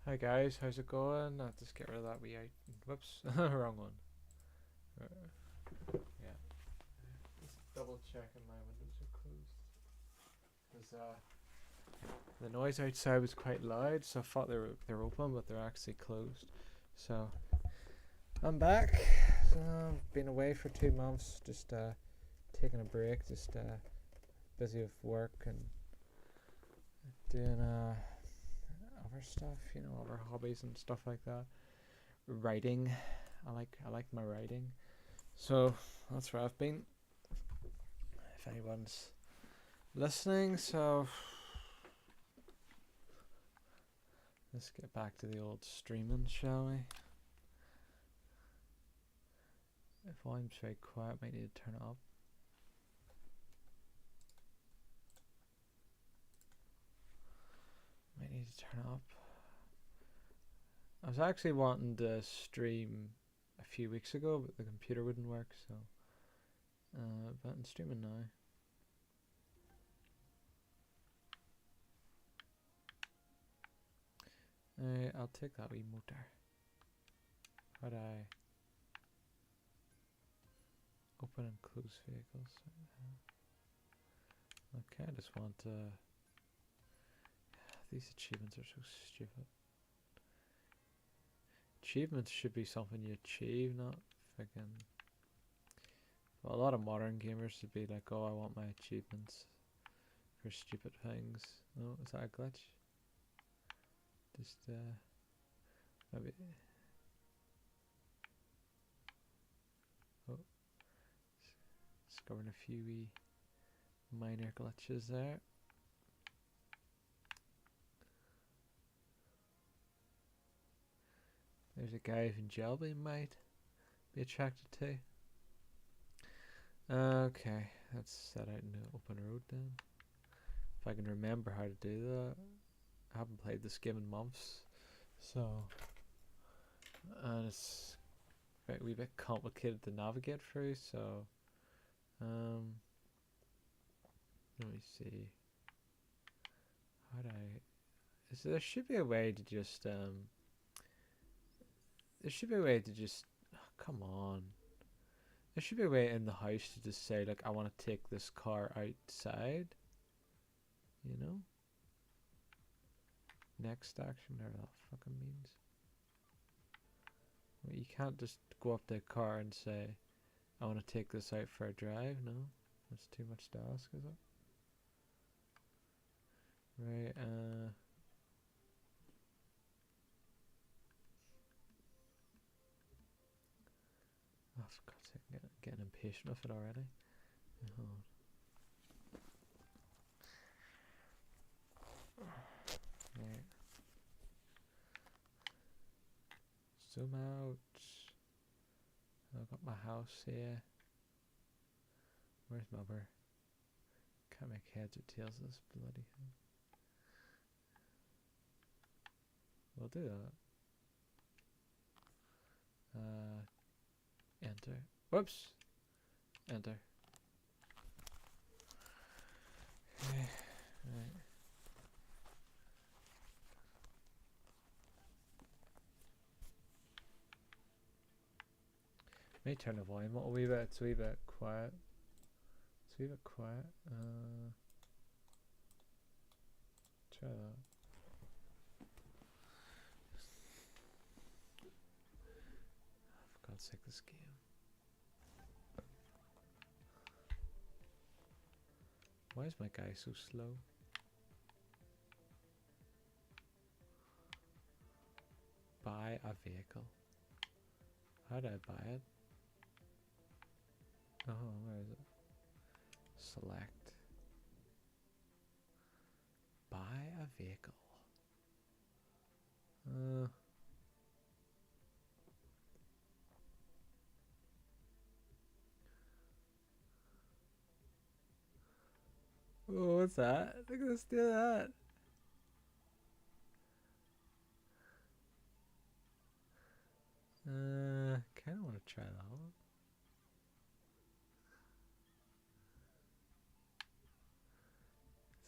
Hi guys, how's it going? I'll just get rid of that wee out. Whoops, wrong one. Yeah, just double checking my windows are closed. Because the noise outside was quite loud, so I thought they were open, but they're actually closed. So I'm back. So I've been away for 2 months, just taking a break, just busy with work and doing other stuff, you know, other hobbies and stuff like that. Writing, I like my writing, so that's where I've been. If anyone's listening, so let's get back to the old streaming, shall we? If volume's very quiet, might need to turn it up. Might need to turn it up. I was actually wanting to stream a few weeks ago, but the computer wouldn't work, so but I'm streaming now. I'll take that wee motor. How'd I open and close vehicles? Okay, I just want these achievements are so stupid. Achievements should be something you achieve, not fucking. Well, a lot of modern gamers would be like, oh, I want my achievements for stupid things. Oh, is that a glitch? Just maybe. Oh, discovering a few wee minor glitches there. There's a guy from Jelby might be attracted to. Okay, let's set out in the open road then. If I can remember how to do that. I haven't played this game in months, so and it's a wee bit complicated to navigate through. So let me see. How do I? There should be a way to just There should be a way to just. Oh, come on. There should be a way in the house to just say like I want to take this car outside. You know. Next action, whatever that fucking means. Well, you can't just go up to a car and say, I want to take this out for a drive. No, that's too much to ask, is it? Right, oh, for God's sake, I'm getting impatient with it already. Hold on. Right. Zoom out. I've got my house here. Where's my other? Can't make heads or tails of this bloody thing. We'll do that. Enter. Whoops. Enter. Okay. Right. May turn the volume up a wee bit. It's a wee bit quiet. It's a wee bit quiet. Try that. For God's sake, this game. Why is my guy so slow? Buy a vehicle. How do I buy it? Oh, where is it? Select. Buy a vehicle. Oh, what's that? Look at us do that. Kind of want to try that one.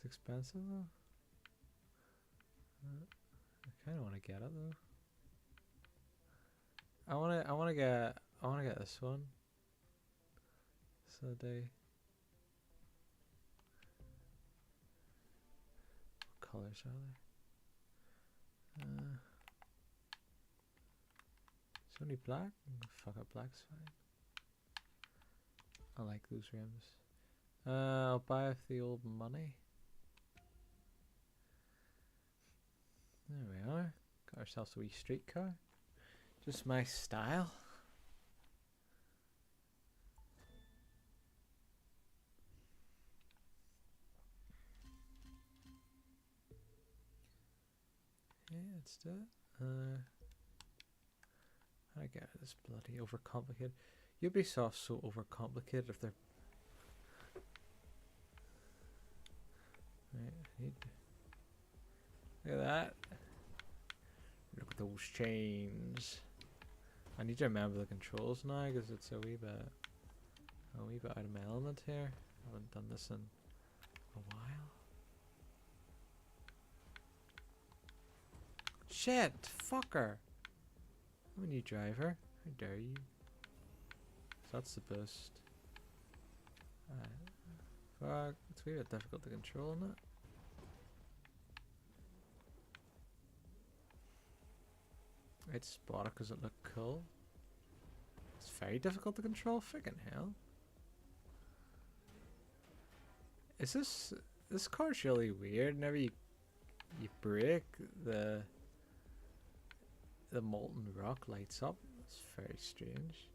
It's expensive though. kind of want to get it though. I want to get this one. So they. What colors are there? It's only black. Fuck it, black's fine. I like those rims. I'll buy off the old money. There we are. Got ourselves a wee street car. Just my style. Yeah, let's do it. I get it, it's bloody overcomplicated. Ubisoft's so overcomplicated if they're... Right, I need... Look at that. Look at those chains. I need to remember the controls now because it's a wee bit out of my element here. I haven't done this in a while. Shit, fucker! I'm a new driver. How dare you? So that's the boost. Fuck, it's a wee bit difficult to control, isn't it? I'd spot it because it looked cool. It's very difficult to control. Freaking hell! Is this car's really weird? Whenever you brake, the molten rock lights up. It's very strange.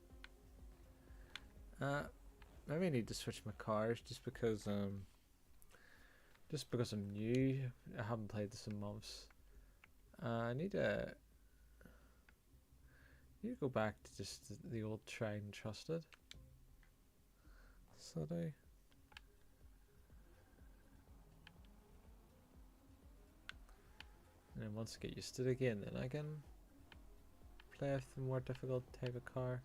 Maybe I need to switch my cars just because I'm new. I haven't played this in months. I need to go back to just the old tried and trusted. So and then once I get used to it again, then I can play with the more difficult type of car.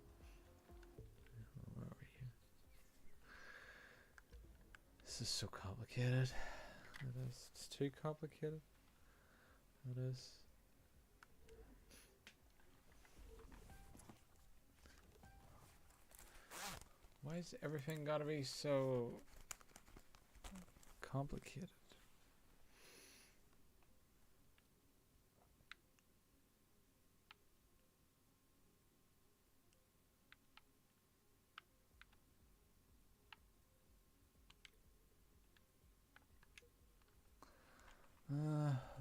Where are we? This is so complicated. It is. It's too complicated. It is. Why is everything gotta be so complicated?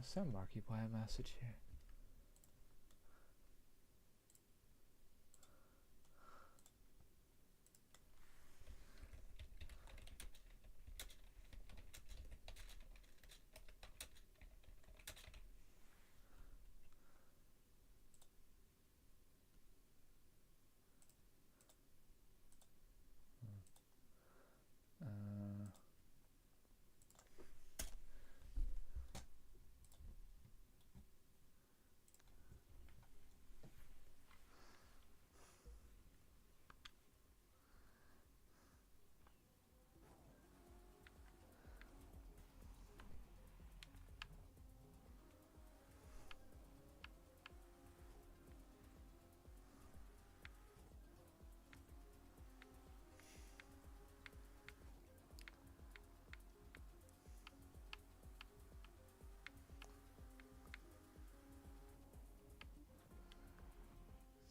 Send Marky Boy a message here.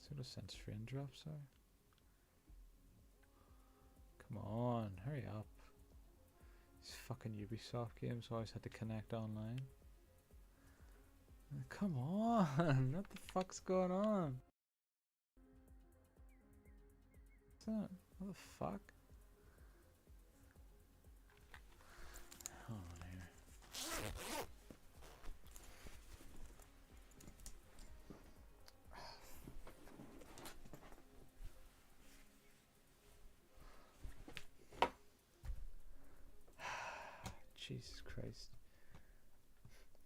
Sort of sense raindrops are. Come on, hurry up. These fucking Ubisoft games always had to connect online. Come on, what the fuck's going on? What's that? What the fuck? Hold on here. Jesus Christ.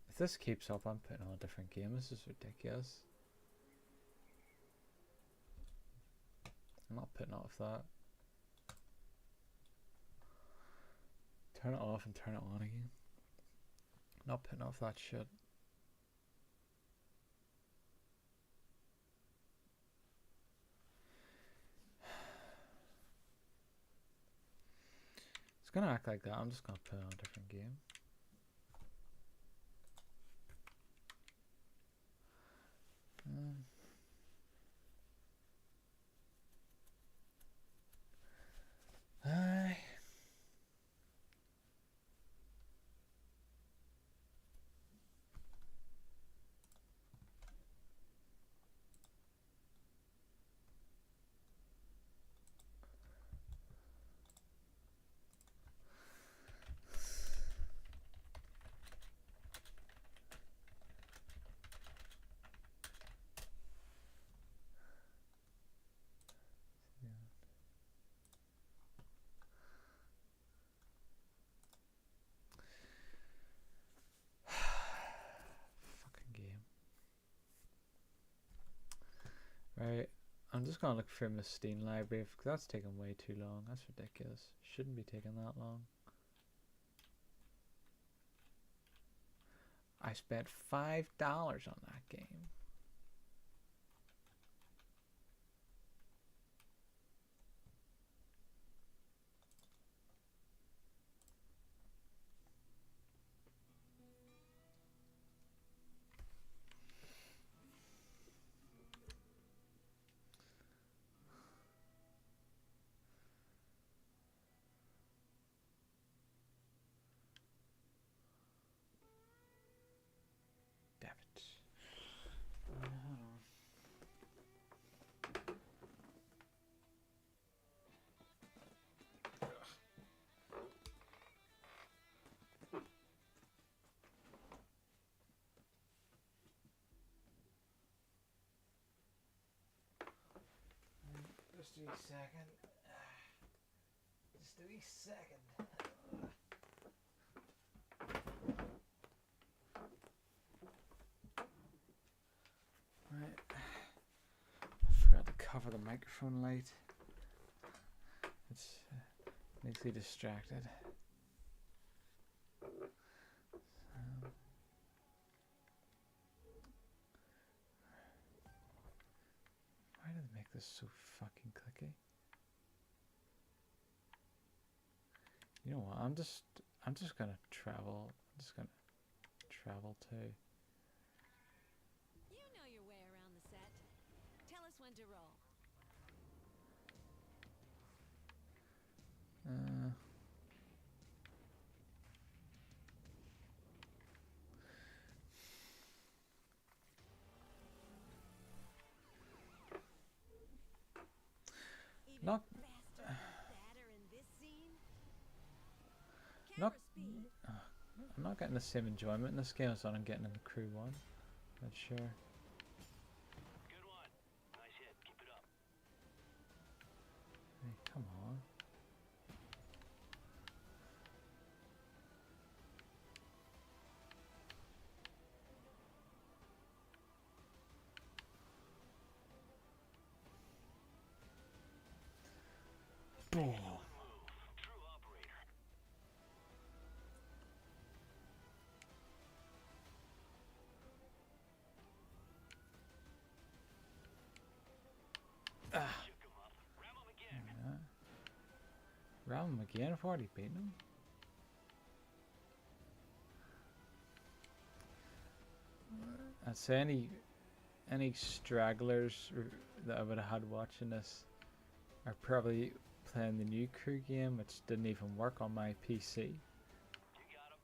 If this keeps up, I'm putting on a different game. This is ridiculous. I'm not putting off that. Turn it off and turn it on again. Not putting off that shit. gonna act like that. I'm just gonna put on a different game. Aye. Right, I'm just gonna look through my Steam library because that's taking way too long. That's ridiculous. Shouldn't be taking that long. I spent $5 on that game. Just a wee second. Just a wee second. Right. I forgot to cover the microphone light. It's makes me distracted. Why did they make this so fucking clicky? You know what? I'm just gonna travel. I'm just gonna travel too. You know your way around the set. Tell us when to roll. Not I'm not getting the same enjoyment in this game as I'm getting in the Crew one. Not sure. Good one. Nice hit. Keep it up. Hey, come on. Boom. True operator. Shook him up. Ram him again. Ram him again? I've already beaten him. I'd say any stragglers that I would have had watching this are probably playing the new Crew game, which didn't even work on my PC. You got him.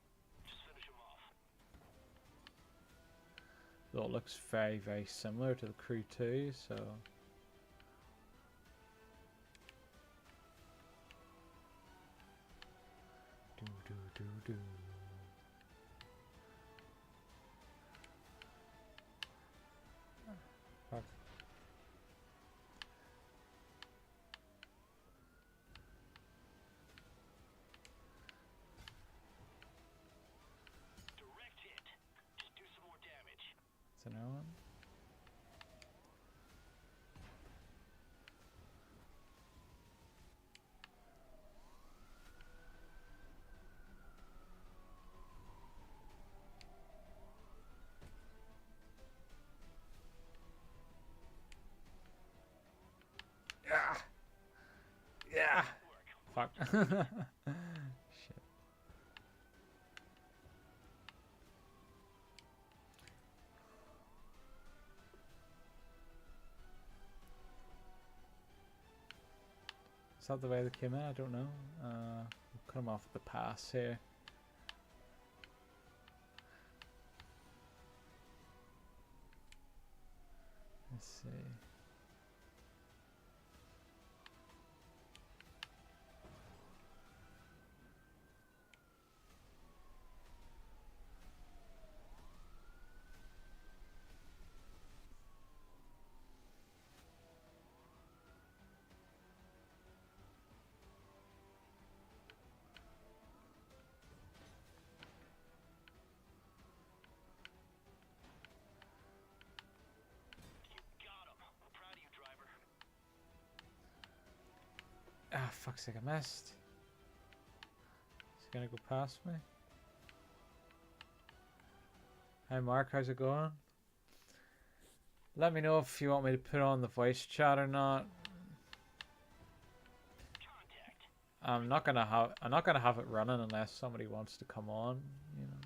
Just finish him off. Though it looks very, very similar to the Crew 2, so... Do. Fuck. Direct hit. Just do some more damage. It's another one. Yeah. Fuck. that the way they came in? I don't know. We'll cut them off at the pass here. Let's see. Ah, fuck's sake, I missed. Is he gonna go past me? Hi Mark, how's it going? Let me know if you want me to put on the voice chat or not. I'm not gonna have it running unless somebody wants to come on, you know.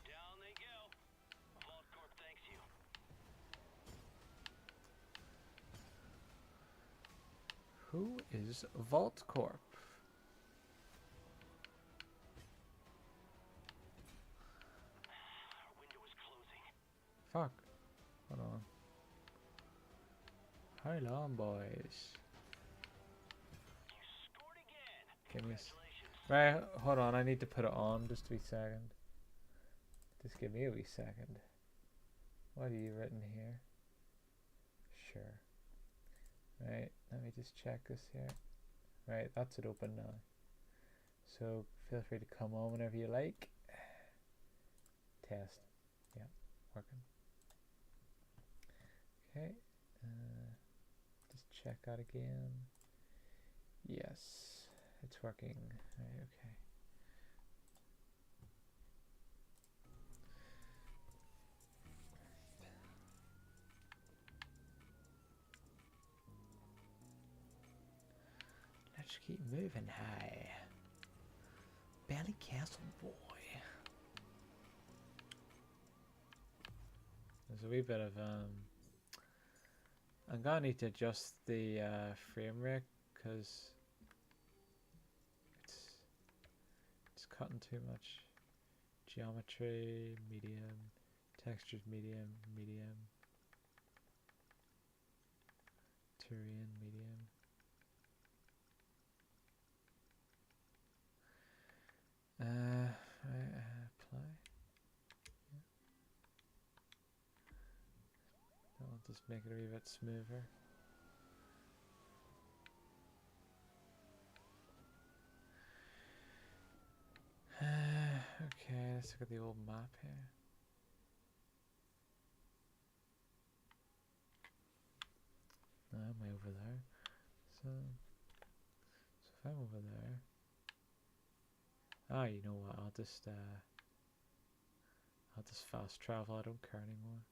Down they go. Vault Corp thanks you. Who is Vault Corp? Our window is closing. Fuck. Hold on. Hold on, boys. You scored again. Give me Congratulations. right, hold on, I need to put it on just a wee second. Just give me a wee second. What are you written here? Sure. Right, let me just check this here. Right, that's it open now. So feel free to come on whenever you like. Test. Yeah, working. Okay. Just check that again. Yes, it's working. Right, okay. Let's keep moving high. Belly Castle boy. There's a wee bit of I'm gonna need to adjust the frame rate because it's cutting too much. Geometry, medium, textures, medium, medium, terrain, medium. Apply. Yeah. I'll just make it a wee bit smoother. Okay, let's look at the old map here. Am I over there? So if I'm over there. Ah, you know what? I'll just fast travel. I don't care anymore.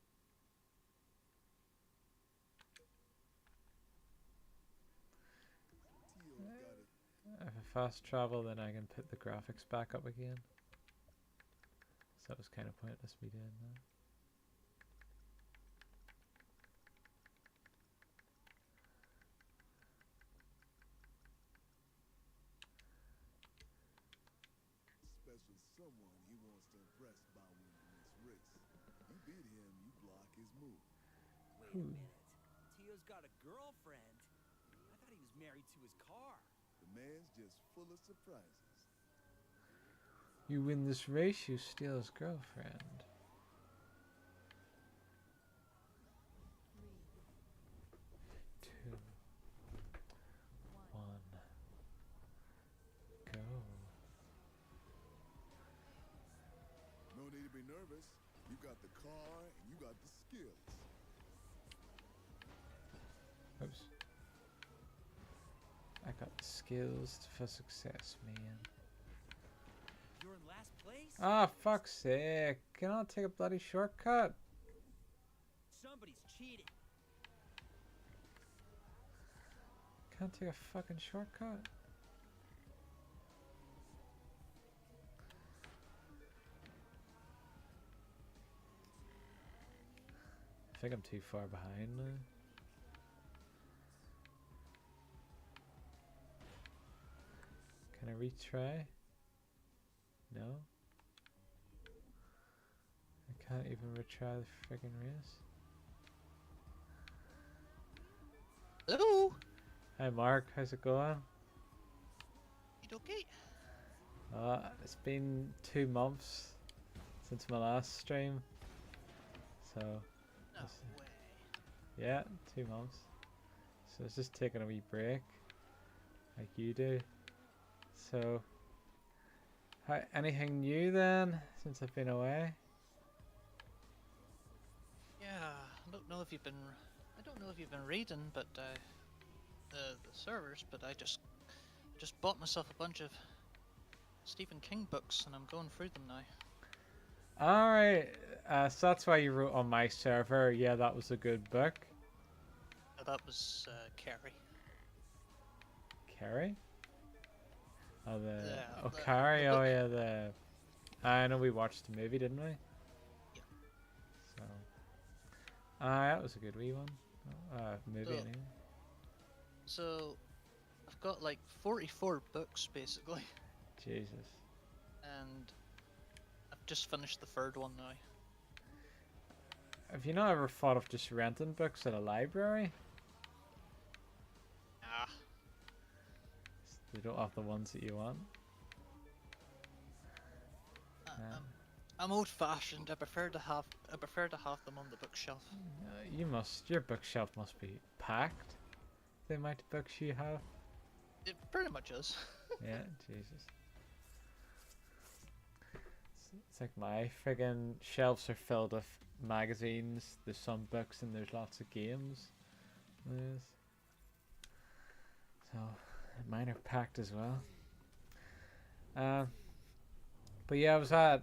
If I fast travel, then I can put the graphics back up again. So that was kind of pointless me doing that. Special someone he wants to impress by winning this race. You beat him, you block his move. Wait a minute. Tio's got a girlfriend. I thought he was married to his car. The man's just full of surprises. You win this race, you steal his girlfriend. 2, 1, go. No need to be nervous. You got the car and you got the skills. Oops. I got the skills for success, man. You're in last place? Ah, fuck's sake. Can I take a bloody shortcut? Somebody's cheating. Can't take a fucking shortcut. think I'm too far behind now. Can I retry? No. I can't even retry the friggin' race. Hello. Hi Mark, how's it going? You okay? It's been 2 months since my last stream. So, No Yes. way. yeah, 2 months. So it's just taking a wee break, like you do. So, anything new then, since I've been away? Yeah, I don't know if you've been. I don't know if you've been reading, but the servers. But I just bought myself a bunch of Stephen King books, and I'm going through them now. Alright, so that's why you wrote on my server, yeah, that was a good book. That was Carrie. Carrie? Oh, Yeah, the Carrie, oh book. yeah, I know we watched the movie, didn't we? Yeah. So, that was a good wee one. Movie So- anyway. So I've got like 44 books basically, Jesus. and I've just finished the third one now. Have you not ever thought of just renting books at a library? Ah, They don't have the ones that you want. Yeah. I'm old-fashioned. I prefer to have them on the bookshelf. Your bookshelf must be packed. The amount of books you have. It pretty much is. Yeah, Jesus. It's like my friggin' shelves are filled with magazines, there's some books, and there's lots of games. There's... So, mine are packed as well. But yeah, I was at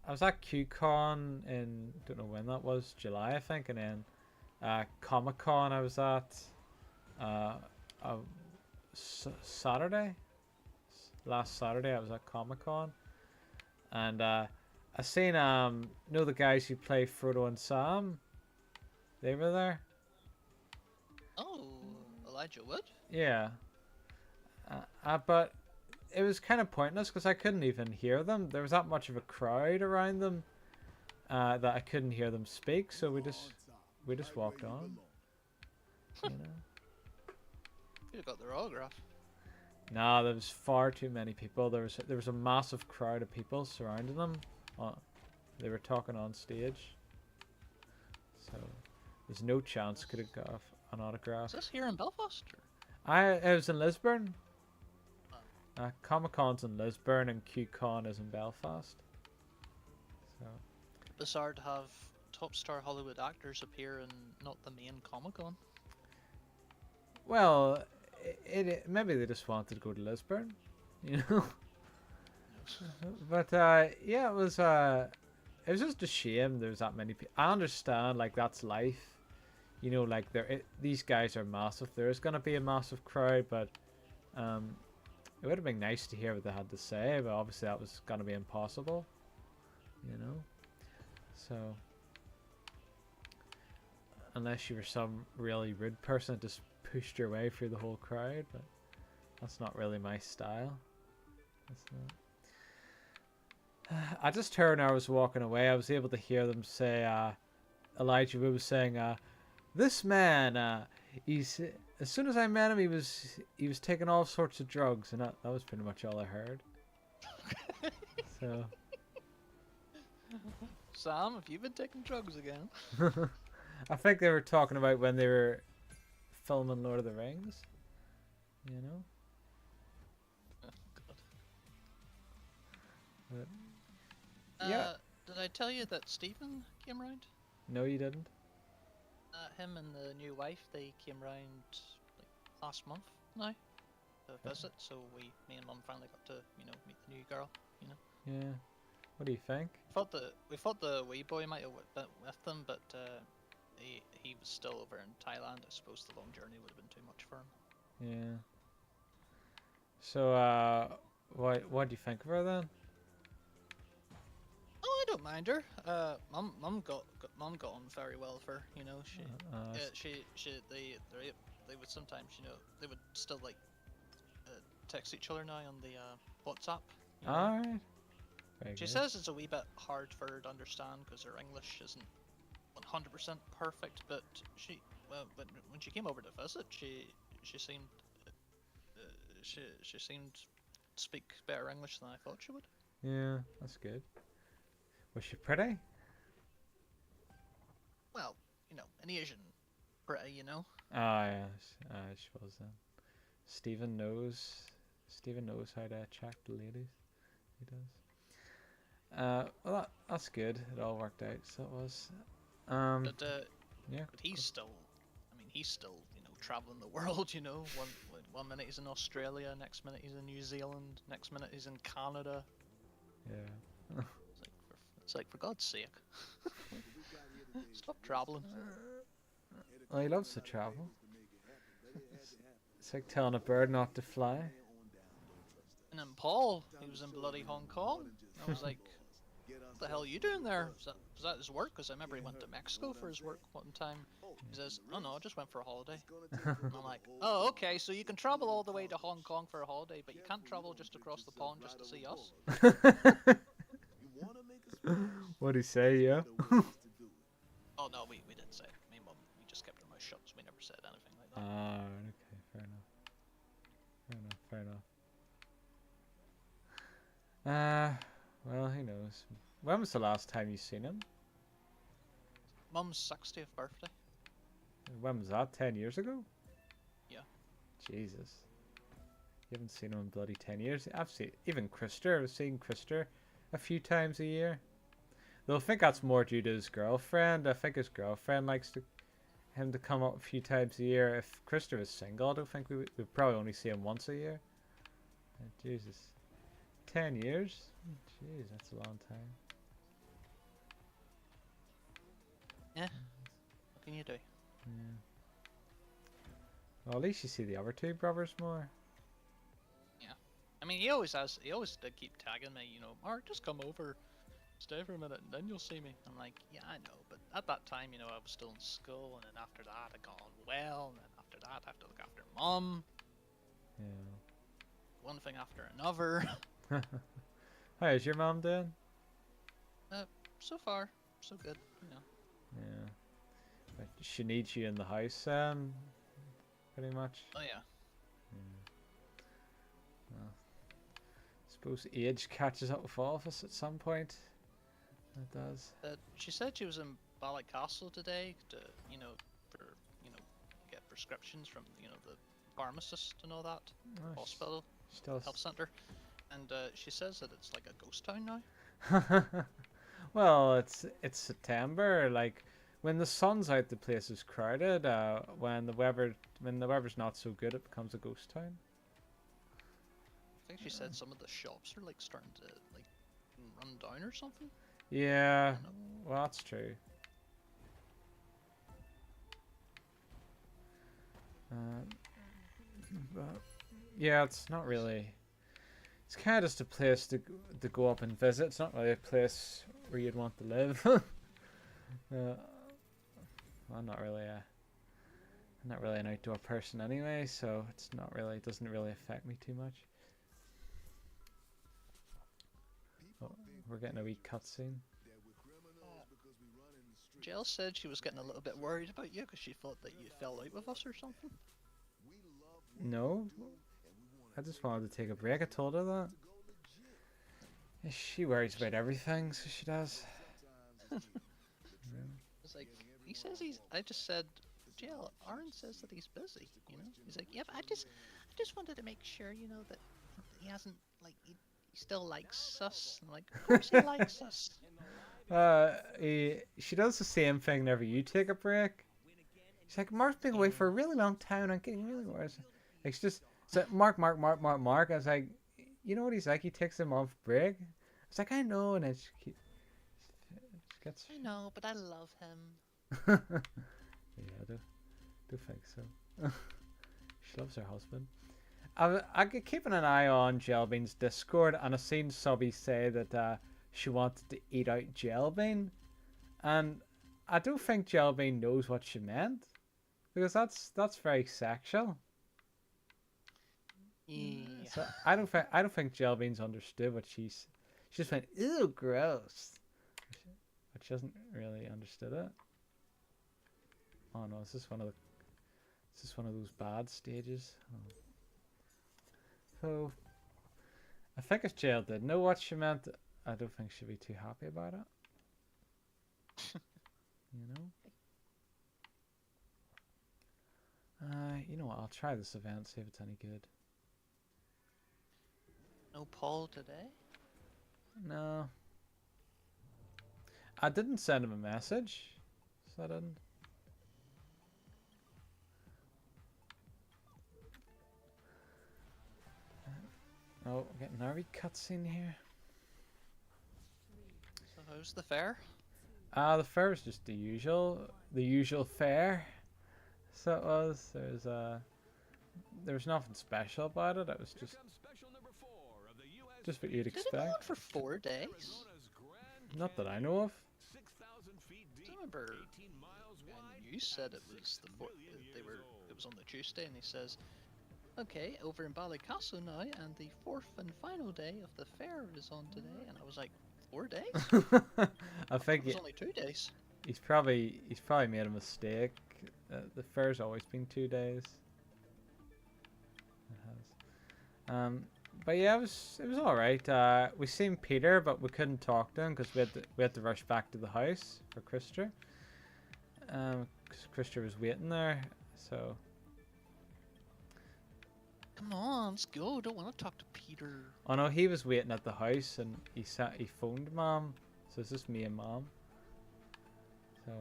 QCon in, don't know when that was, July I think, and then Comic Con I was at Saturday. Last Saturday I was at Comic Con, and I seen know the guys who play Frodo and Sam. They were there. Oh, Elijah Wood? Yeah. But it was kind of pointless because I couldn't even hear them. There was that much of a crowd around them that I couldn't hear them speak. So we just walked on. You know. You'd have got their autograph. No, there was far too many people. There was a massive crowd of people surrounding them. They were talking on stage. So there's no chance could have got an autograph. Is this here in Belfast? Or? I was in Lisburn. Comic Con's in Lisburn and QCon is in Belfast. So Bizarre to have top star Hollywood actors appear in not the main Comic Con. well, it maybe they just wanted to go to Lisburn, you know. But yeah, it was just a shame there's that many people. I understand, like, that's life, you know, like these guys are massive. There is gonna be a massive crowd, but it would have been nice to hear what they had to say, but obviously that was gonna be impossible, you know. So unless you were some really rude person that just pushed your way through the whole crowd, but that's not really my style. That's not. I just heard when I was walking away, I was able to hear them say, Elijah Wood was saying, this man, he's, as soon as I met him, he was taking all sorts of drugs, and that was pretty much all I heard. So Sam, have you been taking drugs again? I think they were talking about when they were filming Lord of the Rings, you know. Oh, God. But, yeah. Did I tell you that Stephen came round? No, you didn't. Him and the new wife, they came round like last month now to visit. So me and Mum finally got to, meet the new girl. Yeah. What do you think? We thought the wee boy might have been with them, but he was still over in Thailand. I suppose the long journey would have been too much for him. Yeah. So, what do you think of her then? Oh, I don't mind her. Mum got on very well with her. You know, they would sometimes, you know, they would still like text each other now on the WhatsApp. You know? Alright. Very She good. says it's a wee bit hard for her to understand because her English isn't 100% perfect, but when she came over to visit, she seemed she seemed to speak better English than I thought she would. Yeah, that's good. Was she pretty? Well, you know, an Asian pretty, you know. Ah, yeah, she was then. Stephen knows how to attract the ladies. He does. Well, that's good. It all worked out. So it was. But Yeah. but he's still, I mean, he's still, you know, traveling the world. You know, one minute he's in Australia, next minute he's in New Zealand, next minute he's in Canada. Yeah. It's like for God's sake, stop traveling. Well, he loves to travel. It's like telling a bird not to fly. And then Paul, he was in bloody Hong Kong. I was like, what the hell are you doing there? Was that his work? Because I remember he went to Mexico for his work one time. He says, oh no, I just went for a holiday. And I'm like, oh, okay, so you can travel all the way to Hong Kong for a holiday, but you can't travel just across the pond just to see us? What'd he say, yeah? Oh no, we didn't say it. Me and Mum, we just kept our mouth shut, so we never said anything like that. Ah, okay, fair enough. Well, who knows? When was the last time you seen him? Mum's 60th birthday. When was that? 10 years ago? Yeah. Jesus. You haven't seen him in bloody 10 years. I've seen even Krister. I've seen Krister a few times a year. Though I think that's more due to his girlfriend. I think his girlfriend likes him to come up a few times a year. If Krister was single, I don't think we'd probably only see him once a year. Jesus. 10 years? Jeez, that's a long time. Yeah. What can you do? Yeah. Well, at least you see the other two brothers more. Yeah. I mean, he always did keep tagging me, you know, Mark, just come over, stay for a minute, and then you'll see me. I'm like, yeah, I know, but at that time, you know, I was still in school, and then after that, I got on well, and then after that, I have to look after Mum. Yeah. One thing after another. How's your mom doing? So far, so good, you know. Yeah. But she needs you in the house, pretty much. Oh yeah. Well, I suppose age catches up with all of us at some point. It does. She said she was in Ballycastle today to, you know, get prescriptions from, you know, the pharmacist and all that, Oh, hospital, Still. health center, and she says that it's like a ghost town now. Well, it's September. Like when the sun's out, the place is crowded. When the weather's not so good, it becomes a ghost town. I think she said some of the shops are like starting to like run down or something. Yeah, well, that's true. But yeah, it's not really. It's kind of just a place to go up and visit. It's not really a place where you'd want to live. I'm not really an outdoor person anyway, so it doesn't really affect me too much. Oh, we're getting a wee cutscene. Jill said she was getting a little bit worried about you because she thought that you fell out with us or something. No, I just wanted to take a break. I told her that. She worries about everything, so she does. It's like, he says I just said, Jill, Aaron says that he's busy, you know? He's like, yeah, but I just wanted to make sure, you know, that he hasn't, like, he still likes us. I'm like, of course he likes us. She does the same thing whenever you take a break. She's like, Mark's been away for a really long time and I'm getting really worried. Like, she's just, so Mark. I was like, you know what he's like? He takes a month break. It's like, I know, and then she gets. I know, but I love him. Yeah, I do think so. She loves her husband. I get keeping an eye on Jelbean's Discord, and I've seen Subby say that she wanted to eat out Jellybean, and I don't think Jellybean knows what she meant, because that's very sexual. Yeah. So I don't think Jellybean's understood what she just went, ew, gross, but she hasn't really understood it. Oh no, is this one of those bad stages? Oh. So I think if Jill did know what she meant, I don't think she'd be too happy about it. You know? You know what? I'll try this event, see if it's any good. No Paul today? No. I didn't send him a message, so I didn't. Oh, we're getting a wee cutscene here. So how's the fair? The fair is just the usual fair. So it was. There was nothing special about it. It was just what you'd Did it go expect. on for 4 days? Not that I know of. I remember when you said it was it was on the Tuesday, and he says, "Okay, over in Ballycastle now, and the 4th and final day of the fair is on today." And I was like, 4 days? I think It was only 2 days. he's probably made a mistake. The fair's always been 2 days. It has. But yeah, it was all right. We seen Peter, but we couldn't talk to him because we had to rush back to the house for Krister. Because Krister was waiting there, so. Come on, let's go. Don't want to talk to Peter. Oh no, he was waiting at the house and he phoned Mom, so it's just me and Mom. So.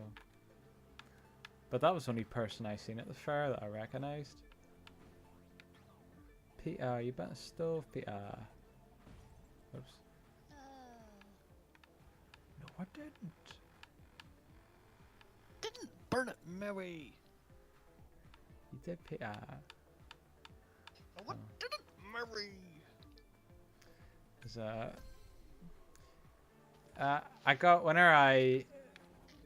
But that was the only person I seen at the fair that I recognised. Peter, you better stove, Peter. Oops. No, I didn't. Didn't burn it, Mary. You did, Peter. What didn't Mary? I got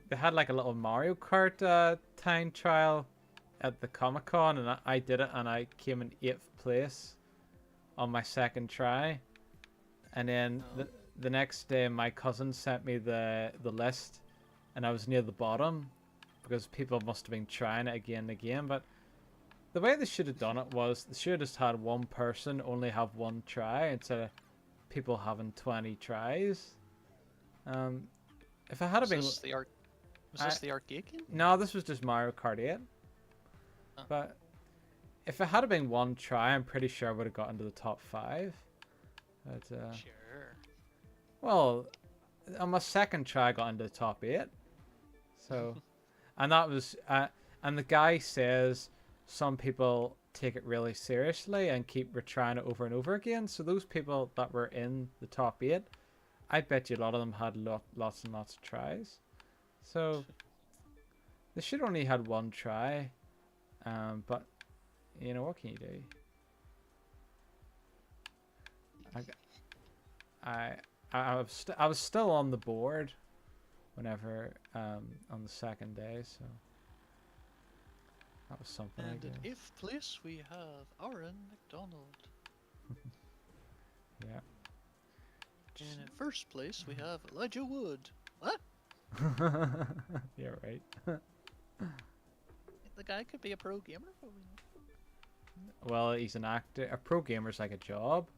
they had like a little Mario Kart time trial at the Comic-Con, and I did it, and I came in 8th place on my second try. And then the next day, my cousin sent me the list, and I was near the bottom because people must have been trying it again and again. But the way they should have done it was they should have just had one person only have one try instead of people having 20 tries. If I had been, Was this the arcade game? no, this was just Mario Kart 8. Oh. But if it had been one try, I'm pretty sure I would have got into the top 5. But, Sure. well, on my second try, I got into the top 8. So, and that was, and the guy says some people take it really seriously and keep retrying it over and over again. So those people that were in the top 8, I bet you a lot of them had lots and lots of tries. So they should only had one try. But you know, what can you do? I was still on the board whenever on the second day, so that was something. And I in guess. 8th place we have Aaron McDonald. Yeah. And in 1st place we have Elijah Wood. What? Yeah, right. The guy could be a pro gamer. For we know. Well, he's an actor. A pro gamer's like a job.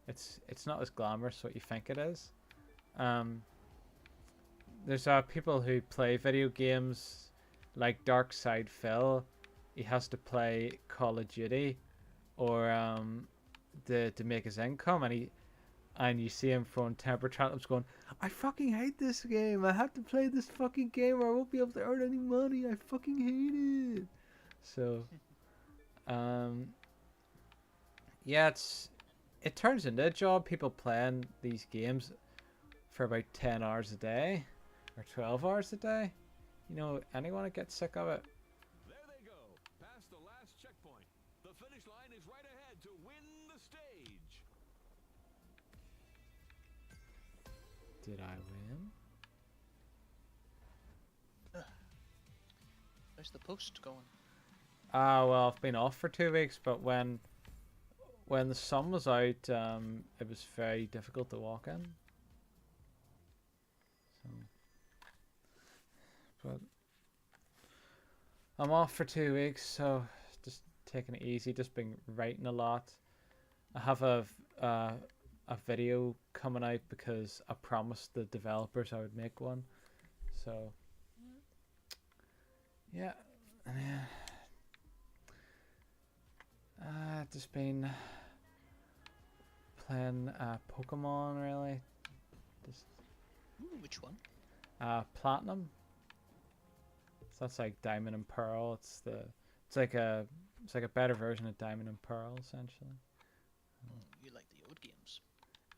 It's not as glamorous what you think it is. There's people who play video games, like Dark Side Phil. He has to play Call of Duty, or to make his income, and you see him throwing temper tantrums, going, "I fucking hate this game. I have to play this fucking game, or I won't be able to earn any money. I fucking hate it." So, yeah, it turns into a job. People playing these games for about 10 hours a day or 12 hours a day. You know, anyone would get sick of it. There they go, past the last checkpoint. The finish line is right ahead to win the stage. Did I win? How's the post going? Well, I've been off for 2 weeks, but when the sun was out, it was very difficult to walk in. So, but I'm off for 2 weeks, so just taking it easy. Just been writing a lot. I have a video coming out because I promised the developers I would make one. So yeah, just been playing Pokemon really. Just Ooh, which one? Platinum. So that's like Diamond and Pearl. It's like a better version of Diamond and Pearl essentially. You like the old games?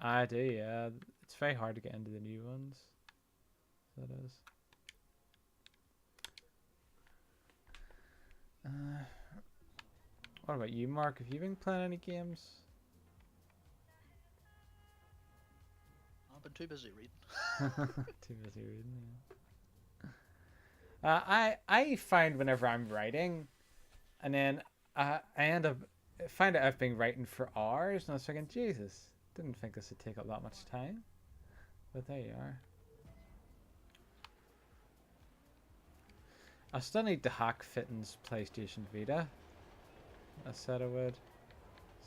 I do, yeah. It's very hard to get into the new ones. That is. What about you, Mark? Have you been playing any games? I've been too busy reading. Too busy reading. Yeah. I find whenever I'm writing, and then I find out I've been writing for hours, and I was thinking, Jesus, didn't think this would take up that much time. But there you are. I still need to hack Fitton's PlayStation Vita. I said I would.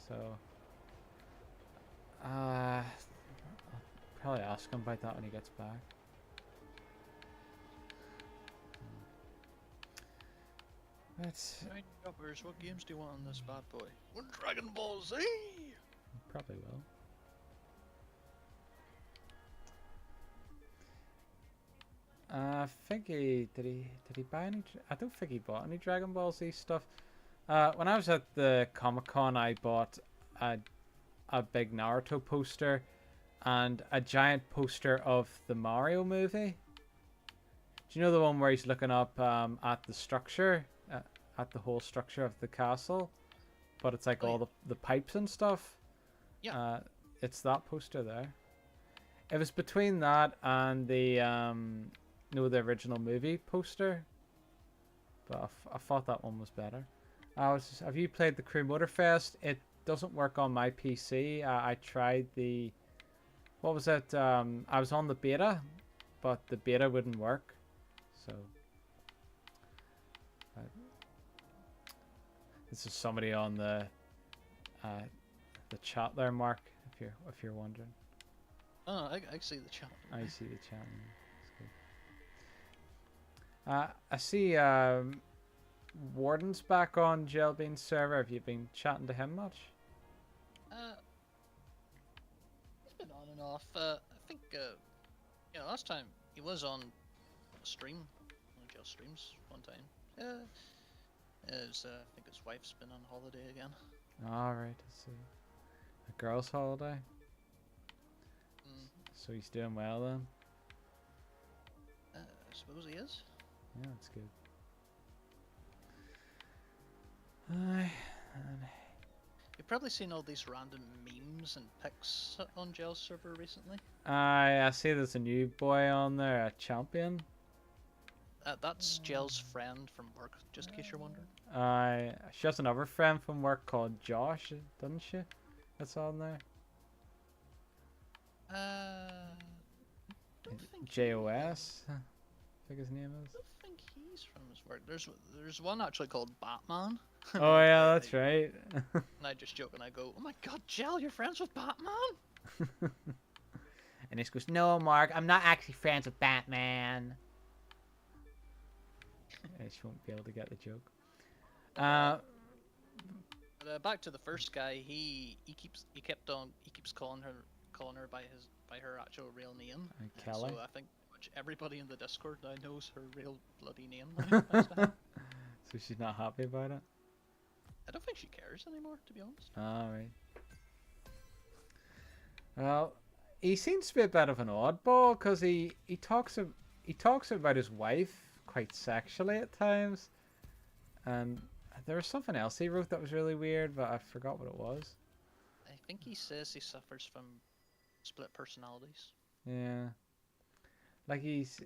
So I'll probably ask him about that when he gets back. That's Right, Jumpers, what games do you want on this bad boy? One Dragon Ball Z! probably will. I think did he buy any? I don't think he bought any Dragon Ball Z stuff. When I was at the Comic-Con, I bought a big Naruto poster and a giant poster of the Mario movie. Do you know the one where he's looking up at the structure, at the whole structure of the castle, but it's like all the pipes and stuff? Yeah. It's that poster there. It was between that and the the original movie poster, but I thought that one was better. Have you played the Crew Motorfest? It doesn't work on my PC. I tried the, what was it? I was on the beta, but the beta wouldn't work. So this is somebody on the chat there, Mark. If you're wondering. Oh, I see the chat. I see the chat. That's good. I see Warden's back on Jelbean's server. Have you been chatting to him much? He's been on and off. I think, last time he was on a stream, on Jill streams one time. I think his wife's been on holiday again. Alright, I see. A girl's holiday? So he's doing well then? I suppose he is. Yeah, that's good. You've probably seen all these random memes and pics on Jell's server recently. I see there's a new boy on there, a champion. That's Jell's friend from work, just in case you're wondering. She has another friend from work called Josh, doesn't she? That's on there. Don't think JOS, I think his name is. I don't think he's from his work. There's one actually called Batman. Oh yeah, that's right. And I just joke and I go, "Oh my God, Jell, you're friends with Batman?" And he goes, "No, Mark, I'm not actually friends with Batman." She won't be able to get the joke. Back to the first guy. He keeps calling her by her actual real name. Kelly. So I think much everybody in the Discord now knows her real bloody name now. So she's not happy about it? I don't think she cares anymore, to be honest. Alright. Well, he seems to be a bit of an oddball because he talks about his wife quite sexually at times, and there was something else he wrote that was really weird, but I forgot what it was. I think he says he suffers from split personalities. Yeah. Like he's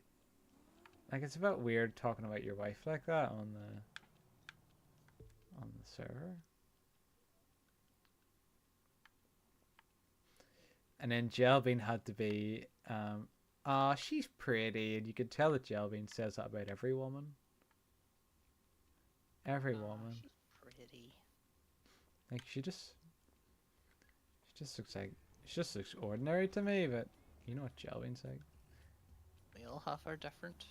like it's a bit weird talking about your wife like that on the server. And then Jelbean had to be she's pretty, and you could tell that Jelbean says that about every woman. Every woman. She's pretty. Like she just looks ordinary to me, but you know what Jelbean's like. We all have our different.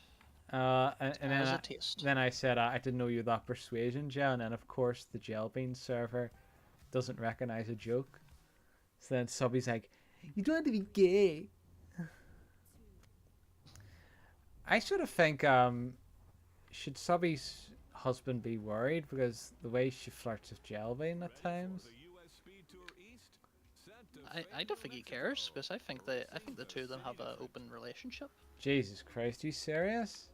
And Has a taste. then I said I didn't know you were that persuasion, Gel, and then of course the Jelbean server doesn't recognize a joke. So then Subby's like, "You don't have to be gay." I sort of think should Subby's husband be worried because the way she flirts with Jelbean at times. I don't think he cares because I think the two of them have an open relationship. Jesus Christ, are you serious?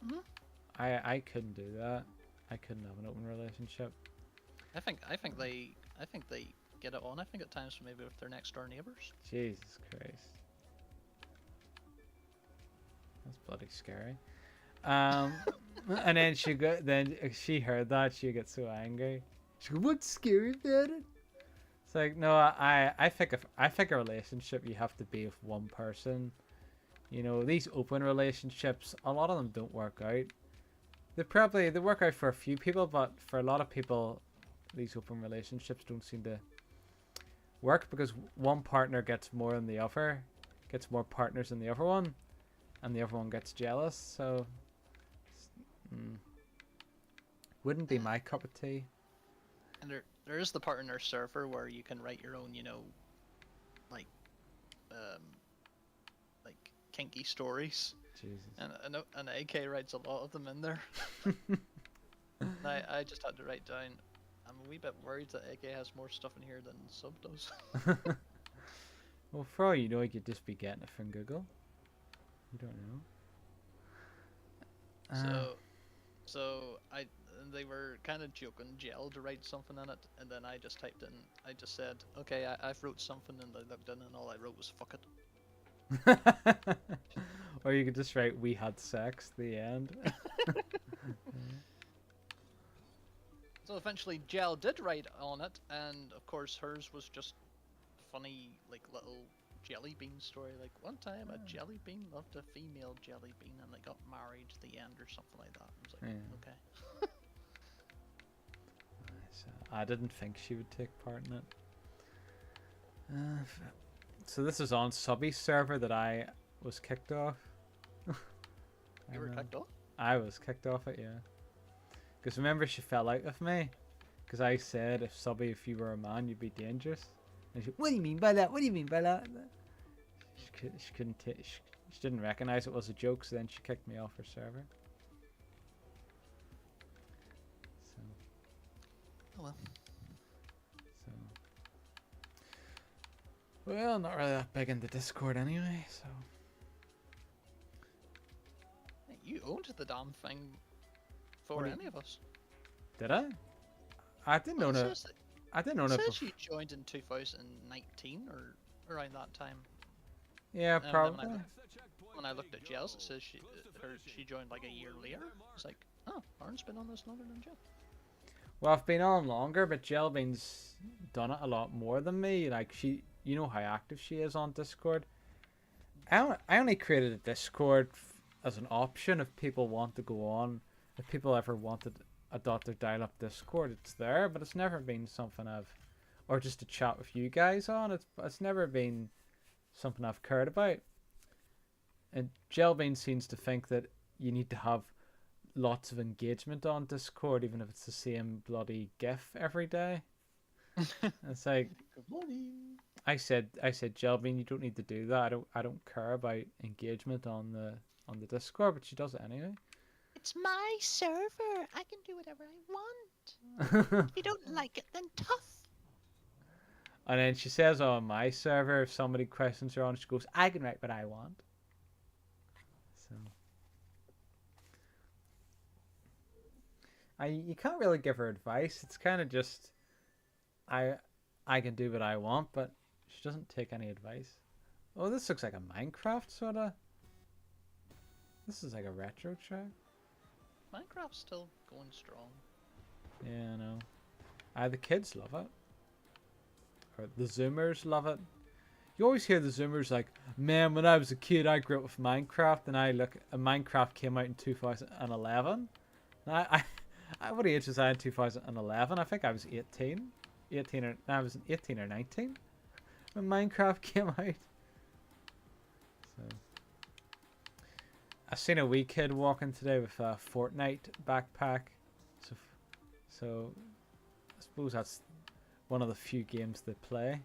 Mhm. I couldn't do that. I couldn't have an open relationship. I think they get it on. I think at times maybe with their next door neighbors. Jesus Christ. That's bloody scary. And then she heard that, she gets so angry. She goes, "What's scary about it?" It's like, no, I think a relationship you have to be with one person. You know, these open relationships, a lot of them don't work out. They work out for a few people, but for a lot of people, these open relationships don't seem to work because one partner gets more than the other, gets more partners than the other one, and the other one gets jealous. So, wouldn't be my cup of tea. And there is the part in our server where you can write your own, like kinky stories. Jesus. And AK writes a lot of them in there. And I just had to write down. I'm a wee bit worried that AK has more stuff in here than Sub does. Well, for all you know, you could just be getting it from Google. You don't know. They were kind of joking Gel to write something in it, and then I just typed in. I just said, "Okay, I've wrote something," and they looked in, and all I wrote was "fuck it." Or you could just write "we had sex." The end. So eventually, Gel did write on it, and of course, hers was just funny, like little jelly bean story. Like one time, a jelly bean loved a female jelly bean, and they got married to the end, or something like that. I was like, okay. I didn't think she would take part in it. So this is on Subby's server that I was kicked off. You were kicked off? I was kicked off it, yeah. Because remember, she fell out with me. Because I said, if you were a man, you'd be dangerous. And she, "What do you mean by that? What do you mean by that?" She couldn't take. She didn't recognize it was a joke, so then she kicked me off her server. So. Oh well. So. Well, not really that big into Discord anyway, so. You owned the damn thing for any of us. Did I? I didn't own it. I didn't own it. It says you joined in 2019 or around that time. Yeah, probably. When I looked at Gel's, it says she joined like a year later. It's like, oh, Aaron's been on this longer than Gel. Well, I've been on longer, but Jelbean's done it a lot more than me. Like you know how active she is on Discord. I only created a Discord as an option if people want to go on. If people ever wanted a dial-up Discord, it's there, but it's never been something or just to chat with you guys on. It's never been something I've cared about. And Jelbean seems to think that you need to have lots of engagement on Discord, even if it's the same bloody GIF every day. It's like, good morning. I said, Jelbean, you don't need to do that. I don't care about engagement on the Discord, but she does it anyway. It's my server. I can do whatever I want. If you don't like it, then tough. And then she says on my server, if somebody questions her on, she goes, "I can write what I want." So you can't really give her advice. It's kind of just I can do what I want, but she doesn't take any advice. Oh, this looks like a Minecraft sort of This is like a retro track. Minecraft's still going strong. Yeah, I know. The kids love it. Or the Zoomers love it. You always hear the Zoomers like, man, when I was a kid, I grew up with Minecraft, and Minecraft came out in 2011. And what age was I in 2011? I think I was 18. I was 18 or 19 when Minecraft came out. So, I seen a wee kid walking today with a Fortnite backpack. So I suppose that's one of the few games they play.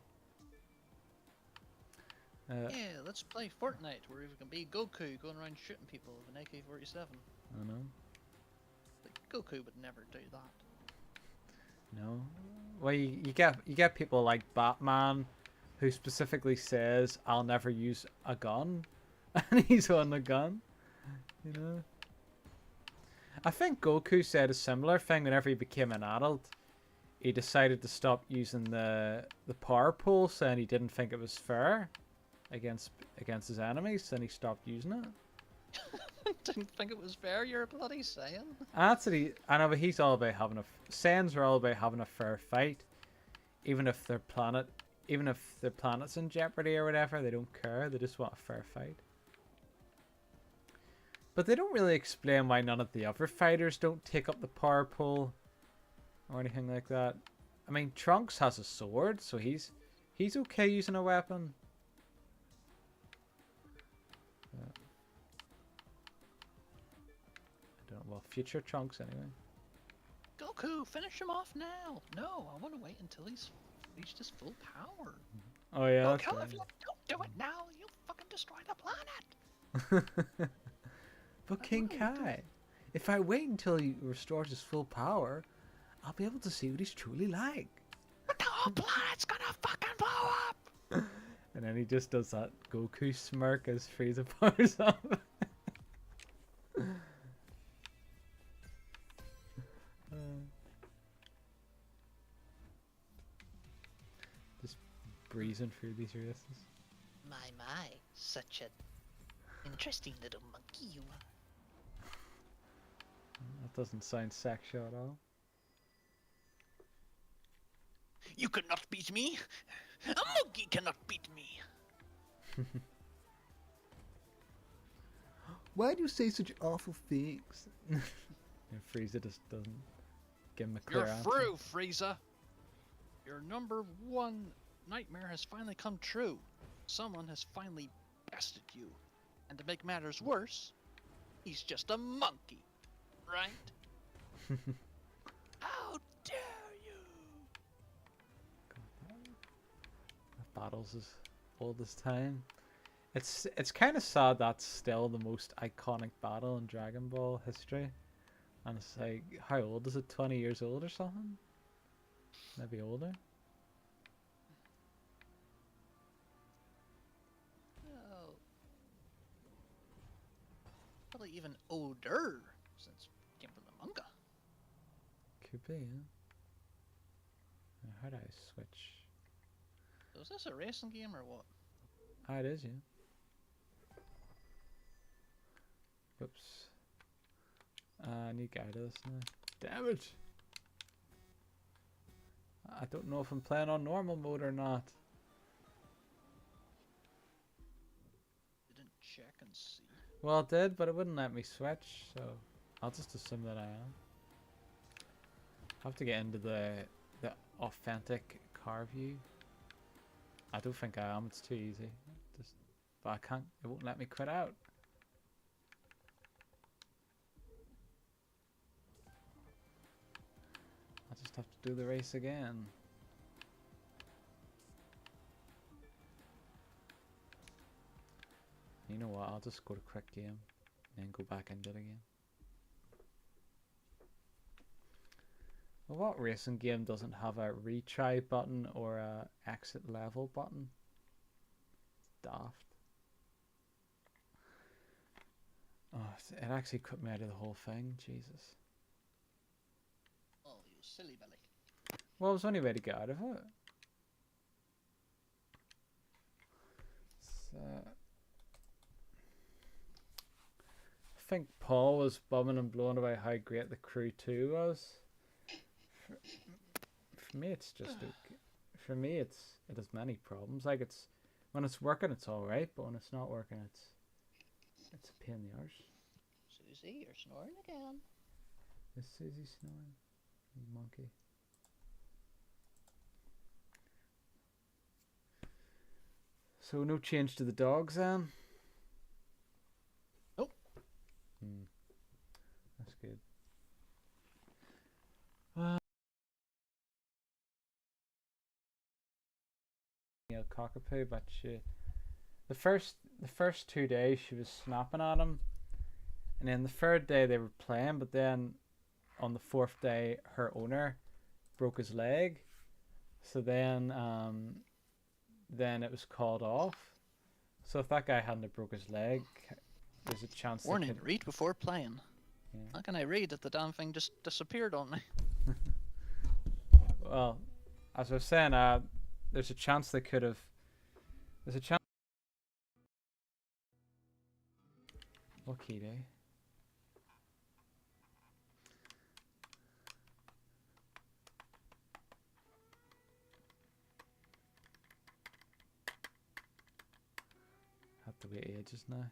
Yeah, let's play Fortnite where we can be Goku going around shooting people with an AK-47. I know. Like, Goku would never do that. No. Well, you get people like Batman, who specifically says, "I'll never use a gun," and he's on a gun. You know. I think Goku said a similar thing whenever he became an adult. He decided to stop using the power pole, saying he didn't think it was fair against his enemies, and he stopped using it. Didn't think it was fair, you're bloody saying? That's what I know, but he's all about having Saiyans are all about having a fair fight, even if their planet's in jeopardy or whatever. They don't care. They just want a fair fight. But they don't really explain why none of the other fighters don't take up the power pole or anything like that. I mean, Trunks has a sword, so he's okay using a weapon. I don't know. Well, future Trunks anyway. Goku, finish him off now! No, I want to wait until he's reached his full power. Oh yeah, that's Goku, right. if you don't do it now, you'll fucking destroy the planet. But King Kai, if I wait until he restores his full power, I'll be able to see what he's truly like. But the whole planet's gonna fucking blow up. And then he just does that Goku smirk as Frieza powers up. Just breezing through these races. My, such an interesting little monkey you are. That doesn't sound sexual at all. You cannot beat me. A monkey cannot beat me. Why do you say such awful things? And Frieza just doesn't give him a clear You're answer. through, Frieza! Your number one nightmare has finally come true. Someone has finally bested you. And to make matters worse, he's just a monkey, right? How dare you! That battles as old as time. It's kind of sad that's still the most iconic battle in Dragon Ball history. And it's like, how old is it? 20 years old or something? Maybe older? Oh. Probably even older, since it came from the manga. Could be, yeah. How do I switch? So is this a racing game or what? Ah, it is, yeah. Whoops. I need to get out of this now. Damn it! I don't know if I'm playing on normal mode or not. Didn't check and see. Well, it did, but it wouldn't let me switch, so I'll just assume that I am. I have to get into the authentic car view. I don't think I am. It's too easy. But I can't. It won't let me quit out. I just have to do the race again. You know what? I'll just go to quick game and then go back into it again. Well, what racing game doesn't have a retry button or a exit level button? Daft. Oh, it actually cut me out of the whole thing. Jesus. Oh, you silly belly. Well, it was the only way to get out of it. So, think Paul was bumming and blowing about how great the Crew 2 was. For me, it's just okay. For me, it has many problems. Like when it's working, it's all right, but when it's not working, it's a pain in the arse. Susie, you're snoring again. Is Susie snoring? You monkey. So no change to the dogs then? Nope. That's good. Cockapoo, but the first 2 days she was snapping at him, and then the third day they were playing, but then on the fourth day her owner broke his leg, so then it was called off. So if that guy hadn't have broke his leg, there's a chance. Warning: read before playing. Yeah. How can I read if the damn thing just disappeared on me? Well, as I was saying, there's a chance they could have. There's a chance. Lucky day. Have to wait ages now.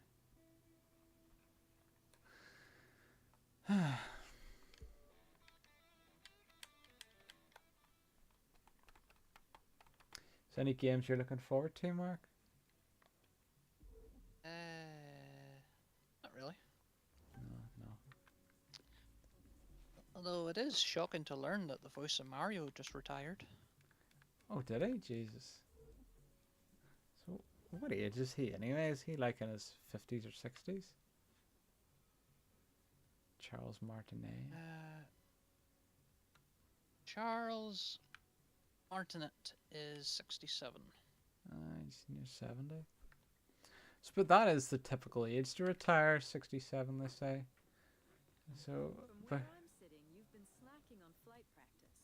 Is there any games you're looking forward to, Mark? Not really. No. Although it is shocking to learn that the voice of Mario just retired. Oh, did he? Jesus. So, what age is he anyway? Is he like in his 50s or 60s? Charles Martinet. Charles Martinet is 67. He's near 70. So, but that is the typical age to retire, 67, they say. So, but I'm sitting, you've been slacking on flight practice,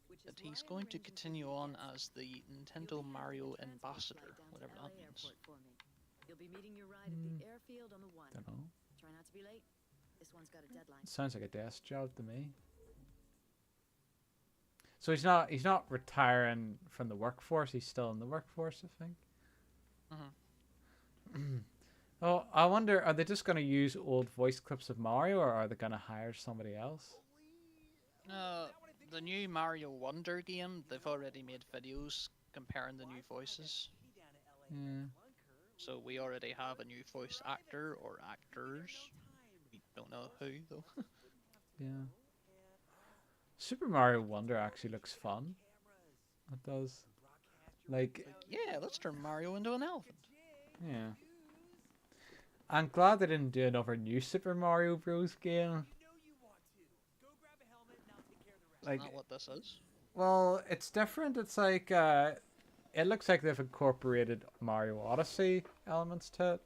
which is But he's why I'm going to arranging continue for you on guests. as the You'll Nintendo be Mario having a transport ambassador, flight down to whatever LA that means. Airport for me. You'll be meeting your ride at the airfield on the 1. don't know. Try not to be late. This one's got a deadline. Sounds like a desk job to me. So he's not retiring from the workforce. He's still in the workforce, I think. Oh, I wonder, are they just going to use old voice clips of Mario, or are they going to hire somebody else? The new Mario Wonder game, they've already made videos comparing the new voices. Yeah. So we already have a new voice actor or actors. We don't know who though. Yeah. Super Mario Wonder actually looks fun. It does. Like, Yeah, let's turn Mario into an elephant. yeah. I'm glad they didn't do another new Super Mario Bros. Game. Like, Isn't that what this is? well, it's different. It's like, it looks like they've incorporated Mario Odyssey elements to it.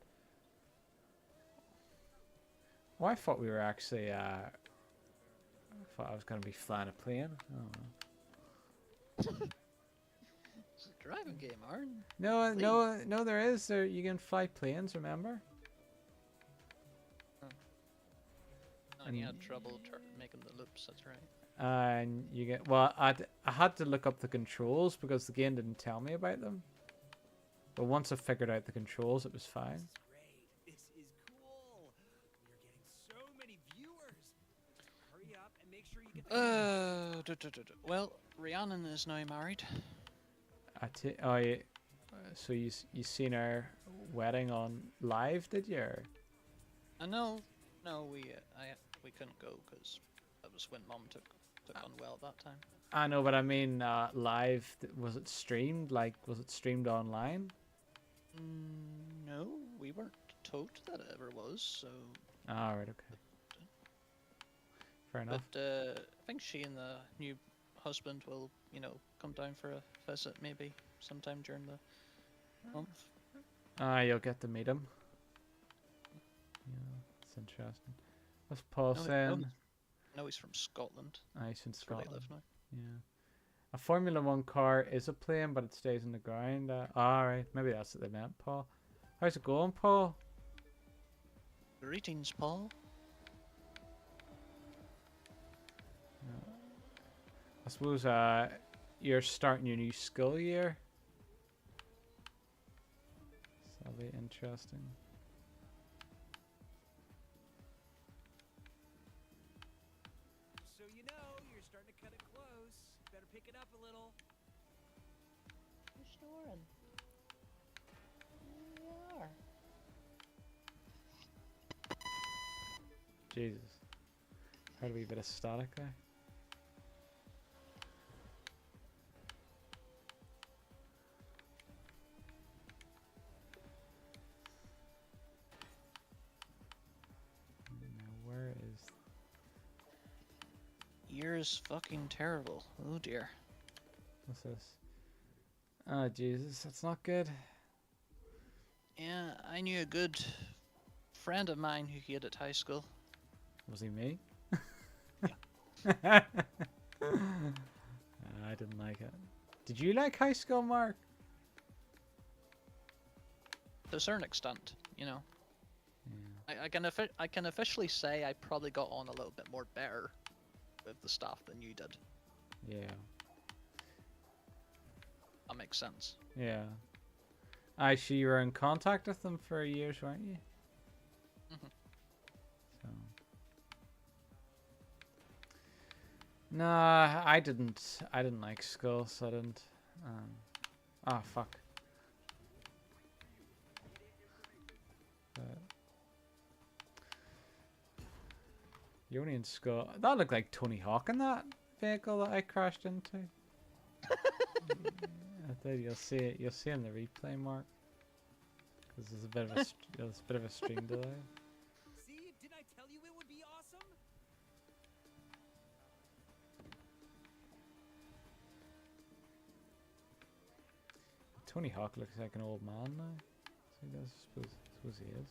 Well, I thought we were actually, I thought I was going to be flying a plane. I don't know. It's a driving game, Aaron. No, there is. You can fly planes, remember? And you had trouble making the loops, that's right. And you get, well, I had to look up the controls because the game didn't tell me about them. But once I figured out the controls, it was fine. This is cool. We're getting so many viewers. Hurry up and make sure you get Well, Rhiannon is now married. Oh, yeah. So you seen our wedding on live, did you? Or? No, we couldn't go because that was when Mum took unwell at that time. I know, but I mean, live. Was it streamed? Like, was it streamed online? No, we weren't told that it ever was. So. Ah, right, okay. Fair enough. But I think she and the new husband will, come down for a visit maybe sometime during the month. Ah, you'll get to meet him. Yeah, it's interesting. What's Paul saying? No, he's from Scotland. Ah, he's in That's where they Scotland. live now. Yeah. A Formula 1 car is a plane, but it stays in the ground. Alright, maybe that's what they meant, Paul. How's it going, Paul? Greetings, Paul. I suppose you're starting your new school year. So that'll be interesting. So you know, you're starting to cut it close. Better pick it up a little. Who's snoring? There you are. Jesus. Had a wee bit of static there. Now where is... Year's fucking terrible. Oh dear. What's this? Oh Jesus, that's not good. Yeah, I knew a good friend of mine who hated high school. Was he me? Yeah. I didn't like it. Did you like high school, Mark? To a certain extent, you know. Yeah. I can officially say I probably got on a little bit more better with the staff than you did. Yeah. That makes sense. Yeah. Actually, you were in contact with them for years, weren't you? Mhm. So. Nah, I didn't. I didn't like school, so I didn't. Ah, fuck. You're only in school. That looked like Tony Hawk in that vehicle that I crashed into. I think you'll see it. You'll see it in the replay, Mark. Because there's a bit of a there's a bit of a stream delay. See, didn't I tell you it would be awesome? Tony Hawk looks like an old man now. So he does. Suppose he is.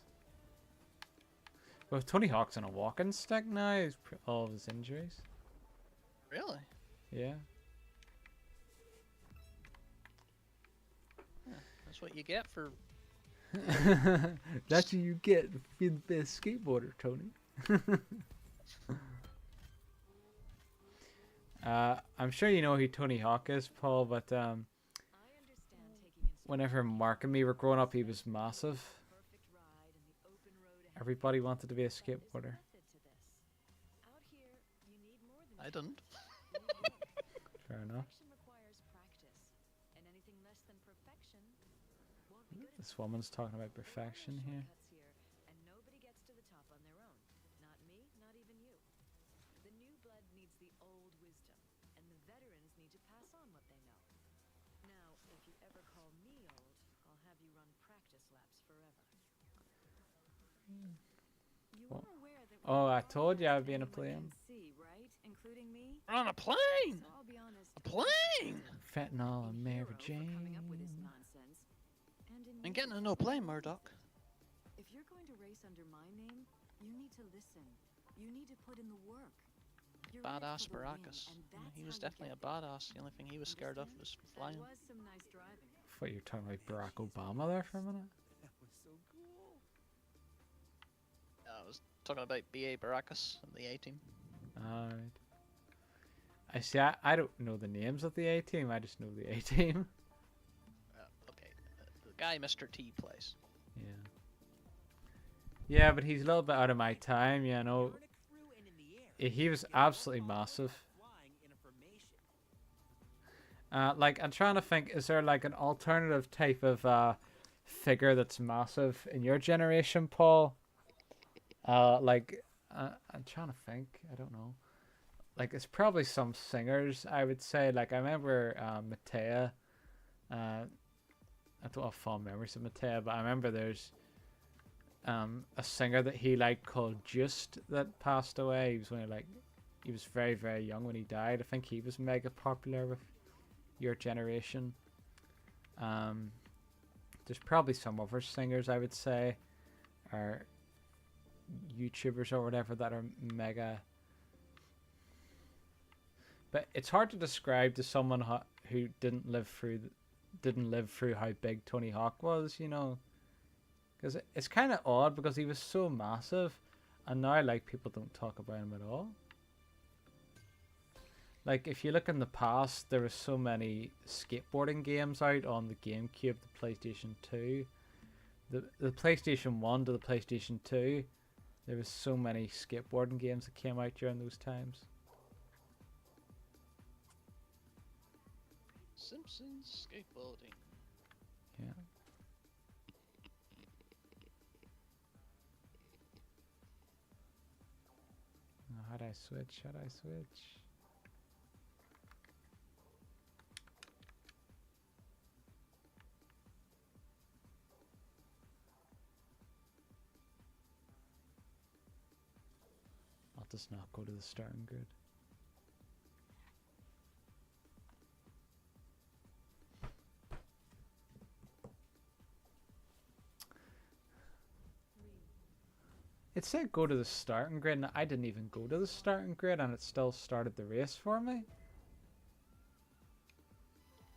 Well, Tony Hawk's on a walking stick now. He's all of his injuries. Really? Yeah. That's what you get for. That's what you get for being the best skateboarder, Tony. I'm sure you know who Tony Hawk is, Paul, but I understand taking whenever Mark and me were growing up, he was massive. perfect ride and the open road ahead. Everybody wanted to be a There's a skateboarder. method to this. Out here, you need more than I didn't. You need work. Fair enough. Perfection requires practice, and anything less than perfection won't be good This woman's talking about perfection here. shortcuts here, and nobody gets to the top on their own. Not me, not even you. The new blood needs the old wisdom, and the veterans need to pass on what they know. Now, if you ever call me old, I'll have you run practice laps forever. You Well- are aware that Oh, we're I told you all I'd be in a anyone plane. can see, right? Including me. We're on a plane! So I'll be honest. A plane! Fentanyl and Mary hero for coming up with this Jane. nonsense. And in I'm you, getting a no plane, Murdoch. if you're going to race under my name, you need to listen. You need to put in the work. You're in it Badass for the win, Baracus. and Yeah, that's he how was you definitely a get there. badass. The only thing he was scared of was flying. That was some nice driving. I thought you were talking about Barack Obama there for a minute. That was so cool. I was talking about B.A. Baracus and the A-Team. Alright. I see. I don't know the names of the A team. I just know the A team. Okay, the guy Mr. T plays. Yeah. Yeah, but he's a little bit out of my time. Yeah, no. You're in a crew and in the air. He was You get more absolutely power massive. flying in a formation. Like, I'm trying to think. Is there like an alternative type of figure that's massive in your generation, Paul? I'm trying to think. I don't know. Like, it's probably some singers, I would say. Like, I remember Matea. I don't have fond memories of Matea, but I remember there's a singer that he liked called Just that passed away. He was only like, he was very, very young when he died. I think he was mega popular with your generation. There's probably some other singers, I would say, or YouTubers or whatever that are mega. But it's hard to describe to someone who didn't live through how big Tony Hawk was, you know, because it's kind of odd because he was so massive, and now like people don't talk about him at all. Like, if you look in the past, there were so many skateboarding games out on the GameCube, the PlayStation 2. The PlayStation 1 to the PlayStation 2, there was so many skateboarding games that came out during those times. Simpsons skateboarding. Yeah. Oh, how'd I switch? How'd I switch? I'll just not go to the starting grid. It said go to the starting grid, and I didn't even go to the starting grid, and it still started the race for me.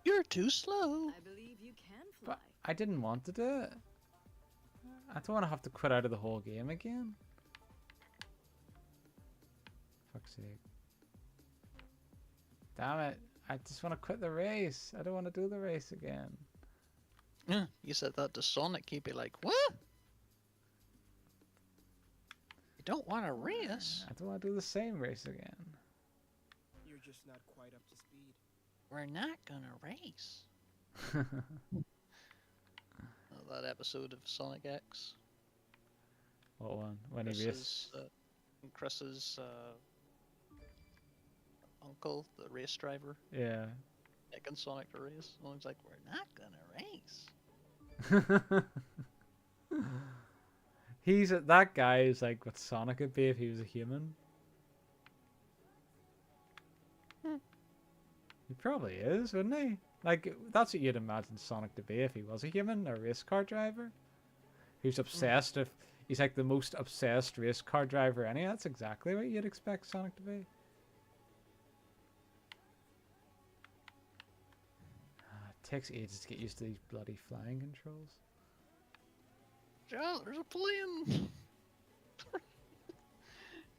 You're too slow. I believe you can fly. But I didn't want to do it. I don't want to have to quit out of the whole game again. Fuck's sake. Damn it. I just want to quit the race. I don't want to do the race again. Yeah, you said that to Sonic, he'd be like, what? You don't want to race? I don't want to do the same race again. You're just not quite up to speed. We're not gonna race. Oh, that episode of Sonic X. What one? When he raced? Chris's uncle, the race driver, Yeah. making Sonic to race. Someone's like, we're not gonna race. That guy is like what Sonic would be if he was a human. He probably is, wouldn't he? Like, that's what you'd imagine Sonic to be if he was a human, a race car driver. He's obsessed he's like the most obsessed race car driver any. That's exactly what you'd expect Sonic to be. It takes ages to get used to these bloody flying controls. Joe, there's a plane!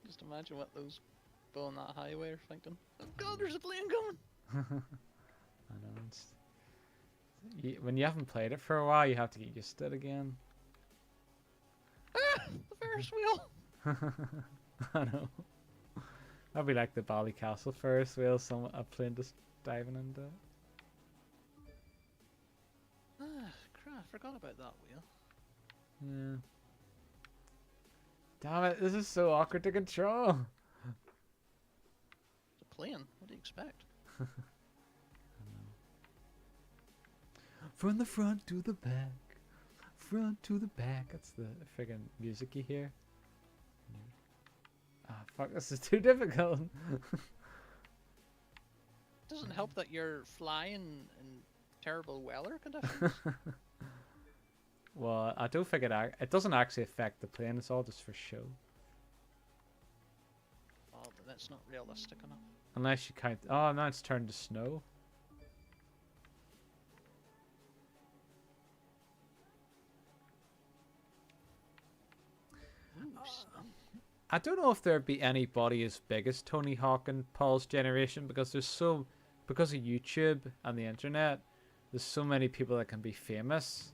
Just imagine what those people on that highway are thinking. Oh god, there's a plane coming! I know. When you haven't played it for a while, you have to get used to it again. Ah! The Ferris wheel! I know. That'd be like the Ballycastle Ferris wheel, a plane just diving into it. Ah, crap, I forgot about that wheel. Yeah. Damn it, this is so awkward to control. It's a plane, what do you expect? From the front to the back. Front to the back. That's the friggin' music you hear. Ah, fuck, this is too difficult. Doesn't help that you're flying in terrible weather conditions. Well, I don't think it doesn't actually affect the plane, it's all just for show. Oh, but that's not realistic enough. Unless you count... Oh, now it's turned to snow. I don't know if there'd be anybody as big as Tony Hawk and Paul's generation, because because of YouTube and the internet, there's so many people that can be famous.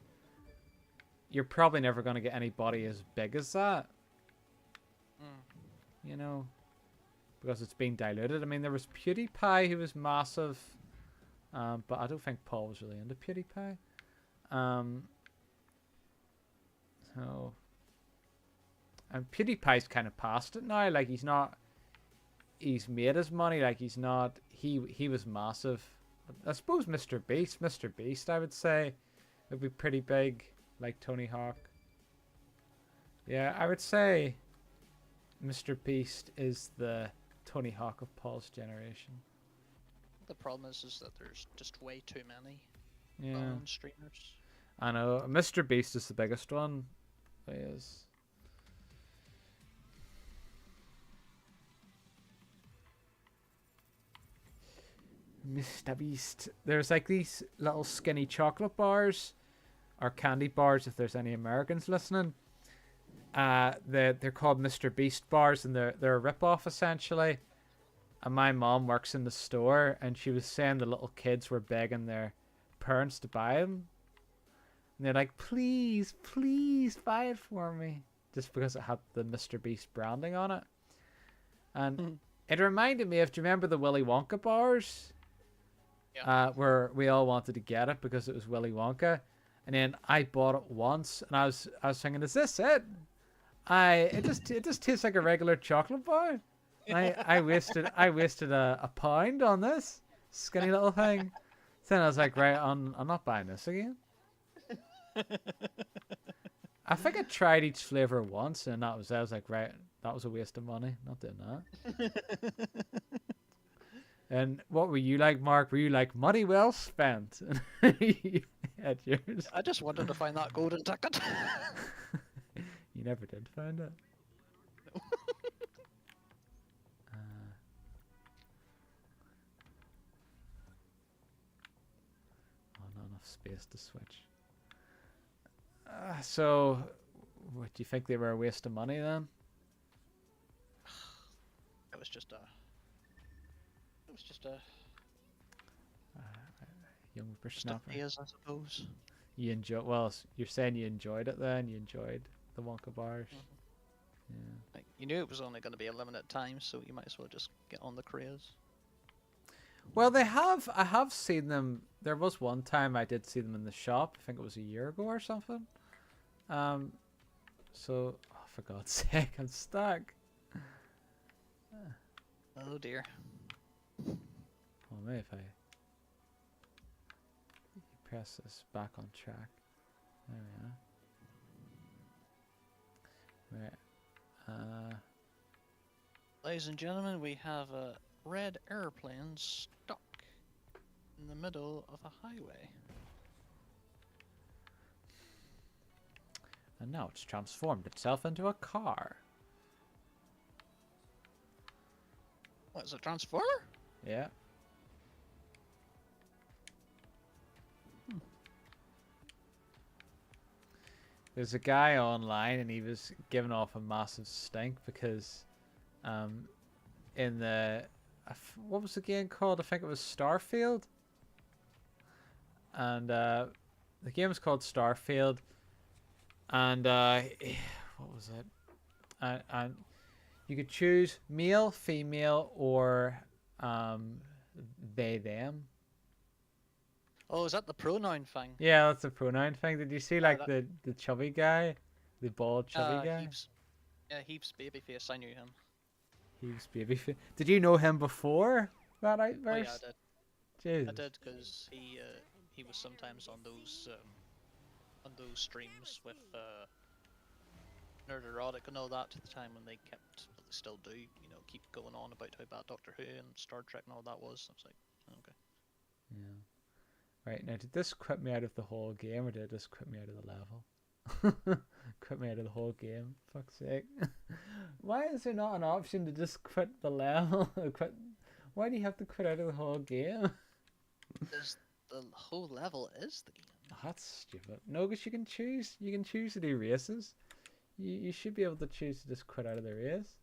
You're probably never going to get anybody as big as that. You know, because it's been diluted. I mean, there was PewDiePie who was massive, but I don't think Paul was really into PewDiePie. So, and PewDiePie's kind of past it now. Like, he's made his money. Like, he was massive. I suppose Mr. Beast, I would say, would be pretty big, like Tony Hawk. Yeah, I would say Mr. Beast is the Tony Hawk of Paul's generation. The problem is that there's just way too many streamers. I know. Mr. Beast is the biggest one. He is. Mr. Beast. There's like these little skinny chocolate bars, or candy bars if there's any Americans listening. They're called Mr. Beast bars, and they're a rip-off essentially. and my mom works in the store, and she was saying the little kids were begging their parents to buy them. And they're like, please, please buy it for me. Just because it had the Mr. Beast branding on it. And it reminded me of, do you remember the Willy Wonka bars? Yeah. Where we all wanted to get it because it was Willy Wonka. And then I bought it once, and I was thinking, is this it? It just tastes like a regular chocolate bar. I wasted a pound on this skinny little thing. Then I was like, right, I'm not buying this again. I think I tried each flavor once, and I was like, right, that was a waste of money. Not doing that. And what were you like, Mark? Were you like, money well spent? At yours? I just wanted to find that golden ticket. You never did find it. No. Not enough space to switch. So, what do you think they were a waste of money then? It was just a Young just a whippersnapper. phase, I suppose. You enjoy? Well, you're saying you enjoyed it then. You enjoyed the Wonka bars. Yeah. Like, you knew it was only going to be a limited time, so you might as well just get on the craze. Well, I have seen them. There was one time I did see them in the shop. I think it was a year ago or something. So, oh, for God's sake, I'm stuck. Oh dear. Well, maybe if I press this back on track. There we are. Right. Ladies and gentlemen, we have a red airplane stuck in the middle of a highway. And now it's transformed itself into a car. What, is it a transformer? Yeah. There's a guy online, and he was giving off a massive stink because, in the, what was the game called? I think it was Starfield. And the game was called Starfield, and what was it? And you could choose male, female, or they, them. Oh, is that the pronoun thing? Yeah, that's a pronoun thing. Did you see like that- the chubby guy, the bald chubby guy? Heaps babyface. I knew him. He was baby. Did you know him before that Oh yeah, outburst? I did. Jesus. I did because he was sometimes on those streams with Nerd Erotic and all that at the time when they kept, but they still do, keep going on about how bad Doctor Who and Star Trek and all that was. I was like, okay. Yeah. Right, now did this quit me out of the whole game, or did it just quit me out of the level? Quit me out of the whole game, fuck's sake. Why is there not an option to just quit the level? Why do you have to quit out of the whole game? Because the whole level is the game. Oh, that's stupid. No, because you can choose to do races. You should be able to choose to just quit out of the race.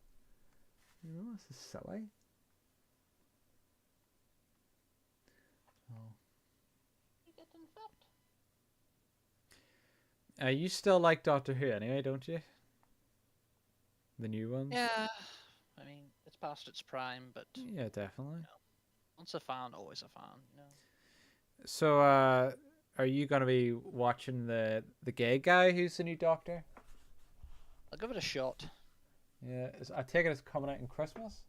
This is silly. Oh. You still like Doctor Who anyway, don't you? The new ones? Yeah, I mean, it's past its prime, but Yeah, definitely. once a fan, always a fan, So, are you gonna be watching the gay guy who's the new Doctor? I'll give it a shot. Yeah, I take it it's coming out in Christmas.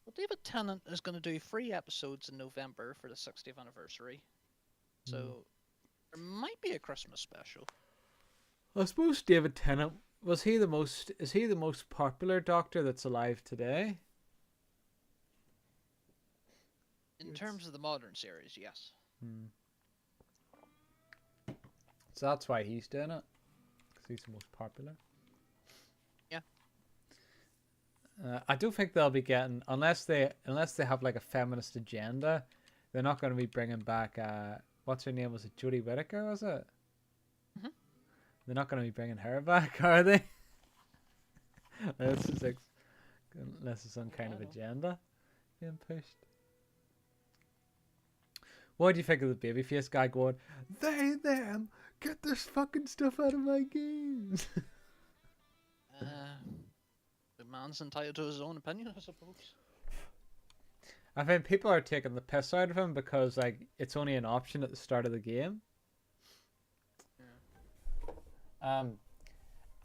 Well, David Tennant is going to do 3 episodes in November for the 60th anniversary, so there might be a Christmas special. I suppose David Tennant is he the most popular Doctor that's alive today? In terms of the modern series, yes. So that's why he's doing it, because he's the most popular. Yeah. I don't think they'll be getting, unless they have like a feminist agenda, they're not going to be bringing back what's her name, was it Jodie Whittaker, was it? Mhm. They're not going to be bringing her back, are they? This is unless there's some kind of I know. agenda being pushed. What do you think of the babyface guy going, they, them, get this fucking stuff out of my games? The man's entitled to his own opinion, I suppose. I think people are taking the piss out of him because like it's only an option at the start of the game.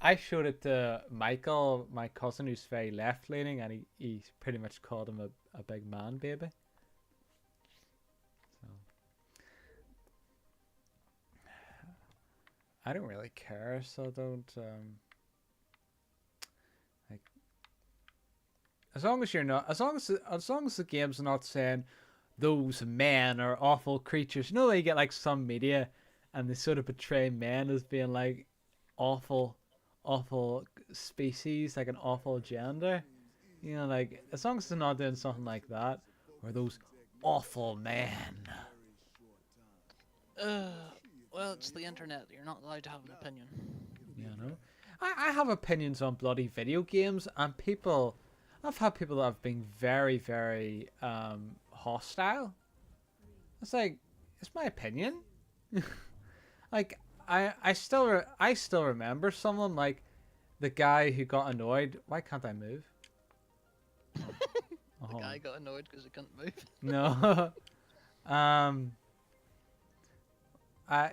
I showed it to Michael, my cousin, who's very left leaning, and he pretty much called him a big man baby. So I don't really care, so I don't like as long as you're not as long as the game's not saying those men are awful creatures. You know, you get like some media and they sort of portray men as being like awful species, like an awful gender. You know, like as long as they're not doing something like that, or those awful men. Well, it's the internet. You're not allowed to have an opinion. You know, I have opinions on bloody video games, and I've had people that have been very, very hostile. It's like, it's my opinion. Like, I still remember someone like the guy who got annoyed. Why can't I move? The guy got annoyed because he couldn't move. No.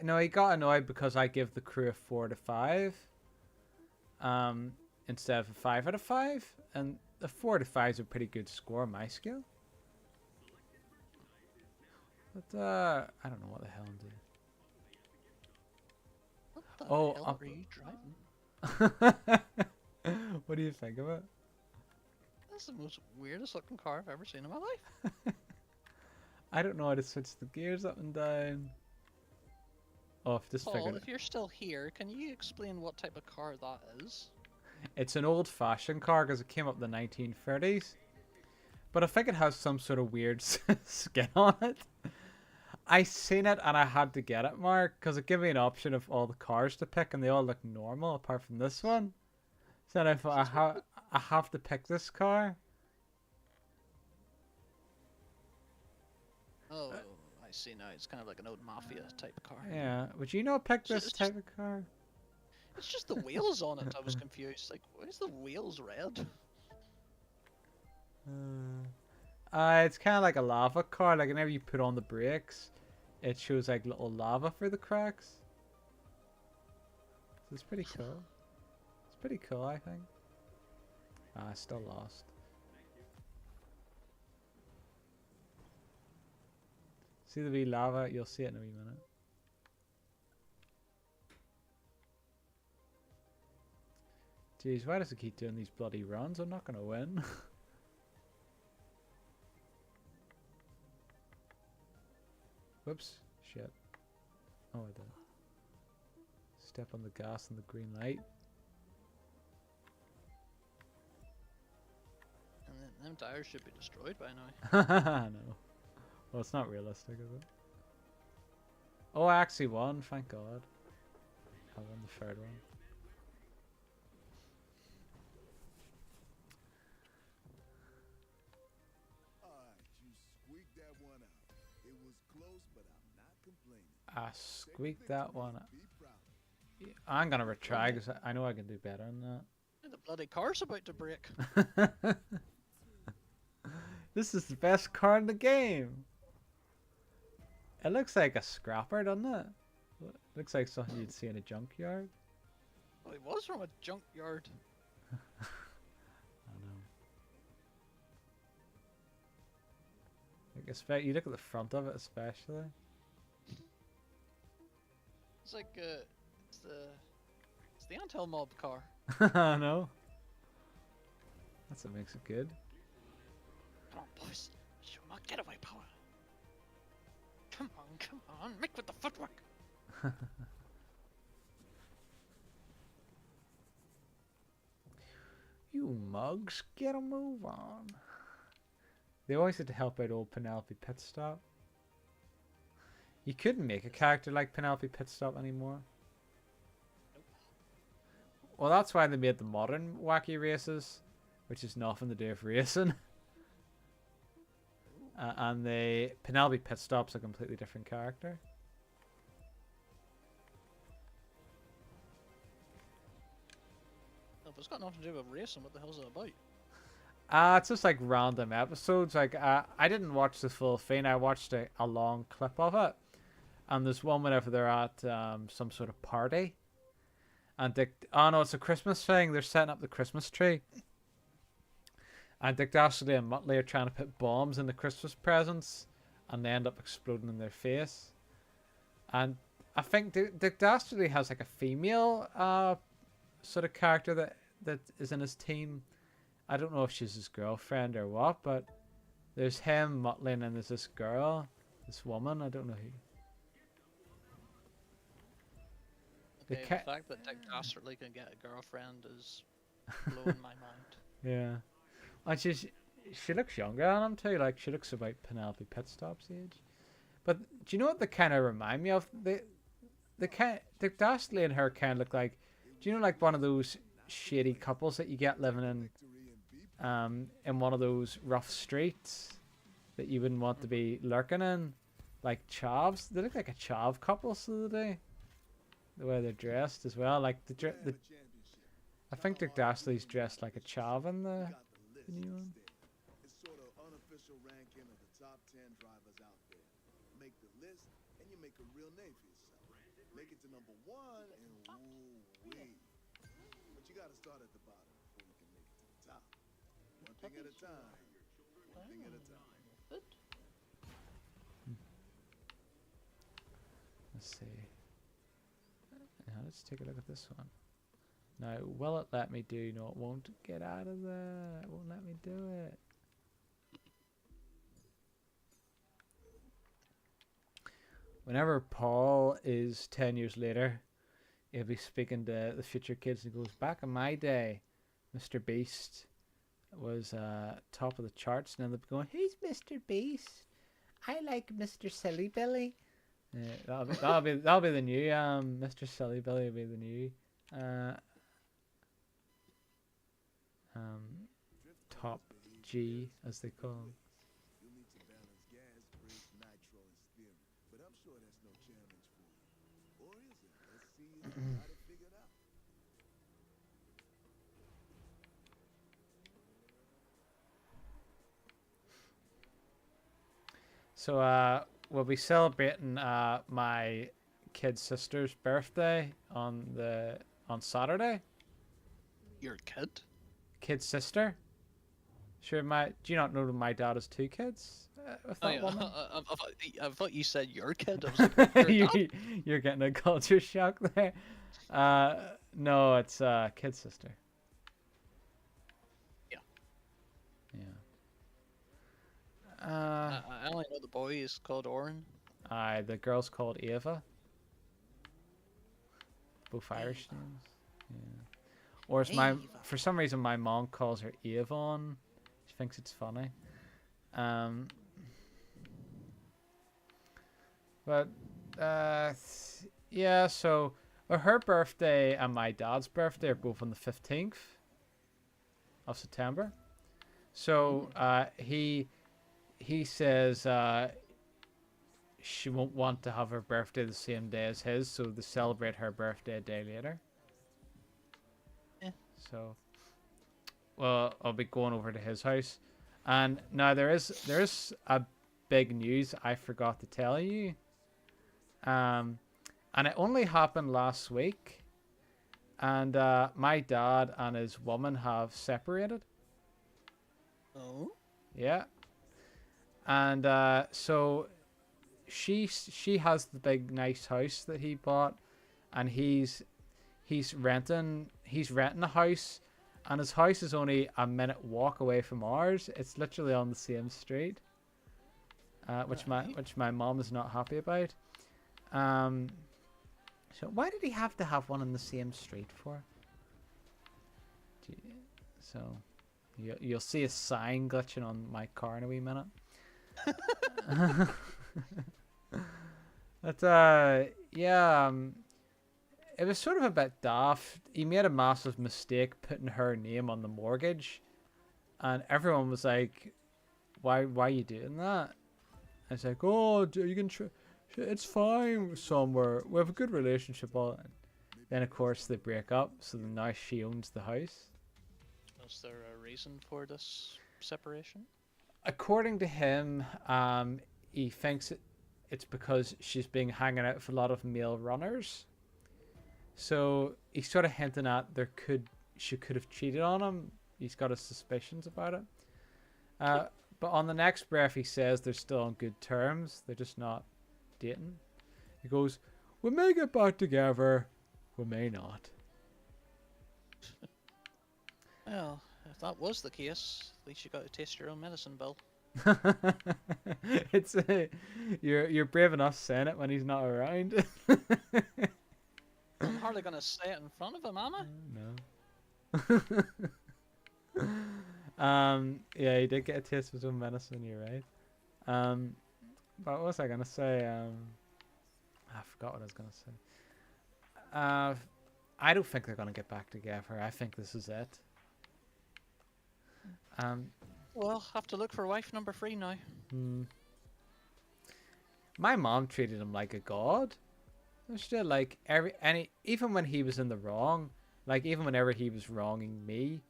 No, he got annoyed because I give the crew a 4 out of 5. Instead of a 5 out of 5, and the 4 out of 5 is a pretty good score on my scale. But I don't know what the hell I'm doing. What the hell are you driving? What do you think of it? That's the most weirdest looking car I've ever seen in my life. I don't know how to switch the gears up and down. Oh, I've just Paul, figured if you're still here, can you explain what type of car that is? It's an old-fashioned car because it came up in the 1930s. But I think it has some sort of weird skin on it. I seen it and I had to get it, Mark, because it gave me an option of all the cars to pick and they all look normal apart from this one. So then I thought I have to pick this car. Oh, I see now. It's kind of like an old mafia type car. Yeah, would you not pick this It's type of car? It's just the wheels on it. I was confused. Like, why is the wheels red? It's kind of like a lava car. Like whenever you put on the brakes, it shows like little lava for the cracks. So it's pretty cool. It's pretty cool, I think. I still lost. See the wee lava? You'll see it in a wee minute. Jeez, why does it keep doing these bloody runs? I'm not gonna win. Whoops. Shit. Oh, I did. Step on the gas and the green light. And them tires should be destroyed by now. No. Well, it's not realistic, is it? Oh, I actually won, thank God. I won the third one. Alright, you squeaked that one out. It was close, but I'm not complaining. I squeaked that one out. Be proud. I'm gonna retry because I know I can do better than that. The bloody car's about to break. This is the best car in the game. It looks like a scrapper, doesn't it? Looks like something you'd see in a junkyard. Well, it was from a junkyard. I know. Like, you look at the front of it, especially. It's like it's the Anthill mob car. I know. That's what makes it good. Come on, boys. Show my getaway power. Come on, make with the footwork. You mugs, get a move on. They always had to help out old Penelope Pitstop. You couldn't make a character like Penelope Pitstop anymore. Well, that's why they made the modern wacky races. which is nothing to do with racing. And the Penelope Pit Stop's a completely different character. If it's got nothing to do with racing, what the hell's it about? It's just like random episodes. Like I didn't watch the full thing. I watched a long clip of it, and there's one whenever they're at some sort of party, and oh no, it's a Christmas thing. They're setting up the Christmas tree, and Dick Dastardly and Muttley are trying to put bombs in the Christmas presents, and they end up exploding in their face. And I think Dick Dastardly has like a female sort of character that is in his team. I don't know if she's his girlfriend or what, but there's him, Muttley, and then there's this girl, this woman. I don't know who. Okay, the fact that Dick Dastardly can get a girlfriend is blowing my mind. Yeah, and she looks younger than him too. Like she looks about Penelope Pitstop's age. But do you know what they kind of remind me of? The kind Dick Dastardly and her kind of look like. Do you know like one of those shady couples that you get living in one of those rough streets that you wouldn't want to be lurking in, like chavs? They look like a chav couple, so they do. The way they're dressed as well, like the I think Dick Dastardly's dressed like a chav in the new one. It's sort of unofficial ranking of the top 10 drivers out there. Make the list, and you make a real name for yourself. Make it to number 1, and woo-wee. But you gotta start at the bottom before you can make it to the top. One thing at a time. One thing at a time. Let's see. Now let's take a look at this one. Now, will it let me do? No, it won't. Get out of there. It won't let me do it. Whenever Paul is 10 years later, he'll be speaking to the future kids and goes, back in my day, Mr. Beast was top of the charts, and then they'll be going, who's Mr. Beast? I like Mr. Silly Billy. That'll be the new Mr. Silly Billy will be the new top G, as they call him. You'll need to balance gas, brakes, nitro, and steering. But I'm sure that's no challenge for you. Or is it? Let's see if you got it figured out. So we'll be celebrating my kid sister's birthday on Saturday. Your kid? Kid sister? Sure, do you not know that my dad has 2 kids? With that woman? I thought you said your kid. I was like, You're getting a culture shock there. No, it's kid sister. Yeah. Yeah. I only know the boy is called Oren. The girl's called Ava. Both Irish names. Yeah. Or it's for some reason my mom calls her Avon. She thinks it's funny. But yeah, so her birthday and my dad's birthday are both on the 15th of September. So he says she won't want to have her birthday the same day as his, so they celebrate her birthday a day later. Yeah. So, well, I'll be going over to his house, and now there is a big news I forgot to tell you. And it only happened last week, and my dad and his woman have separated. Oh. Yeah. And so she has the big nice house that he bought, and he's renting a house, and his house is only a minute walk away from ours. It's literally on the same street, which my mom is not happy about. So why did he have to have one on the same street for? So you'll see a sign glitching on my car in a wee minute. But yeah, it was sort of a bit daft. He made a massive mistake putting her name on the mortgage, And everyone was like, why are you doing that? And it's like, oh, you can it's fine somewhere. We have a good relationship. All. Then, of course, they break up. So now she owns the house. Was there a reason for this separation? According to him, he thinks it's because she's been hanging out with a lot of male runners. So he's sort of hinting at she could have cheated on him. He's got his suspicions about it. But on the next breath, he says they're still on good terms. They're just not dating. He goes, we may get back together, we may not. Well, if that was the case, at least you got to taste your own medicine, Bill. It's you're brave enough saying it when he's not around. I'm hardly gonna say it in front of him, am I? No. Yeah, he did get a taste of his own medicine. You're right. But what was I gonna say? I forgot what I was gonna say. I don't think they're gonna get back together. I think this is it. Well, have to look for wife number 3 now. My mom treated him like a god. She did, like even when he was in the wrong, like even whenever he was wronging me,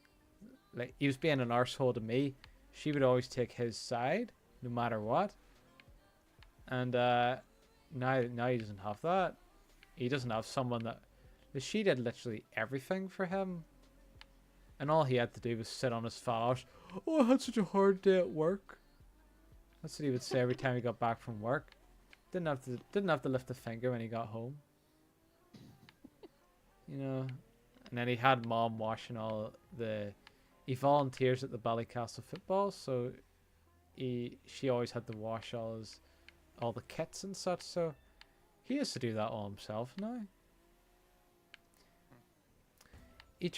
like he was being an arsehole to me, she would always take his side, no matter what. And now he doesn't have that. He doesn't have someone that. She did literally everything for him. And all he had to do was sit on his fat ass. Oh, I had such a hard day at work. That's what he would say every time he got back from work. Didn't have to lift a finger when he got home. You know. And then he had mom washing all the. He volunteers at the Ballycastle football, so she always had to wash all the kits and such. So he has to do that all himself now. He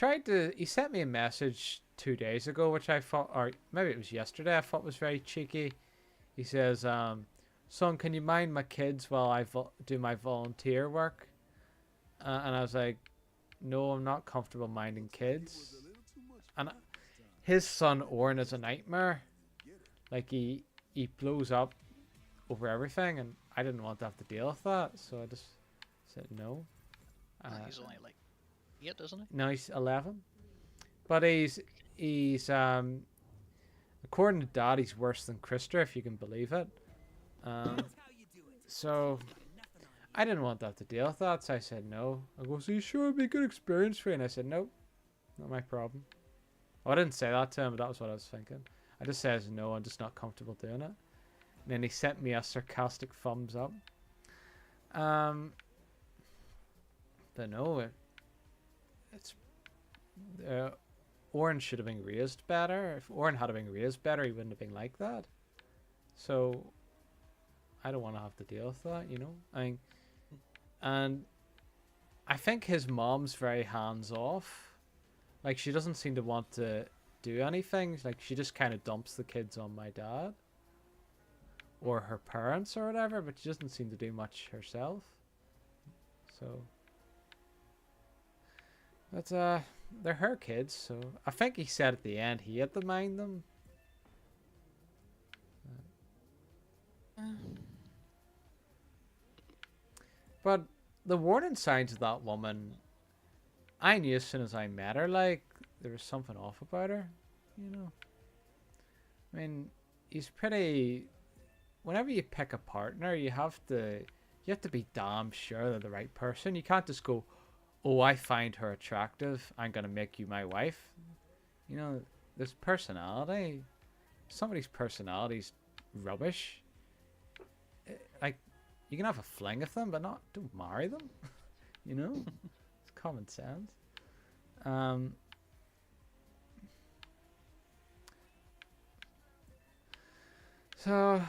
sent me a message 2 days ago, which I thought, or maybe it was yesterday, I thought was very cheeky. He says, son, can you mind my kids while I do my volunteer work? And I was like, no, I'm not comfortable minding kids. And his son, Oren, is a nightmare. Like, he blows up over everything, and I didn't want to have to deal with that, so I just said no. He's only like 8, isn't he? No, he's 11. But he's according to Dad, he's worse than Krista, if you can believe it. So I didn't want to have to deal with that, so I said no. I go, so you sure it'd be a good experience for you? And I said, nope, not my problem. Oh, I didn't say that to him, but that was what I was thinking. I just says no, I'm just not comfortable doing it. And then he sent me a sarcastic thumbs up. But no, it's Oren should have been raised better. If Oren had been raised better, he wouldn't have been like that. So I don't want to have to deal with that, you know. And I think his mom's very hands off. Like, she doesn't seem to want to do anything. Like, she just kind of dumps the kids on my dad or her parents or whatever, but she doesn't seem to do much herself. So that's they're her kids, so I think he said at the end he had to mind them. But the warning signs of that woman, I knew as soon as I met her, like, there was something off about her, you know. I mean, he's pretty. Whenever you pick a partner, you have to be damn sure they're the right person. You can't just go, oh, I find her attractive, I'm gonna make you my wife. You know, there's personality. Somebody's personality's rubbish. Like, you can have a fling with them, but don't marry them. You know, it's common sense. So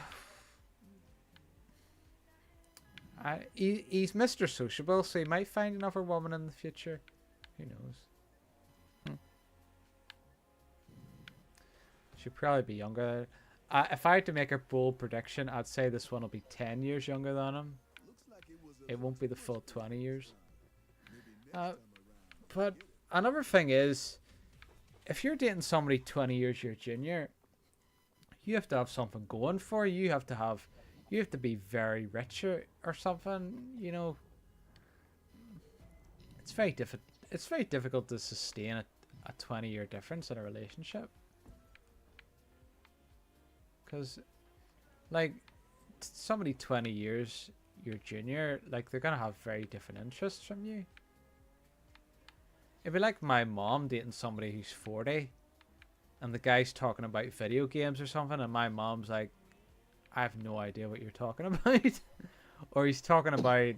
he's Mr. Sociable, so he might find another woman in the future. Who knows? She'll probably be younger. If I had to make a bold prediction, I'd say this one will be 10 years younger than him. It won't be the full 20 years. But another thing is, if you're dating somebody 20 years your junior, you have to have something going for you. You have to be very rich or something, you know. It's very difficult to sustain a 20-year difference in a relationship. Because, like, somebody 20 years your junior, like, they're going to have very different interests from you. It'd be like my mom dating somebody who's 40, and the guy's talking about video games or something, and my mom's like, I have no idea what you're talking about. Or he's talking about,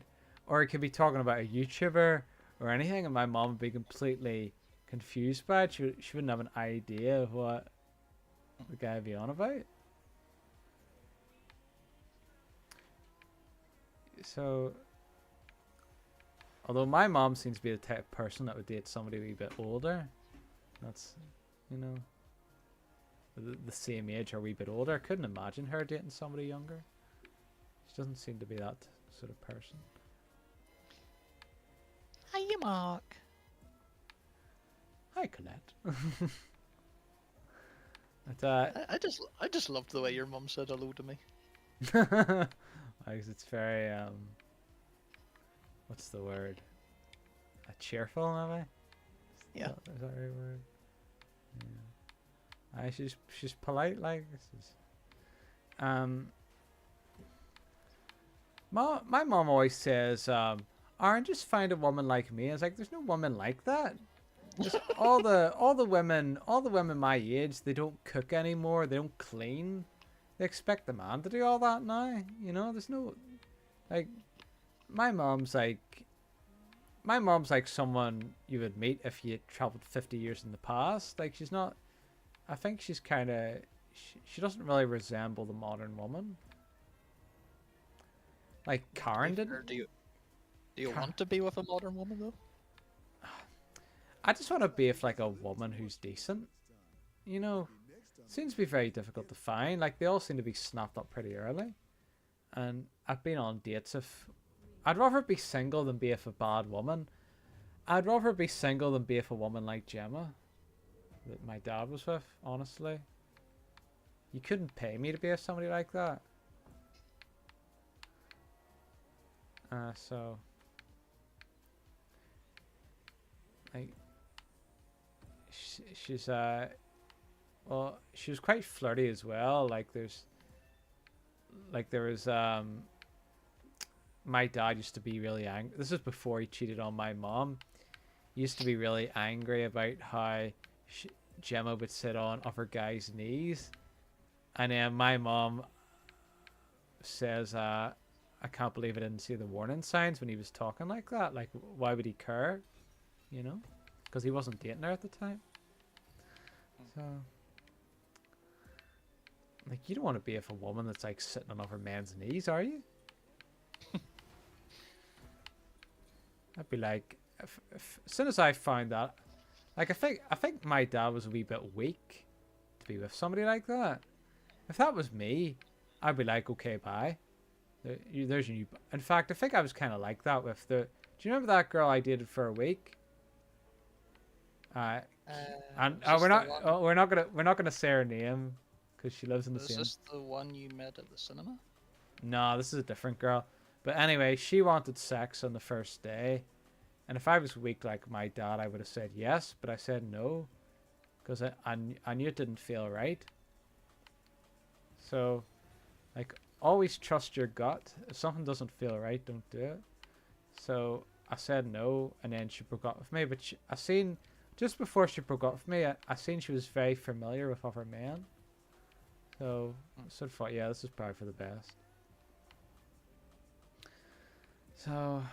or he could be talking about a YouTuber or anything, and my mom would be completely confused by it. She wouldn't have an idea of what the guy would be on about. So, although my mom seems to be the type of person that would date somebody a wee bit older, that's, you know, the same age or a wee bit older. I couldn't imagine her dating somebody younger. She doesn't seem to be that sort of person. Hiya, Mark. Hi, Colette. But, I just loved the way your mum said hello to me. because it's very what's the word? Cheerful, maybe. Yeah. Is that the right word? Yeah. She's polite, like this is. My mom always says, "Aaron, just find a woman like me." I was like, "There's no woman like that." Just all the women my age, they don't cook anymore. They don't clean. They expect the man to do all that now. You know, there's no, like, my mom's like someone you would meet if you traveled 50 years in the past. Like, she's not. I think she's kind of. She doesn't really resemble the modern woman. Like Karen did. Do you want to be with a modern woman though? I just want to be with like a woman who's decent. You know, seems to be very difficult to find. Like, they all seem to be snapped up pretty early. And I've been on dates if I'd rather be single than be with a bad woman. I'd rather be single than be with a woman like Gemma that my dad was with, honestly. You couldn't pay me to be with somebody like that. So like she's well, she was quite flirty as well. Like there was my dad used to be really angry. This is before he cheated on my mom. He used to be really angry about how Gemma would sit on other guys' knees, and then my mom says, "I can't believe I didn't see the warning signs when he was talking like that. Like, why would he care? You know, because he wasn't dating her at the time." So, like, you don't want to be with a woman that's like sitting on other men's knees, are you? I'd be like, as soon as I found that, like, I think my dad was a wee bit weak to be with somebody like that. If that was me, I'd be like, okay, bye. There's your new. In fact, I think I was kind of like that with the. Do you remember that girl I dated for a week? And we're not gonna say her name because she lives in the same. Is this the one you met at the cinema? No, this is a different girl. But anyway, she wanted sex on the first day, and if I was weak like my dad, I would have said yes, but I said no, because I knew it didn't feel right. So, like, always trust your gut. If something doesn't feel right, don't do it. So I said no, and then she broke up with me. But I seen just before she broke up with me, I seen she was very familiar with other men. So I sort of thought, yeah, this is probably for the best. So,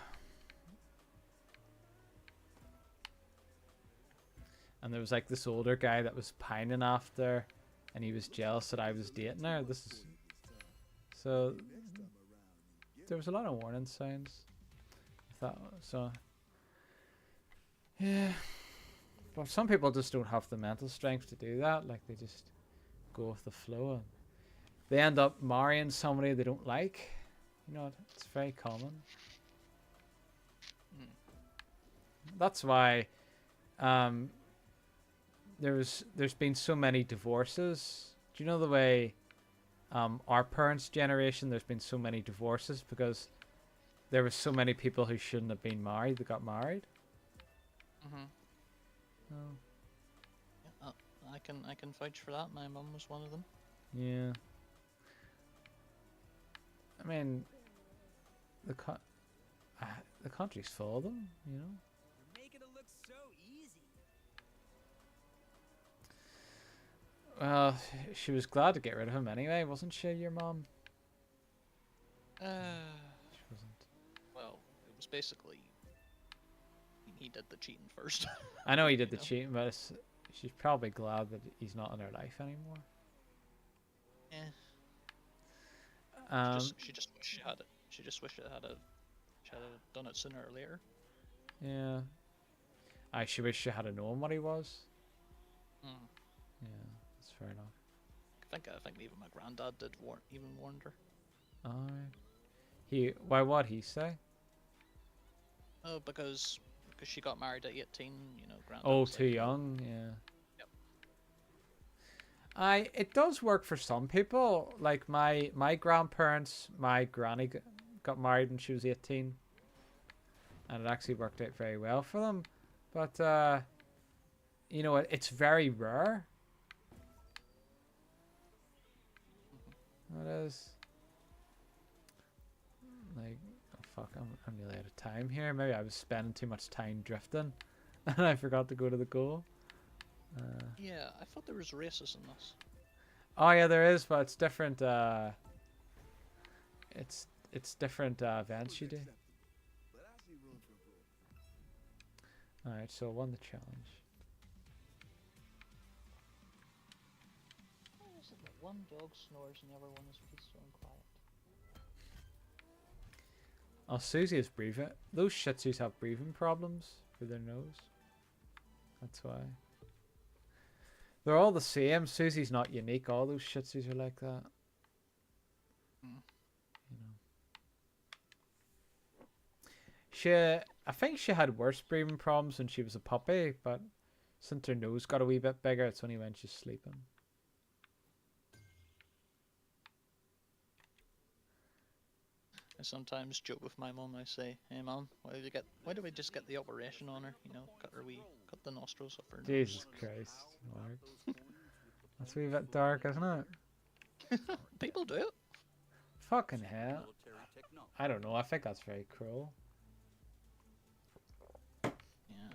and there was like this older guy that was pining after, and he was jealous that I was dating her. So there was a lot of warning signs. I thought so. Yeah, but some people just don't have the mental strength to do that. Like, they just go with the flow, and they end up marrying somebody they don't like. You know, it's very common. That's why there's been so many divorces. Do you know the way our parents' generation, there's been so many divorces because there were so many people who shouldn't have been married that got married? Mhm. Oh. Yeah, I can vouch for that. My mum was one of them. Yeah. I mean, the country's full of them, you know. You're making it look so easy. Well, she was glad to get rid of him anyway, wasn't she, your mom? Uh, She wasn't. well, it was basically he did the cheating first. I know he did You the know? cheating, but she's probably glad that he's not in her life anymore. Yeah. Um, She just wished she had it. She just wished she had done it sooner or later. yeah. She wish she had known what he was. Mm. Yeah, that's fair enough. I think even my granddad did warned her. Alright. Why what he say? Oh, because she got married at 18. You know, granddad. Oh, was too like, young, yeah. Yep. It does work for some people. Like my grandparents, my granny got married when she was 18, and it actually worked out very well for them. But you know, it's very rare. It is. Like, oh fuck, I'm nearly out of time here. Maybe I was spending too much time drifting, and I forgot to go to the goal. Yeah, I thought there was races in this. Oh yeah, there is, but it's different. It's different events you do. Acceptable, but I see room for improvement. All right, so I won the challenge. Why is it that one dog snores and the other one is peaceful and quiet? Oh, Susie has breathing. Those Shih Tzus have breathing problems with their nose. That's why. They're all the same. Susie's not unique. All those Shih Tzus are like that. Mm. You know. I think she had worse breathing problems when she was a puppy, but since her nose got a wee bit bigger, it's only when she's sleeping. I sometimes joke with my mum. I say, "Hey, mum, why do we just get the operation on her? You know, cut the nostrils off her nose." Jesus Christ, Mark. That's a wee bit dark, isn't it? People do it. Fucking hell. I don't know. I think that's very cruel. Yeah.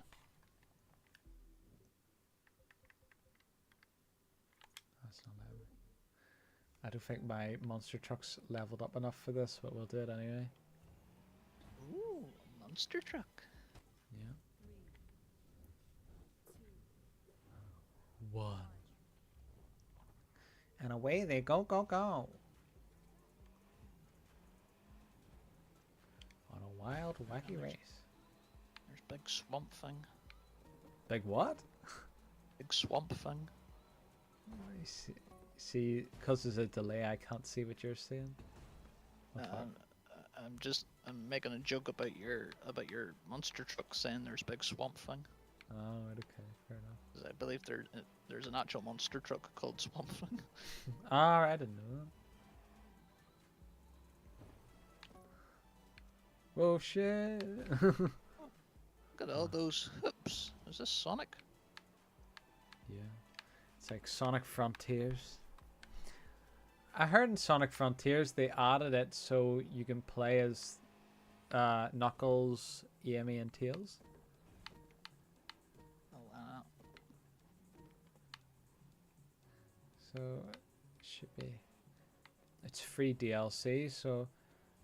That's not level. I don't think my monster truck's leveled up enough for this, but we'll do it anyway. Ooh, monster truck. Yeah. 1. And away they go, go, go. On a wild, wacky race. There's big swamp thing. Big what? Big swamp thing. See, because there's a delay, I can't see what you're saying. What's that? I'm making a joke about your monster truck saying there's big swamp thing. Oh, right, okay, fair enough. 'Cause I believe there's an actual monster truck called Swamp Thing. Ah, I didn't know that. Whoa, shit. Look at all those hoops. Is this Sonic? Yeah. It's like Sonic Frontiers. I heard in Sonic Frontiers they added it so you can play as Knuckles, Amy, and Tails. Oh wow. So it should be. It's free DLC, so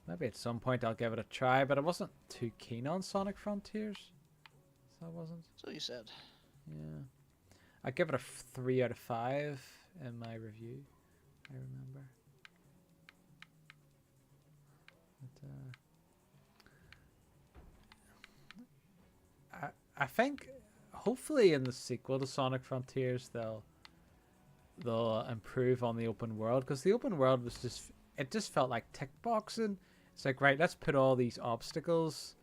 maybe at some point I'll give it a try. But I wasn't too keen on Sonic Frontiers, so I wasn't. So you said. Yeah, I give it a 3 out of 5 in my review. I remember. But, I think hopefully in the sequel to Sonic Frontiers they'll improve on the open world, because the open world was just felt like tick boxing. It's like, right, let's put all these obstacles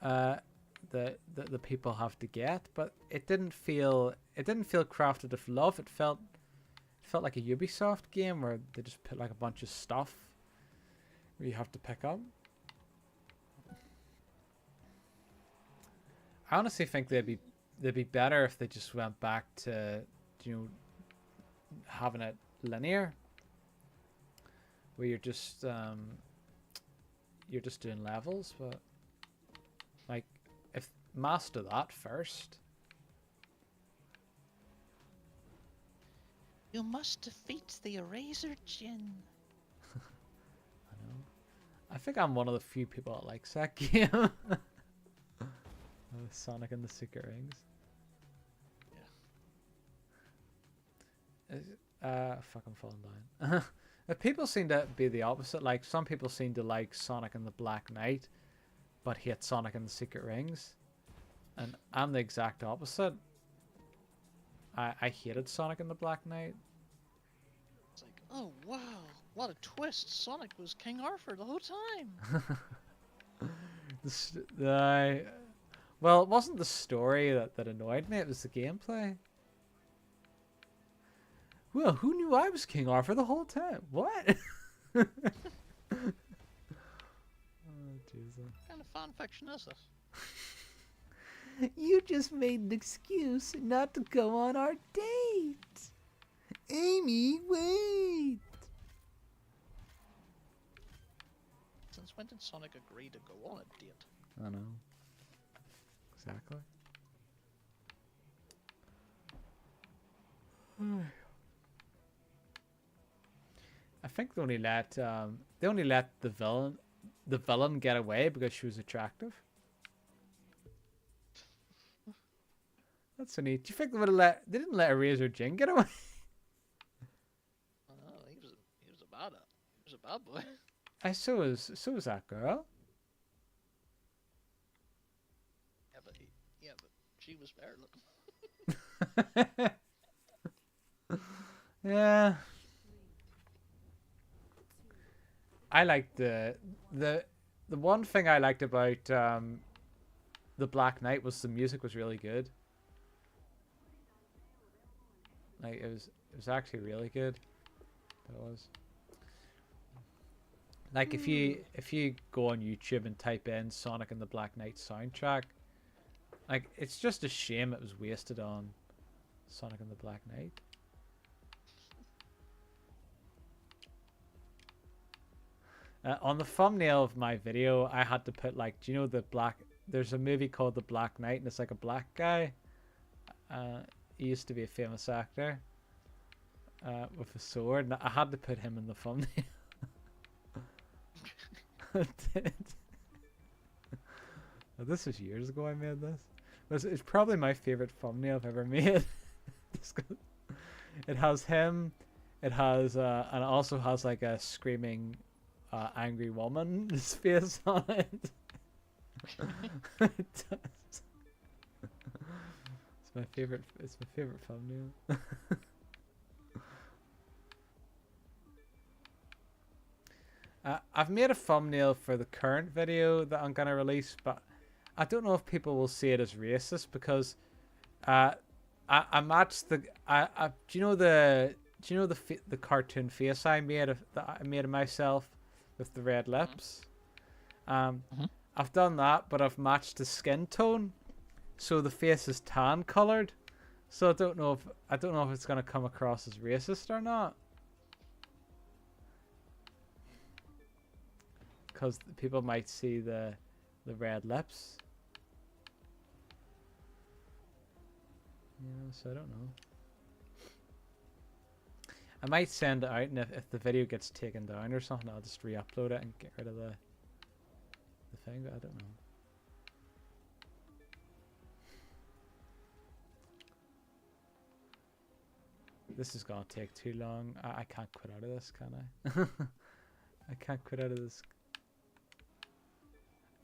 that the people have to get, but it didn't feel it didn't feel crafted with love. It felt like a Ubisoft game where they just put like a bunch of stuff where you have to pick up. I honestly think they'd be better if they just went back to, you know, having it linear, where you're just doing levels. But like, if master that first. You must defeat the Eraser Djinn. I know. I think I'm one of the few people that likes that game. Sonic and the Secret Rings. Yeah. Fucking falling down. People seem to be the opposite. Like, some people seem to like Sonic and the Black Knight, but hate Sonic and the Secret Rings. And I'm the exact opposite. I hated Sonic and the Black Knight. It's like, oh wow, what a twist! Sonic was King Arthur the whole time. Well, it wasn't the story that annoyed me, it was the gameplay. Well, who knew I was King Arthur the whole time? What? Oh, Jesus. What kind of fan fiction is this? You just made an excuse not to go on our date. Amy, wait. Since when did Sonic agree to go on a date? I know. Exactly. I think they only let the villain get away because she was attractive. That's so neat. Do you think they would have they didn't let Eraser Djinn get away? Oh, he was a bad boy. So was that girl. Yeah, but she was better looking. Yeah. I liked the one thing I liked about the Black Knight was the music was really good. Like, it was actually really good. It was. Like, if you go on YouTube and type in Sonic and the Black Knight soundtrack, like, it's just a shame it was wasted on Sonic and the Black Knight. On the thumbnail of my video, I had to put, like, do you know there's a movie called The Black Knight, and it's like a black guy. He used to be a famous actor with a sword, and I had to put him in the thumbnail. I did. Well, this was years ago I made this. It's probably my favorite thumbnail I've ever made. It has him, and it also has like a screaming angry woman's face on it. It does. It's my favorite thumbnail. I've made a thumbnail for the current video that I'm gonna release, but I don't know if people will see it as racist because I matched the do you know the cartoon face I made of myself with the red lips? I've done that, but I've matched the skin tone, so the face is tan colored. So I don't know if it's gonna come across as racist or not, because people might see the red lips. Yeah, so I don't know. I might send it out, and if the video gets taken down or something, I'll just re-upload it and get rid of the thing, but I don't know. This is gonna take too long. I can't quit out of this, can I? I can't quit out of this.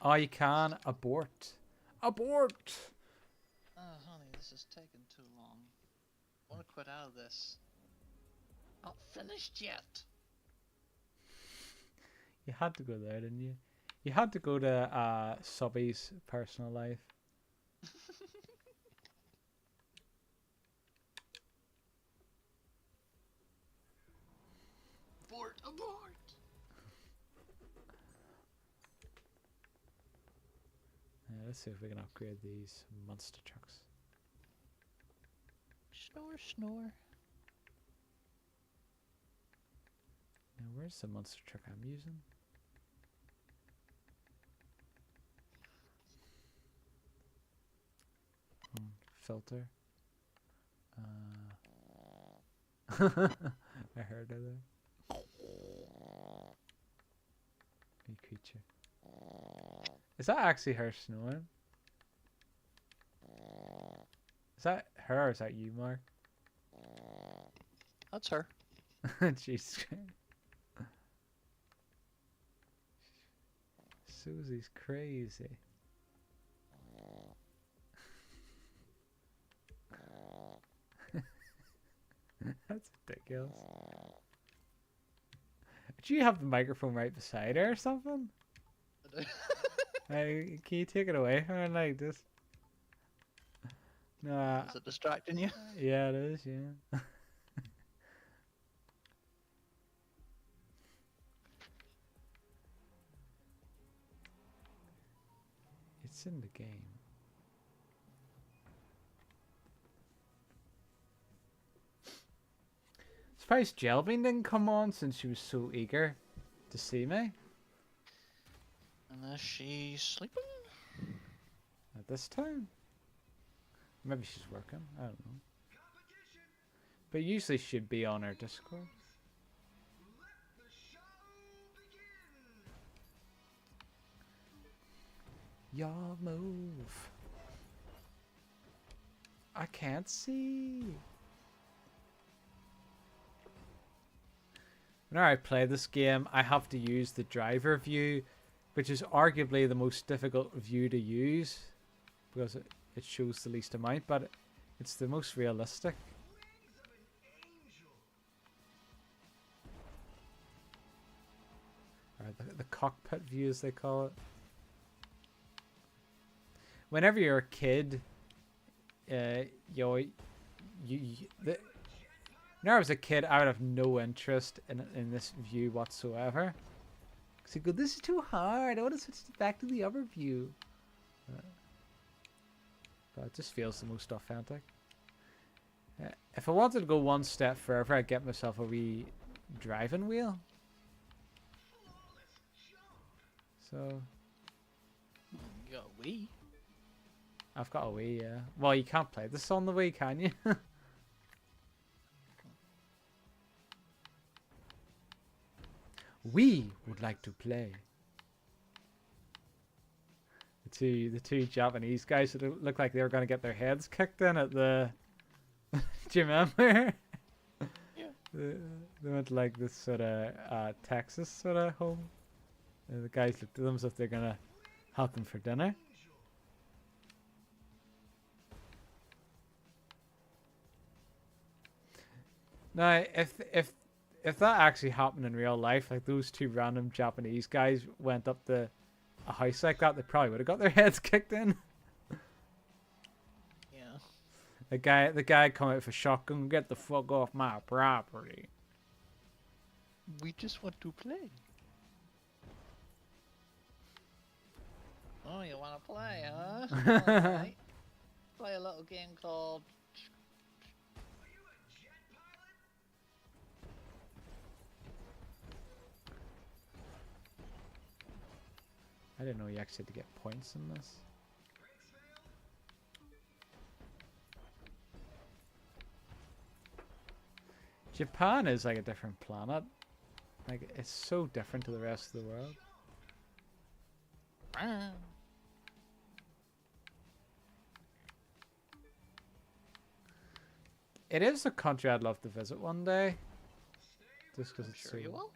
Oh, you can. Abort. Abort! Honey, this is taking too long. I want to quit out of this. Not finished yet. You had to go there, didn't you? You had to go to Subby's personal life. Abort! Let's see if we can upgrade these monster trucks. Snore, snore. Now, where's the monster truck I'm using? Filter. I heard it there. New creature. Is that actually her snoring? Is that her or is that you, Mark? That's her. Jesus Christ. Susie's crazy. That's ridiculous. Do you have the microphone right beside her or something? Can you take it away from her like this? No. Is it distracting you? Yeah, it is. Yeah. It's in the game. Surprised Jelvin didn't come on since she was so eager to see me. Unless she's sleeping? At this time? Maybe she's working. I don't know. But usually she'd be on our Discord. Y'all move. I can't see. Whenever I play this game, I have to use the driver view, which is arguably the most difficult view to use because it shows the least amount, but it's the most realistic. Or the cockpit view, as they call it. Whenever you're a kid, when I was a kid, I would have no interest in this view whatsoever. Because you go, this is too hard. I want to switch back to the other view. But it just feels the most authentic. If I wanted to go one step further, I'd get myself a wee driving wheel. So You got a Wii. I've got a Wii, yeah. Well, you can't play this on the Wii, can you? We would like to play. The two Japanese guys that looked like they were going to get their heads kicked in at the... Do you remember? Yeah. They went to like this sort of Texas sort of home. And the guys looked at them as if they're going to help them for dinner. Now, if that actually happened in real life, like those two random Japanese guys went up to a house like that, they probably would have got their heads kicked in. Yeah. The guy come out with a shotgun, get the fuck off my property. We just want to play. Oh, you want to play, huh? Alright. Play a little game called... I didn't know you actually had to get points in this. Japan is like a different planet. Like, it's so different to the rest of the world. It is a country I'd love to visit one day. Just because it's Sure so... you will.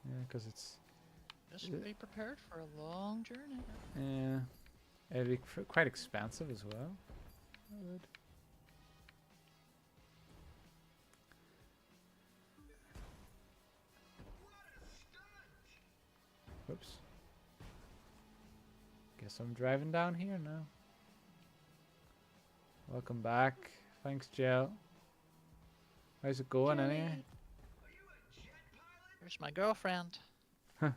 Yeah, because it's... Just be prepared for a long journey. Yeah. It'd be quite expensive as well. It would. Whoops. Guess I'm driving down here now. Welcome back. Thanks, Jill. How's it going anyway? Where's my girlfriend? I'm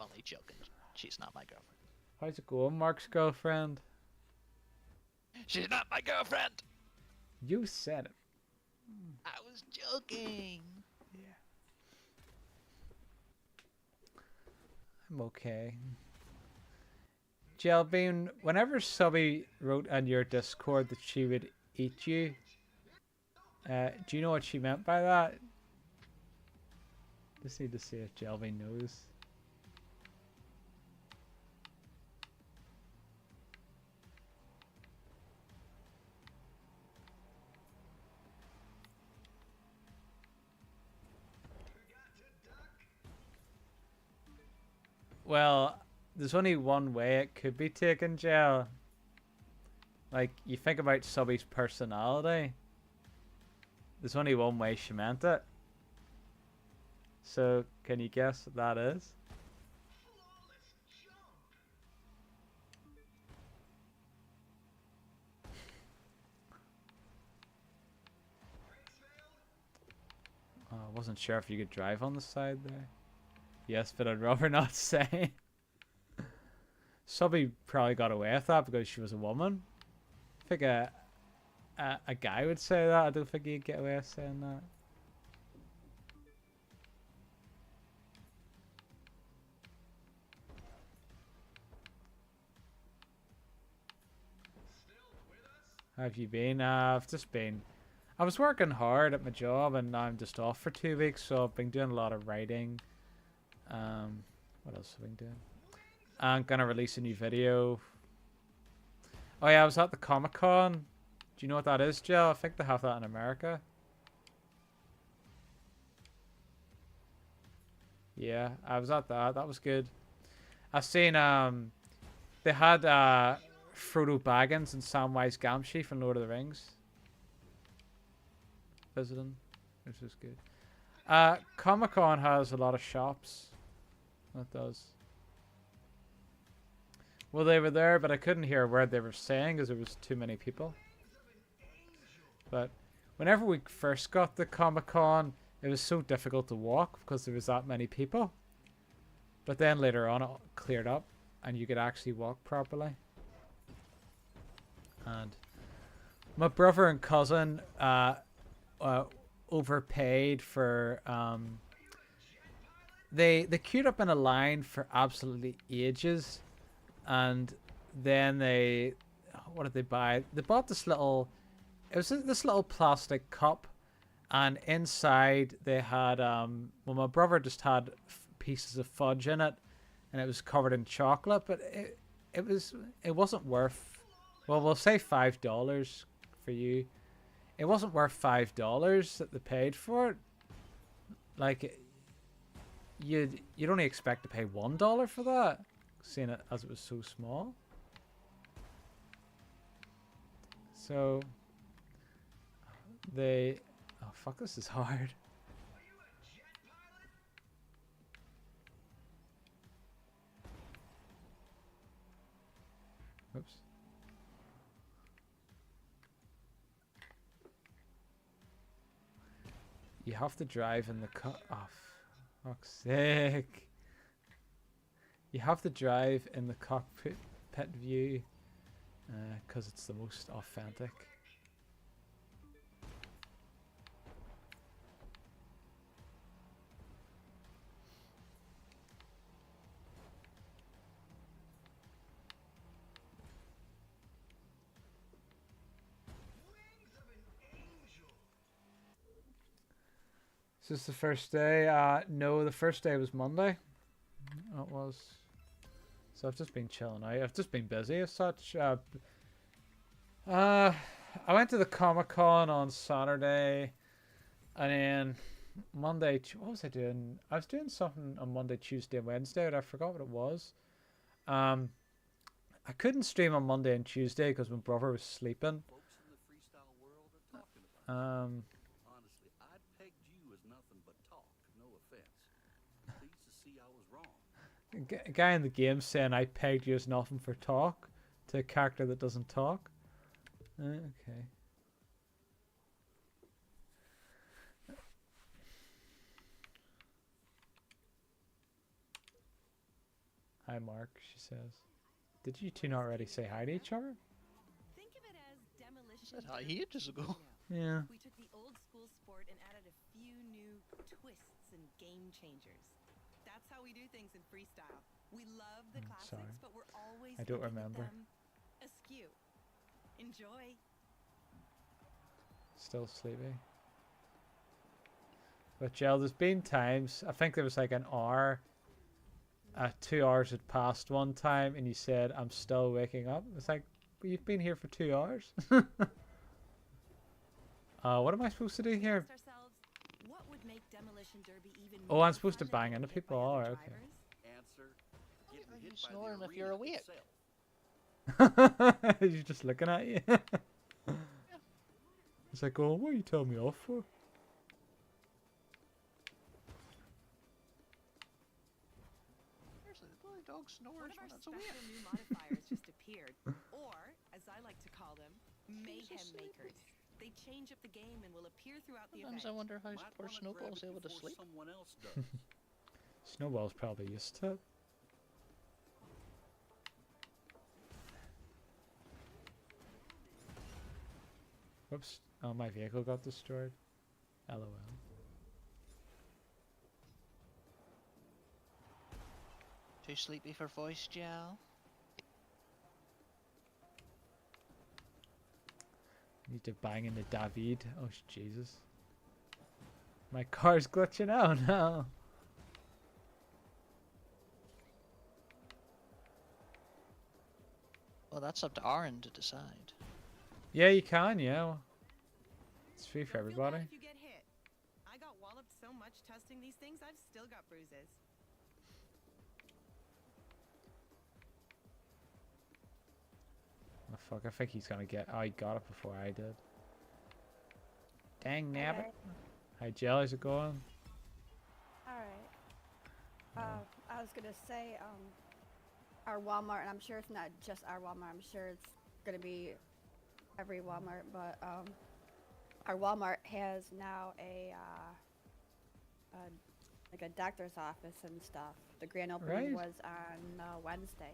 only joking. She's not my girlfriend. How's it going, Mark's girlfriend? She's not my girlfriend! You said it. I was joking. I'm okay. Jelbean, whenever Subby wrote on your Discord that she would eat you, do you know what she meant by that? Just need to see if Jelbean knows. Well, there's only one way it could be taken, Jel. Like, you think about Subby's personality. There's only one way she meant it. So, can you guess what that is? Oh, I wasn't sure if you could drive on the side there. Yes, but I'd rather not say. Subby probably got away with that because she was a woman. I think a guy would say that. I don't think he'd get away with saying that. How have you been? I've just been... I was working hard at my job and now I'm just off for 2 weeks, so I've been doing a lot of writing. What else have I been doing? I'm gonna release a new video. Oh yeah, I was at the Comic-Con. Do you know what that is, Jill? I think they have that in America. Yeah, I was at that. That was good. I've seen they had Frodo Baggins and Samwise Gamgee from Lord of the Rings visiting, which was good. Comic-Con has a lot of shops. It does. Well, they were there, but I couldn't hear a word they were saying because there was too many people. But whenever we first got to Comic-Con, it was so difficult to walk because there was that many people. But then later on, it cleared up and you could actually walk properly. And my brother and cousin overpaid for... They queued up in a line for absolutely ages. And then they... What did they buy? They bought this little... It was this little plastic cup. And inside they had... Well, my brother just had pieces of fudge in it. And it was covered in chocolate. But it wasn't worth... Well, we'll say $5 for you. It wasn't worth $5 that they paid for it. Like... You'd only expect to pay $1 for that, seeing it as it was so small. So they... Oh fuck, this is hard. Oops. You have to drive in the car. Oh, fuck's sake. You have to drive in the cockpit view because it's the most authentic. Is this the first day? No, the first day was Monday. It was. So I've just been chilling out. I've just been busy as such. I went to the Comic-Con on Saturday. And then Monday... What was I doing? I was doing something on Monday, Tuesday, and Wednesday, but I forgot what it was. I couldn't stream on Monday and Tuesday because my brother was sleeping. Honestly, I'd pegged you as nothing but talk. No offense. Pleased to see I was wrong. A guy in the game saying I pegged you as nothing for talk to a character that doesn't talk. Okay. Hi, Mark, she says. Did you two not already say hi to each other? Think of it as demolition. Said hi ages ago. Yeah. We took the old school sport and added a few new twists and game changers. That's how we do things in freestyle. We love the classics, sorry. but we're always I don't looking at remember. them askew. Enjoy. Still sleepy. But Jill, there's been times, I think there was like an hour, 2 hours had passed one time, and you said, I'm still waking up. It's like, but you've been here for 2 hours. What am I supposed to do here? Asked ourselves, what would make Demolition Derby even Oh, more I'm supposed to fun bang than into getting hit people? by other Alright, okay. drivers? Answer. Why Getting are you hit by the snoring if arena you're awake? itself. He's just looking at you. It's like, oh, what are you telling me off for? Seriously, the bloody dog One snores of our when it's special awake. new modifiers just appeared, or, as I like to call them, mayhem sleepy. makers. They change up the game and will appear throughout the Sometimes I event. wonder how Might poor wanna Snowball's grab it able to before sleep. someone else does. Snowball's probably used to it. Whoops. Oh, my vehicle got destroyed. LOL. Too sleepy for voice gel. Need to bang into David. Oh, Jesus. My car's glitching out now. Well, that's up to Aaron to decide. Yeah, you can, yeah. It's free for Don't feel bad everybody. if you get hit. I got walloped so much testing these things, I've still got bruises. Oh, fuck, I think he's gonna get... Oh, he got it before I did. Dang nabbit. Okay. Hi, Jill, how's it going? Alright. I was gonna say, our Walmart, and I'm sure it's not just our Walmart, I'm sure it's gonna be every Walmart, but, our Walmart has now like a doctor's office and stuff. The grand opening Right. was on Wednesday.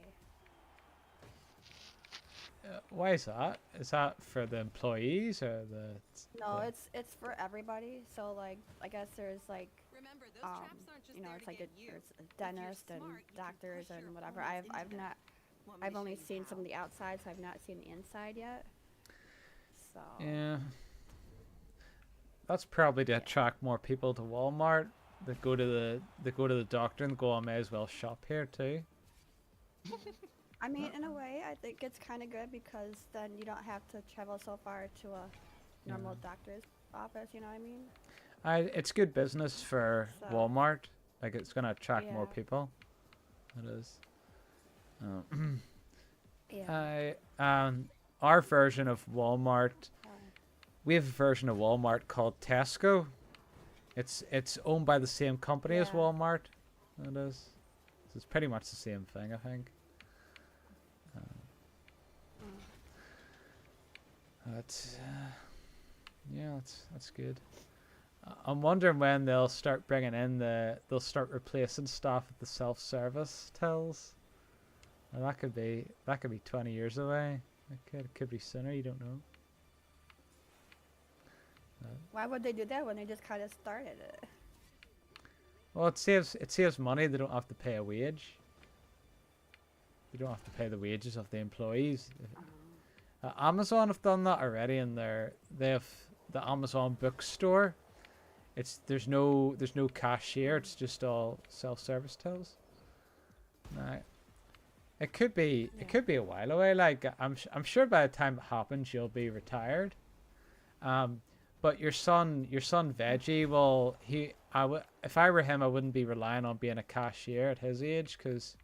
Why is that? Is that for the employees or the... No, the- it's for everybody. So like, I guess there's like, Remember, those traps aren't just you know, there it's to like get a, you. there's a If you're dentist and smart, you can doctors push your and whatever. opponents I've into not, that. Want me I've to only show you seen some how? of the outside, so I've not seen the inside yet. So Yeah. That's probably to attract more people to Walmart that go to the doctor and go, I may as well shop here too. I mean, in a way, I think it's kind of good because then you don't have to travel so far to a normal doctor's office. You know what I mean? It's good business for So- Walmart. Like, it's gonna attract more Yeah. people. It is. Yeah. Our version of Walmart, we have a version of Walmart called Tesco. It's owned by the same company as Yeah. Walmart. It is. So it's pretty much the same thing, I think. That's yeah, that's good. I'm wondering when they'll start bringing in they'll start replacing stuff with the self-service tills. Well, that could be 20 years away. It could be sooner. You don't know. Why would they do that when they just kind of started it? Well, it saves money. They don't have to pay a wage. They don't have to pay the wages of the employees. Amazon have done that already, and they have the Amazon bookstore. There's no cashier. It's just all self-service tills. Now, it could be a while away. Like I'm sure by the time it happens, you'll be retired. But your son Veggie, well, if I were him, I wouldn't be relying on being a cashier at his age, because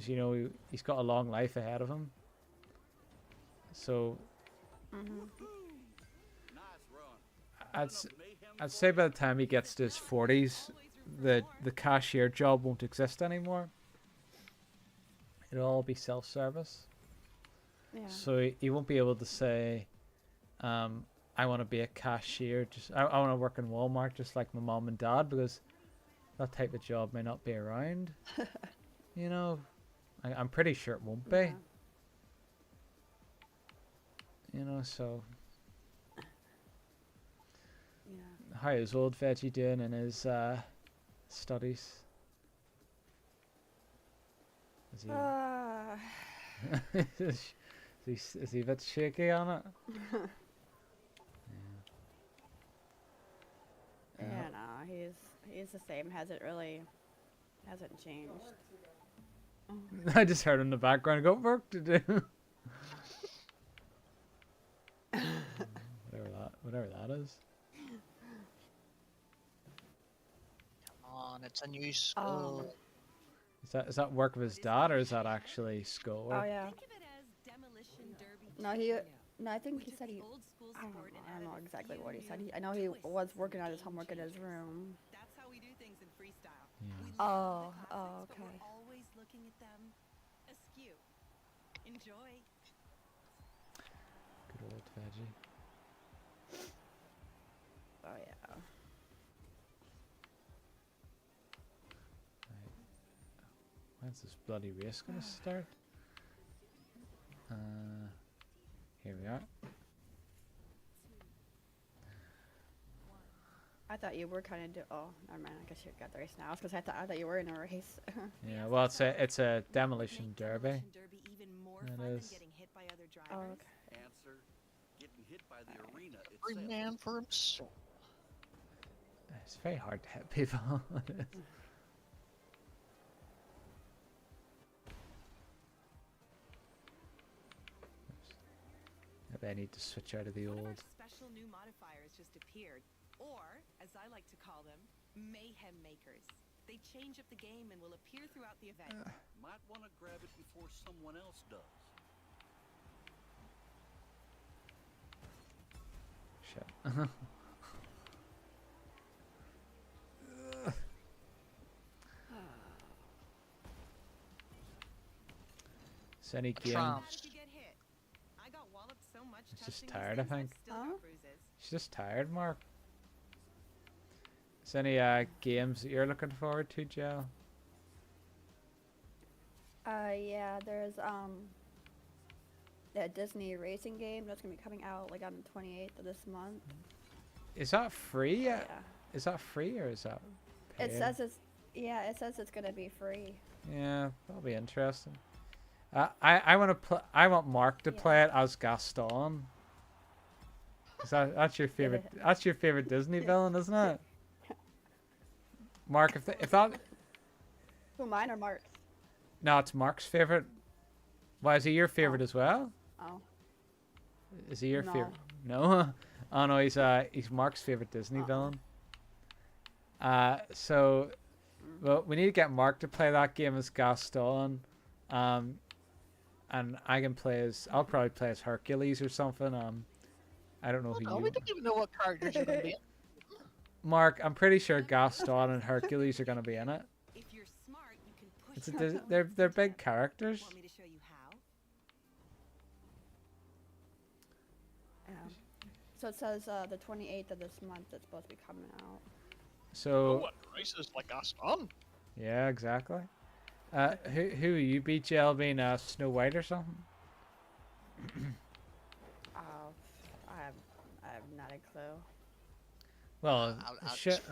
you know he's got a long life ahead of him. So Nice run. I'd say by the time he gets to his 40s, the cashier job won't exist anymore. It'll all be self-service. Yeah. So he won't be able to say, I want to be a cashier. I want to work in Walmart just like my mom and dad, because that type of job may not be around. You know, I'm pretty sure it won't be. Yeah. You know, so Yeah. how is old Veggie doing in his studies? Is he, is he a bit shaky on it? Yeah, no, he's the same. Hasn't changed. I just heard in the background, got work to do. whatever that is. Come on, it's a new school. Is that work of his dad, or is that actually school Oh work? yeah. Think of it as Demolition Derby No, 2.0. no, I think he took said the he. old school I don't know. sport and I don't know added a exactly few what he said. new I know he twists was working on and his homework in his changes. room. That's how we do things in freestyle. Yeah. We Oh, love the oh, classics, but okay. we're always looking at them askew. Enjoy. Good old Veggie. Oh yeah. When's this bloody race gonna start? Here we are. I thought you were kind of oh, never mind. I guess you got the race now. Because I thought you were in a race. Yeah, well, it's a demolition derby. Demolition Derby even more It fun is. than getting hit by other Oh, drivers. okay. Answer, getting hit by the arena Every itself. man for himself. It's very hard to hit people. It is. Maybe I need to switch out of the One of our old. special new modifiers just appeared, or as I like to call them, mayhem makers. They change up the game and will appear throughout the event. Might want to grab it before someone else does. Shit. Is any game? Tram. How did you get hit? I got walloped so much He's just testing these tired, I things, think. still Huh? got bruises. She's just tired, Mark. Is any games that you're looking forward to, Joe? Yeah. There's that Disney racing game that's gonna be coming out like on the 28th of this month. Is that free? Yeah. Is that free or is that? It paid? says it's it says it's gonna be free. Yeah, that'll be interesting. I want Mark to Yeah. play it as Gaston. That's your favorite? That's your favorite Disney villain, isn't it? Mark, if that Who, mine or Mark's? no, it's Mark's favorite. Why is he your favorite Oh. as well? Oh. Is he your No. favorite? No. Oh no, he's Mark's favorite Disney villain. So, well, we need to get Mark to play that game as Gaston. And I can play as I'll probably play as Hercules or something. I don't know who No, you. we don't even know what characters you're going to be. Mark, I'm pretty sure Gaston and Hercules are gonna be in it. If you're smart, you can push It's a, your opponent they're to big death. characters. Want me to show you how? Yeah. So it says the 28th of this month it's supposed to be coming out. So What races like Gaston? yeah, exactly. Who will you be, Jill? Being Snow White or something? Oh, I have not a clue. Well,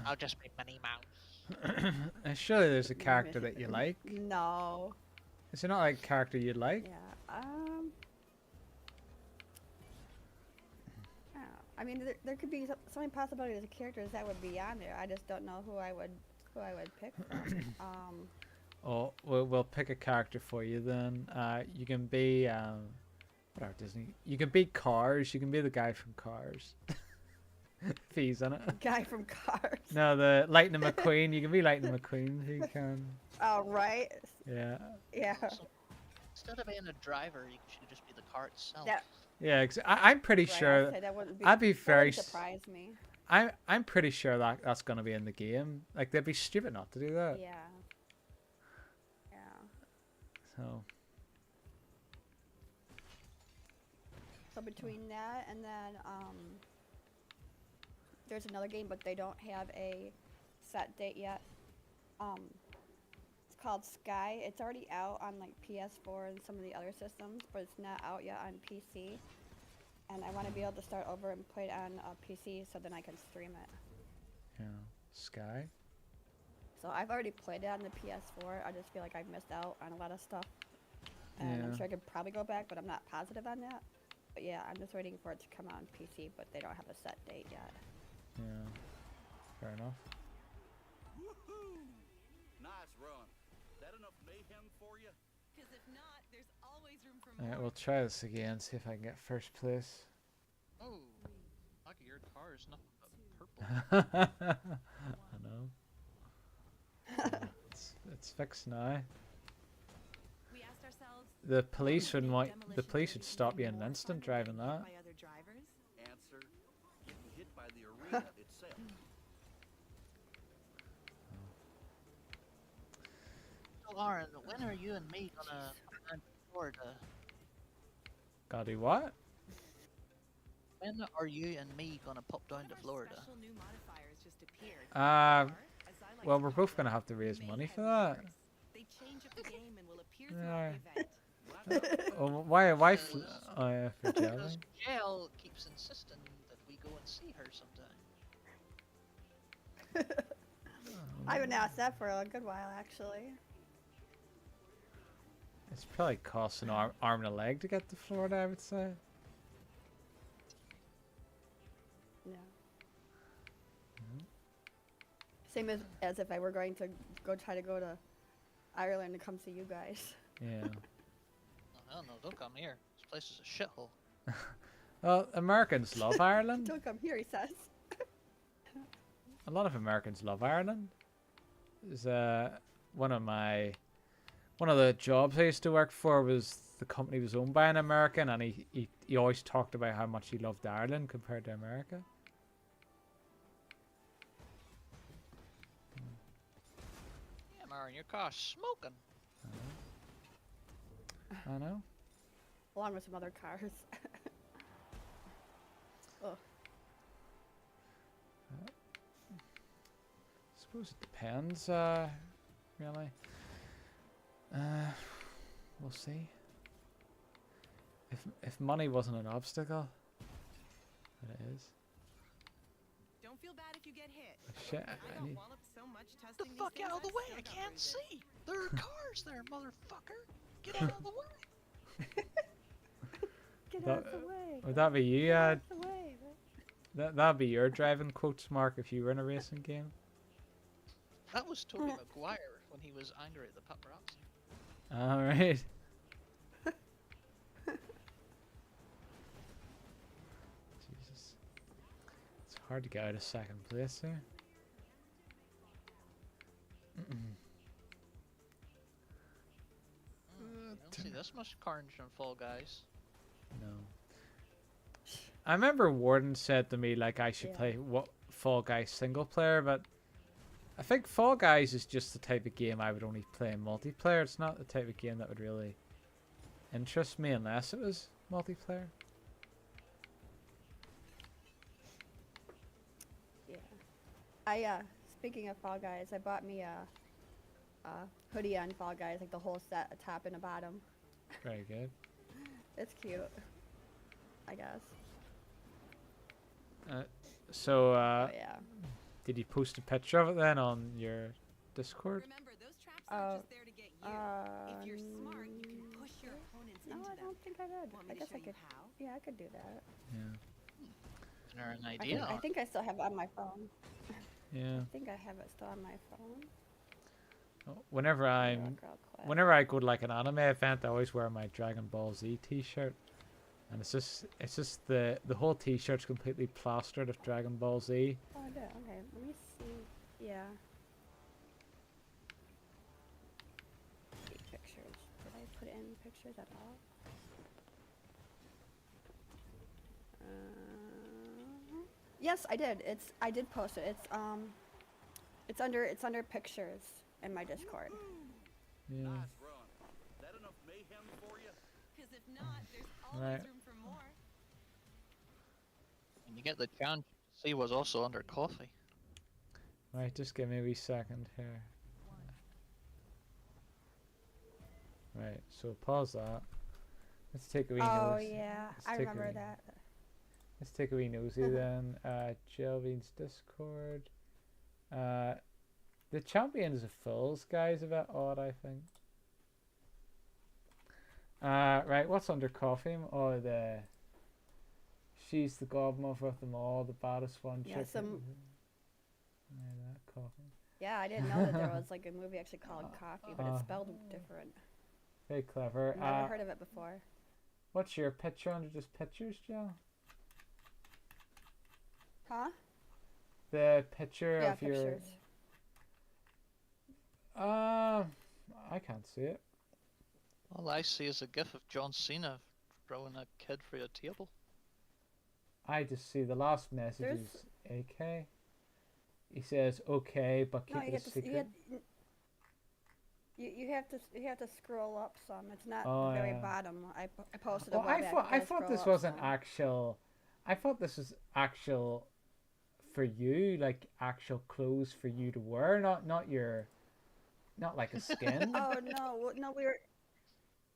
I'll just be Minnie Mouse. surely there's a character that you like. No. Is it not like a character you'd like? Yeah. I mean, there could be so many possibilities of characters that would be on there. I just don't know who I would pick from. Oh, we'll pick a character for you then. You can be what are Disney? You can be Cars. You can be the guy from Cars. If he's in it. Guy from Cars. No, the Lightning McQueen. You can be Lightning McQueen. He can. Oh, right. Yeah. Yeah. So, instead of being a driver, you should just be the car itself. That, Yeah. I'm pretty right, sure. I'd say that wouldn't be, I'd be that very. wouldn't surprise me. I'm pretty sure that's gonna be in the game. Like they'd be stupid not to do that. Yeah. Yeah. So. So between that and then there's another game, but they don't have a set date yet. It's called Sky. It's already out on like PS4 and some of the other systems, but it's not out yet on PC. And I want to be able to start over and play it on a PC so then I can stream it. Yeah. Sky. So I've already played it on the PS4. I just feel like I've missed out on a lot of stuff. And I'm Yeah. sure I could probably go back, but I'm not positive on that. But yeah, I'm just waiting for it to come out on PC, but they don't have a set date yet. Yeah. Fair enough. Woohoo! Nice run. That enough mayhem for you? Because if not, there's always room for Alright, more. we'll try this again. See if I can get first place. Oh, lucky your car is nothing but purple. I know. It's fixed now. We asked ourselves, The police would demolition the police would derby stop be you in an more instant fun than driving being hit that. by other drivers? Answer, getting hit by the arena itself. So, Lauren, when are you and me gonna come down to Florida? Gotta do what? When are you and me gonna pop down to What Florida? special new modifiers just appeared? Uh, Or, as I like well, to we're call both gonna them, have to raise money for mayhem that. drivers. They change up the game and will appear Yeah. throughout the event. Oh, why? Because- Oh, yeah, for Because jelly. Jail keeps insisting that we go and see her sometime. I haven't asked that for a good while, actually. It's probably costs an arm and a leg to get to Florida, I would say. No. Same as if I were going to try to go to Ireland to come see you guys. Yeah. Oh, hell no, don't come here. This place is a shithole. Well, Americans love Ireland. Don't come here, he says. A lot of Americans love Ireland. Is one of the jobs I used to work for was the company was owned by an American, and he always talked about how much he loved Ireland compared to America. Yeah, Marion, your car's smoking. I know. Along with some other cars. Oh, Suppose it depends, really. We'll see. If money wasn't an obstacle, but it is. Don't feel bad if you get hit. Shit, I I don't need, wallop so much Get testing the these fuck things, out of the I'd way! I stand up can't bruises. see! There are cars there, motherfucker! Get out of the way! get That- out of the way. would that be you? Get out of the way. That'd be your driving quotes, Mark, if you were in a racing game. That was Tobey Maguire when he was angry at the paparazzi. All right. Jesus, it's hard to get out of second place here. You don't see this much carnage in Fall Guys. No. I remember Warden said to me like I should Yeah. play Fall Guys single player, but I think Fall Guys is just the type of game I would only play in multiplayer. It's not the type of game that would really interest me unless it was multiplayer. Yeah. Speaking of Fall Guys, I bought me a hoodie on Fall Guys, like the whole set, a top and a bottom. Very good. It's cute, I guess. So, But yeah. did you post a picture of it then on your Discord? Remember, those traps aren't just there to get you. If you're smart, you can n- push your opponents No, into I them. don't think I did. Want me I to guess show I you could. how? Yeah, I could do that. Yeah. Is there an I idea? think I still have it on my phone. Yeah. I think I have it still on my phone. Whenever Let me I'm, look real quick. whenever I go to like an anime event, I always wear my Dragon Ball Z T-shirt, and it's just the whole T-shirt's completely plastered of Dragon Ball Z. Oh, I did. Okay, let me see. Yeah. See pictures. Did I put in pictures at all? Yes, I did. I did post it. It's under pictures in my Discord. Yeah. Nice run. That enough mayhem for you? Because if not, there's always Right. room for more. And you get the chance to see what's also under coffee. Right, just give me a wee second here. Right, so pause that. Let's take a wee Oh nose. yeah, let's I take a remember wee- that. Let's take a wee nosy then. Jelvine's Discord. The Champions of Fools guy's a bit odd, I think. Right, what's under coffee? Oh, she's the godmother of them all, the baddest one. Yeah, chick. some- Yeah, that coffee. Yeah, I didn't know that there was like a movie actually called Coffee, but it's spelled different. Very clever. Never heard of it before. What's your picture under just pictures, Joe? Huh? The picture Yeah, of your. pictures. I can't see it. All I see is a gif of John Cena throwing a kid through a table. I just see the last message There's- is AK. He says okay, but keep No, it you a have to. secret. You have to scroll up some. It's not Oh, the very yeah. bottom. I posted Well, a while I back. thought You gotta this scroll up was an some. actual. I thought this was actual for you, like actual clothes for you to wear, not like a skin. Oh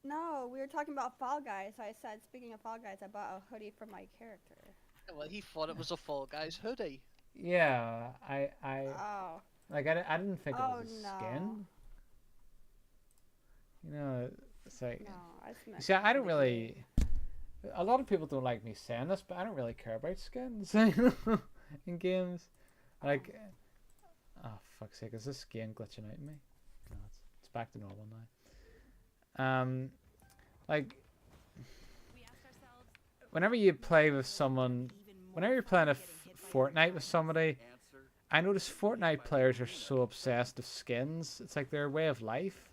no, we were talking about Fall Guys. I said, speaking of Fall Guys, I bought a hoodie for my character. Well, he thought it was a Fall Guys hoodie. Yeah, I Oh. like I didn't think it Oh, was a no. skin. You know, it's like. No, I just meant See, I don't hoodie. really. A lot of people don't like me saying this, but I don't really care about skins, you know, in games. Like, oh fuck's sake, is this game glitching out in me? No, it's back to normal now. Like, whenever you play with someone, whenever you're playing a Fortnite with somebody, I notice Fortnite players are so obsessed with skins. It's like their way of life.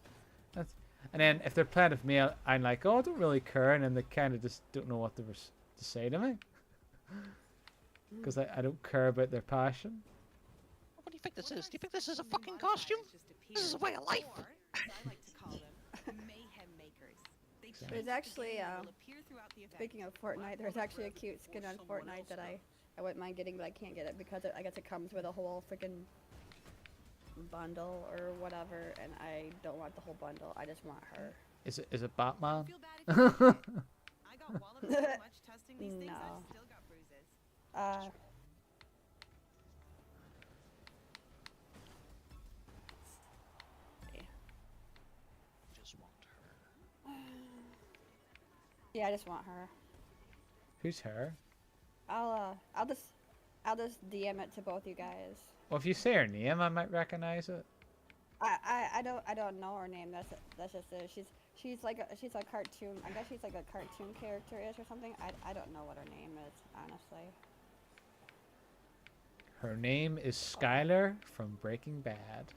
And then if they're playing with me, I'm like, oh, I don't really care, and then they kind of just don't know what to say to me. Because I don't care about their passion. What do you think this is? Do you think this is a fucking costume? This is a way of life. There's actually, speaking of Fortnite, there's actually a cute skin on Fortnite that I wouldn't mind getting, but I can't get it because I guess it comes with a whole freaking bundle or whatever, and I don't want the whole bundle. I just want her. Is it Batman? No. Just want her. Yeah, I just want her. Who's her? I'll just DM it to both you guys. Well, if you say her name, I might recognize it. I don't know her name. That's just it. She's a cartoon. I guess she's like a cartoon character-ish or something. I don't know what her name is, honestly. Her name is Skylar from Breaking Bad.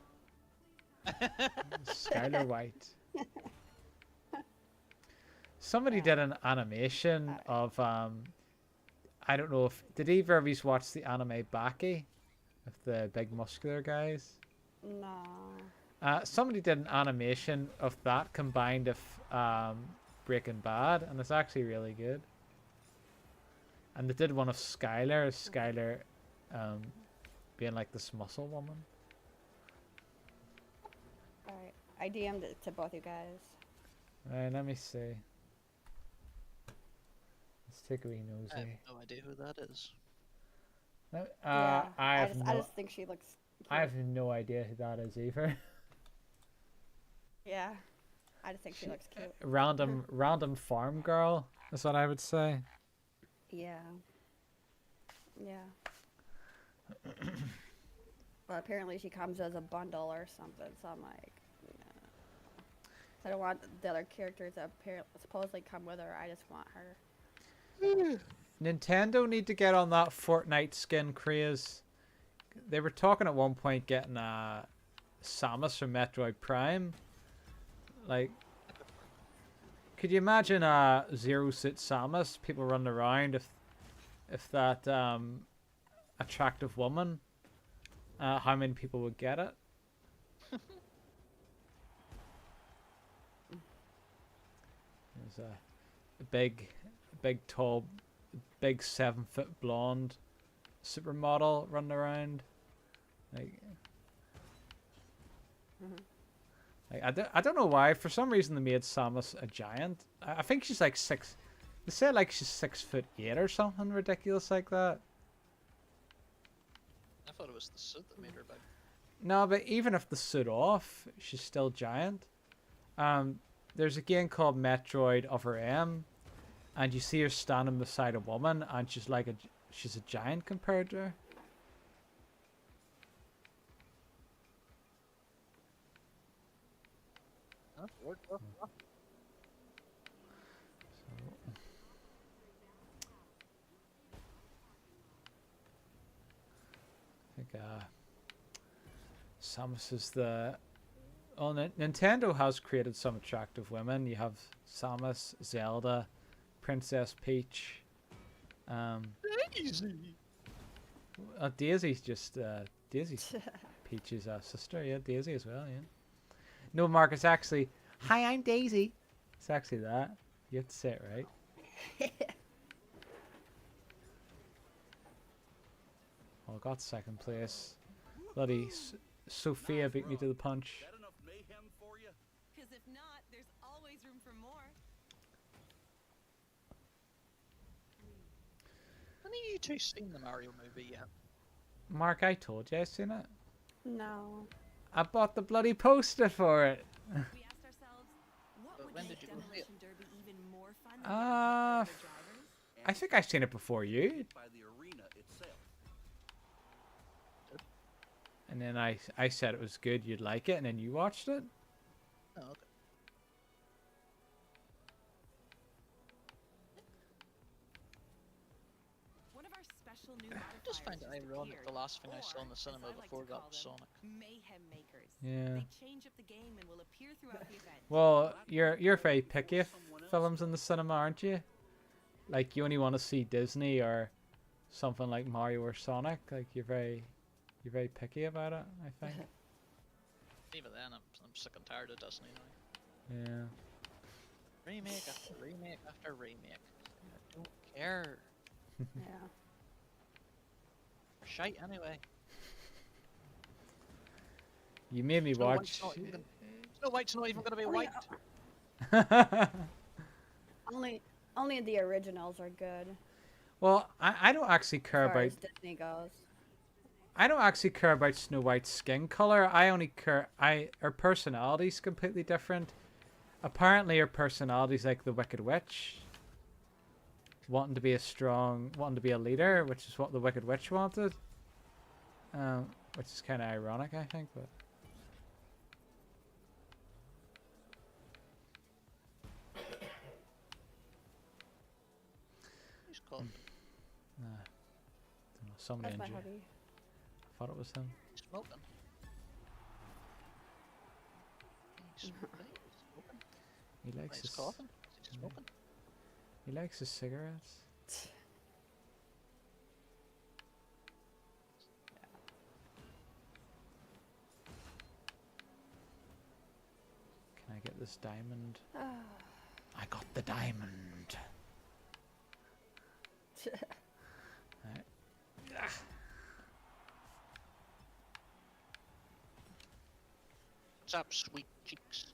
Skylar White. Somebody did an animation of I don't know if did either of you watch the anime Baki, with the big muscular guys? No. Somebody did an animation of that combined with Breaking Bad, and it's actually really good. And they did one of Skylar being like this muscle woman. Alright. I DM'd it to both you guys. Right, let me see. Let's take a wee I have nosy. no idea who that is. Yeah, I I just think she looks I have no idea who that is either. Yeah. I just think she looks cute. Random farm girl is what I would say. Yeah. Yeah. But apparently she comes as a bundle or something, so I'm like, no. I don't want the other characters that supposedly come with her. I just want her. Nintendo need to get on that Fortnite skin craze. They were talking at one point getting Samus from Metroid Prime. Like, could you imagine a Zero Suit Samus? People running around if that attractive woman. How many people would get it? There's a big, tall, 7-foot blonde supermodel running around. Like, Like, I don't know why. For some reason, they made Samus a giant. I think she's like 6. They say like she's 6'8" or something ridiculous like that. I thought it was the suit that made her big. No, but even if the suit off, she's still giant. There's a game called Metroid Other M, and you see her standing beside a woman, and she's like she's a giant compared to her. I think Samus is the... Oh, Nintendo has created some attractive women. You have Samus, Zelda, Princess Peach. Daisy. Daisy's just... Daisy's Peach's sister. Yeah, Daisy as well, yeah. No, Mark, it's actually... Hi, I'm Daisy. It's actually that. You have to say it right. Well, I got second place. Bloody Sophia beat me to the punch. That enough mayhem for you? Because if not, there's always room for more. Haven't you two seen the Mario movie yet? Mark, I told you I seen it. No. I bought the bloody poster for it. We asked ourselves, what But would when make did you see it? Demolition Derby even more fun than other drivers? I think I seen it before you. By the arena itself. And then I said it was good, you'd like it, and then you watched it. Oh, okay. One of our special new I just find it modifiers ironic appeared, the last thing I saw in or, the cinema as I like before to that call was them, Sonic. Mayhem makers. Yeah. They change up the game and will appear throughout the event. Well, you're very picky of films in the cinema, aren't you? Like, you only want to see Disney or something like Mario or Sonic. Like, you're very picky about it, I think. Even then, I'm sick and tired of Disney now. Yeah. Remake after remake after remake. I don't care. Yeah. Shite anyway. You made me Snow watch. White's not even gonna be Only- white. Only the originals are good. Well, I don't actually care As far about as Disney goes. I don't actually care about Snow White's skin color. I only care. Her personality's completely different. Apparently, her personality's like the Wicked Witch, wanting to be a leader, which is what the Wicked Witch wanted. Which is kind of ironic, I think. But Who's called? don't know, somebody That's in my jail. hobby. I thought it was him. Smoking. He's smoking. He likes He's his coughing. He's smoking. he likes his cigarettes. Can I get this diamond? I got the diamond. Alright. What's up, sweet cheeks?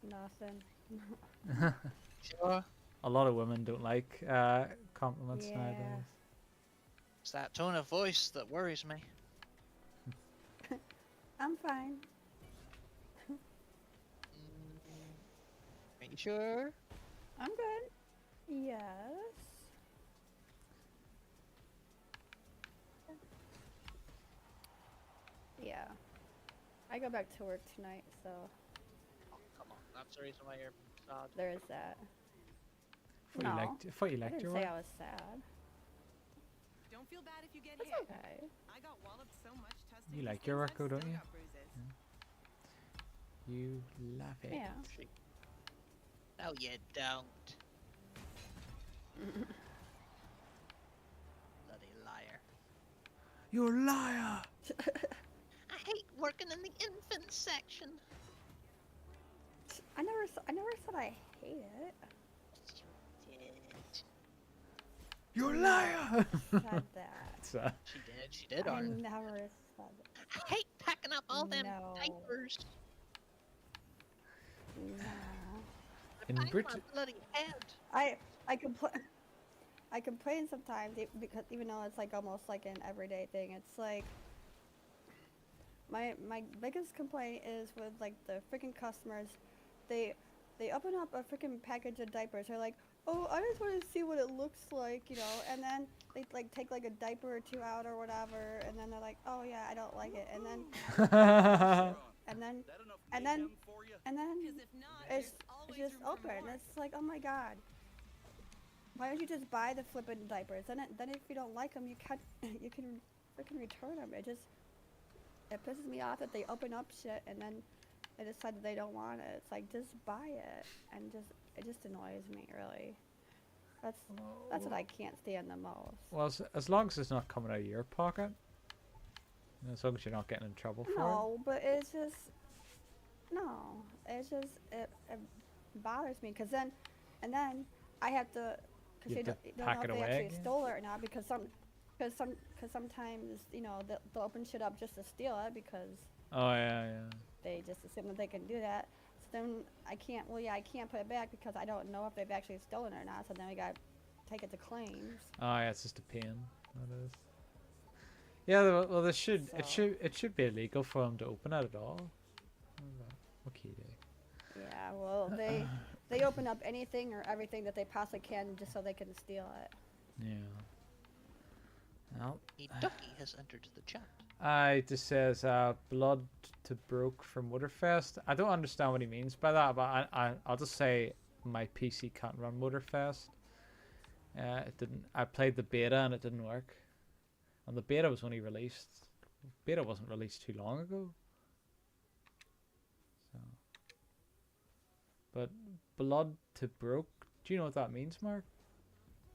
Nothing. Sure. A lot of women don't like compliments Yeah. nowadays. It's that tone of voice that worries me. I'm fine. Are you sure? I'm good. Yes. Yeah. I go back to work tonight, so Oh, come on. That's the reason why you're sad. there is that. I No, thought you I liked didn't your say work. I was sad. Don't feel bad if you get It's hit. okay. I got walloped so much testing. You these like your things, work, I've though, don't still you? got bruises. You love it. Yeah. No, you don't. Bloody liar. You're a liar. I hate working in the infant section. I never said I hate it. You're a liar. Said that. So. She did, I Arn. never said I hate packing up all them No. diapers. nah. In Bang my Britain, bloody head. I complain. I complain sometimes because even though it's like almost like an everyday thing, it's like my biggest complaint is with like the freaking customers. They open up a freaking package of diapers. They're like, oh, I just want to see what it looks like, you know, and then they like take like a diaper or two out or whatever, and then they're like, oh yeah, I don't like it, and then and then That enough and then mayhem for you? and then Because if not, it's there's always just room for open. more. It's like, oh my god. Why don't you just buy the flippin' diapers? Then if you don't like them, you can freaking return them. It pisses me off that they open up shit and then they decide that they don't want it. It's like, just buy it, and it just annoys me, really. That's what I can't stand the most. well, as long as it's not coming out of your pocket, and as long as you're not getting in trouble for No, but it's just it bothers me because then I have to because You you have to don't pack know it if they away actually again? stole it or not because sometimes you know they'll open shit up just to steal it because it. Oh yeah. they just assume that they can do that. So then I can't put it back because I don't know if they've actually stolen it or not. So then we got to take it to claims. Oh yeah, it's just a pain. That is. Yeah, well, this should So- it should be illegal for them to open it at all. Okay. Yeah, well they open up anything or everything that they possibly can just so they can steal it. Yeah. Well, A ducky has entered the chat. it just says blood to broke from Motorfest. I don't understand what he means by that, but I'll just say my PC can't run Motorfest. It didn't. I played the beta and it didn't work. And the beta was only released. Beta wasn't released too long ago. So. But blood to broke. Do you know what that means, Mark?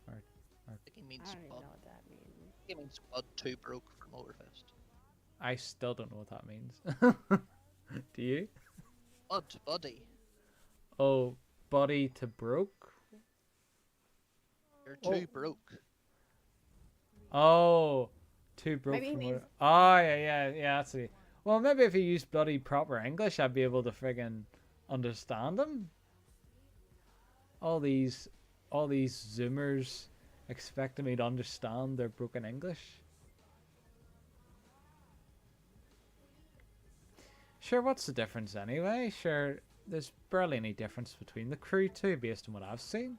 I think he I means don't even know blood. what that means. He means blood 2 broke from Motorfest. I still don't know what that means. Do you? Blood, body. Oh, body to broke. You're Oh. too broke. Oh, too broke Maybe he from means- what? Oh yeah. That's it. Well, maybe if he used bloody proper English, I'd be able to friggin' understand him. All these Zoomers expecting me to understand their broken English. Sure, what's the difference anyway? Sure, there's barely any difference between the Crew two based on what I've seen.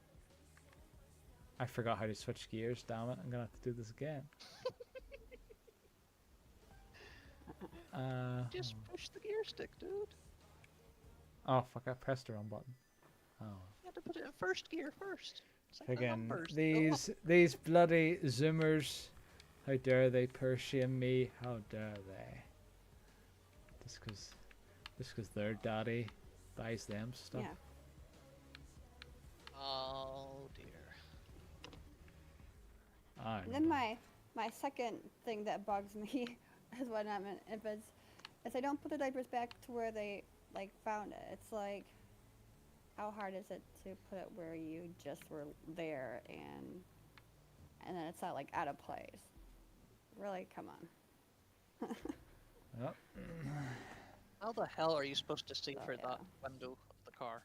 I forgot how to switch gears, damn it. I'm gonna have to do this again. Just push the gear stick, dude. Oh fuck, I pressed the wrong button. Oh. You had to put it in first gear first. It's like the Again, numbers, they go up. these bloody Zoomers, how dare they shame me? How dare they? Just cause their daddy buys them stuff. Yeah. Oh dear. I And don't then know. my second thing that bugs me is when I'm in infants, is they don't put the diapers back to where they like found it. It's like, how hard is it to put it where you just were there and then it's not like out of place? Really, come on. Yep. How the hell are you supposed to see Oh, through yeah. that window of the car?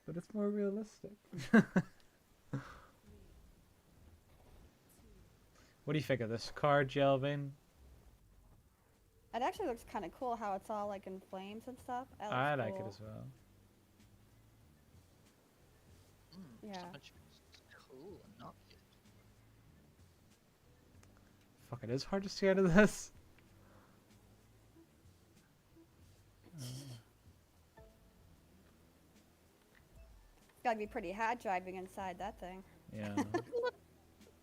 But it's more realistic. What do you think of this car, Jelvin? It actually looks kind of cool how it's all like in flames and stuff. That looks I like it cool. as well. So Yeah. much cool and not cute. Fuck, it is hard to see out of this. It's gotta be pretty hot driving inside that thing. Yeah. I know.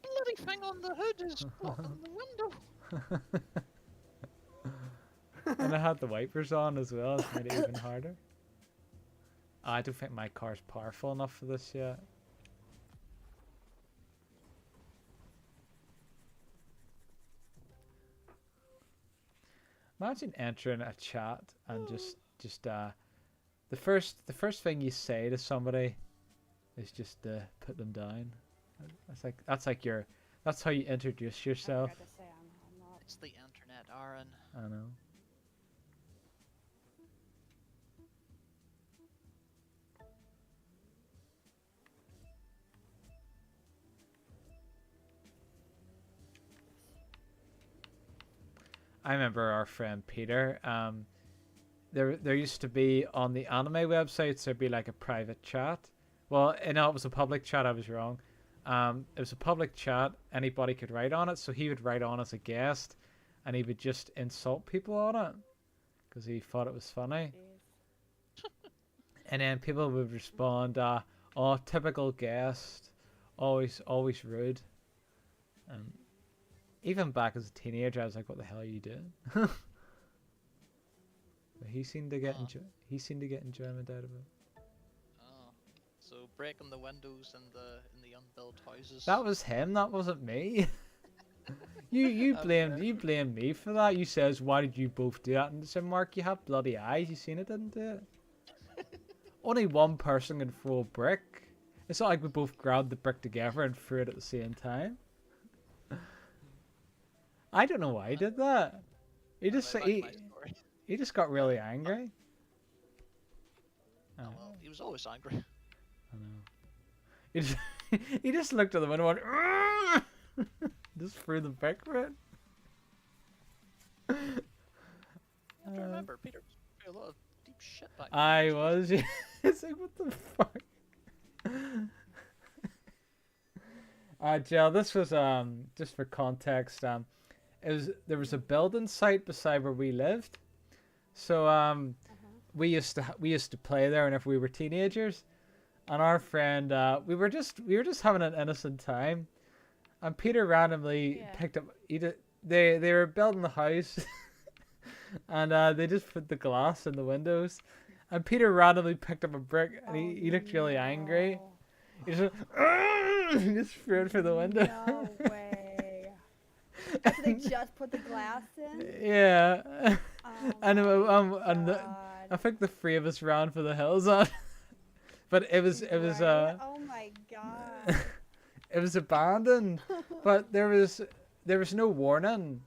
Bloody thing on the hood is blocking the window. And I had the wipers on as well, it's made it even harder. I don't think my car's powerful enough for this yet. Imagine entering a chat and just the first thing you say to somebody is just put them down. That's like your that's how you introduce I yourself. forgot to say I'm not. It's the internet, Aaron. I know. I remember our friend Peter. There used to be on the anime websites there'd be like a private chat. Well, no, it was a public chat. I was wrong. It was a public chat. Anybody could write on it, so he would write on as a guest, and he would just insult people on it because he thought it was funny. Jeez. And then people would respond, "Oh, typical guest, always rude." And even back as a teenager, I was like, "What the hell are you doing?" But he seemed to get enjoyment out of it. Oh, so breaking the windows in the unbuilt houses. That was him. That wasn't me. you blamed me for that. You says, "Why did you both do that?" And I said, "Mark, you have bloody eyes. You seen it, didn't do it?" Only one person can throw a brick. It's not like we both grabbed the brick together and threw it at the same time. I don't know why he did that. He just he just got really angry. Oh, well, he was always angry. I know. He just, he just looked at the window and went, "Argh!" Just threw the brick for it. I have to remember, Peter was doing a lot of deep shit back then. I was. Yeah. It's like, what the fuck? Jill, this was just for context. There was a building site beside where we lived, so we used to play there whenever we were teenagers, and our friend we were just having an innocent time, and Peter randomly picked up they were building the house, and they just put the glass in the windows, and Peter randomly picked up a brick, and he looked really angry. He just went, he just threw it through the window. No way. After they just put the glass in? Yeah. Oh and my I think the three of us ran for the hills on. But it was Right? Oh my god. it was abandoned. But there was no warning.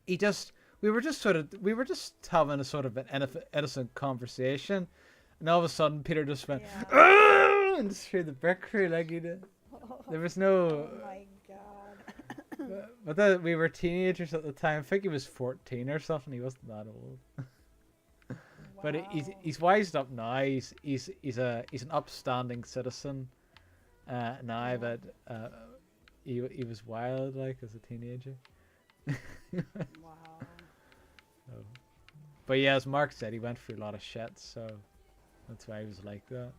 We were just having a sort of an innocent conversation, and all of a sudden Peter just went and just threw the brick through like he did. There was no. Oh my god. But we were teenagers at the time. I think he was 14 or something. He wasn't that old. But he's wised up now. He's an upstanding citizen now. But he was wild like as a teenager. Wow. So. But yeah, as Mark said, he went through a lot of shit, so that's why he was like that.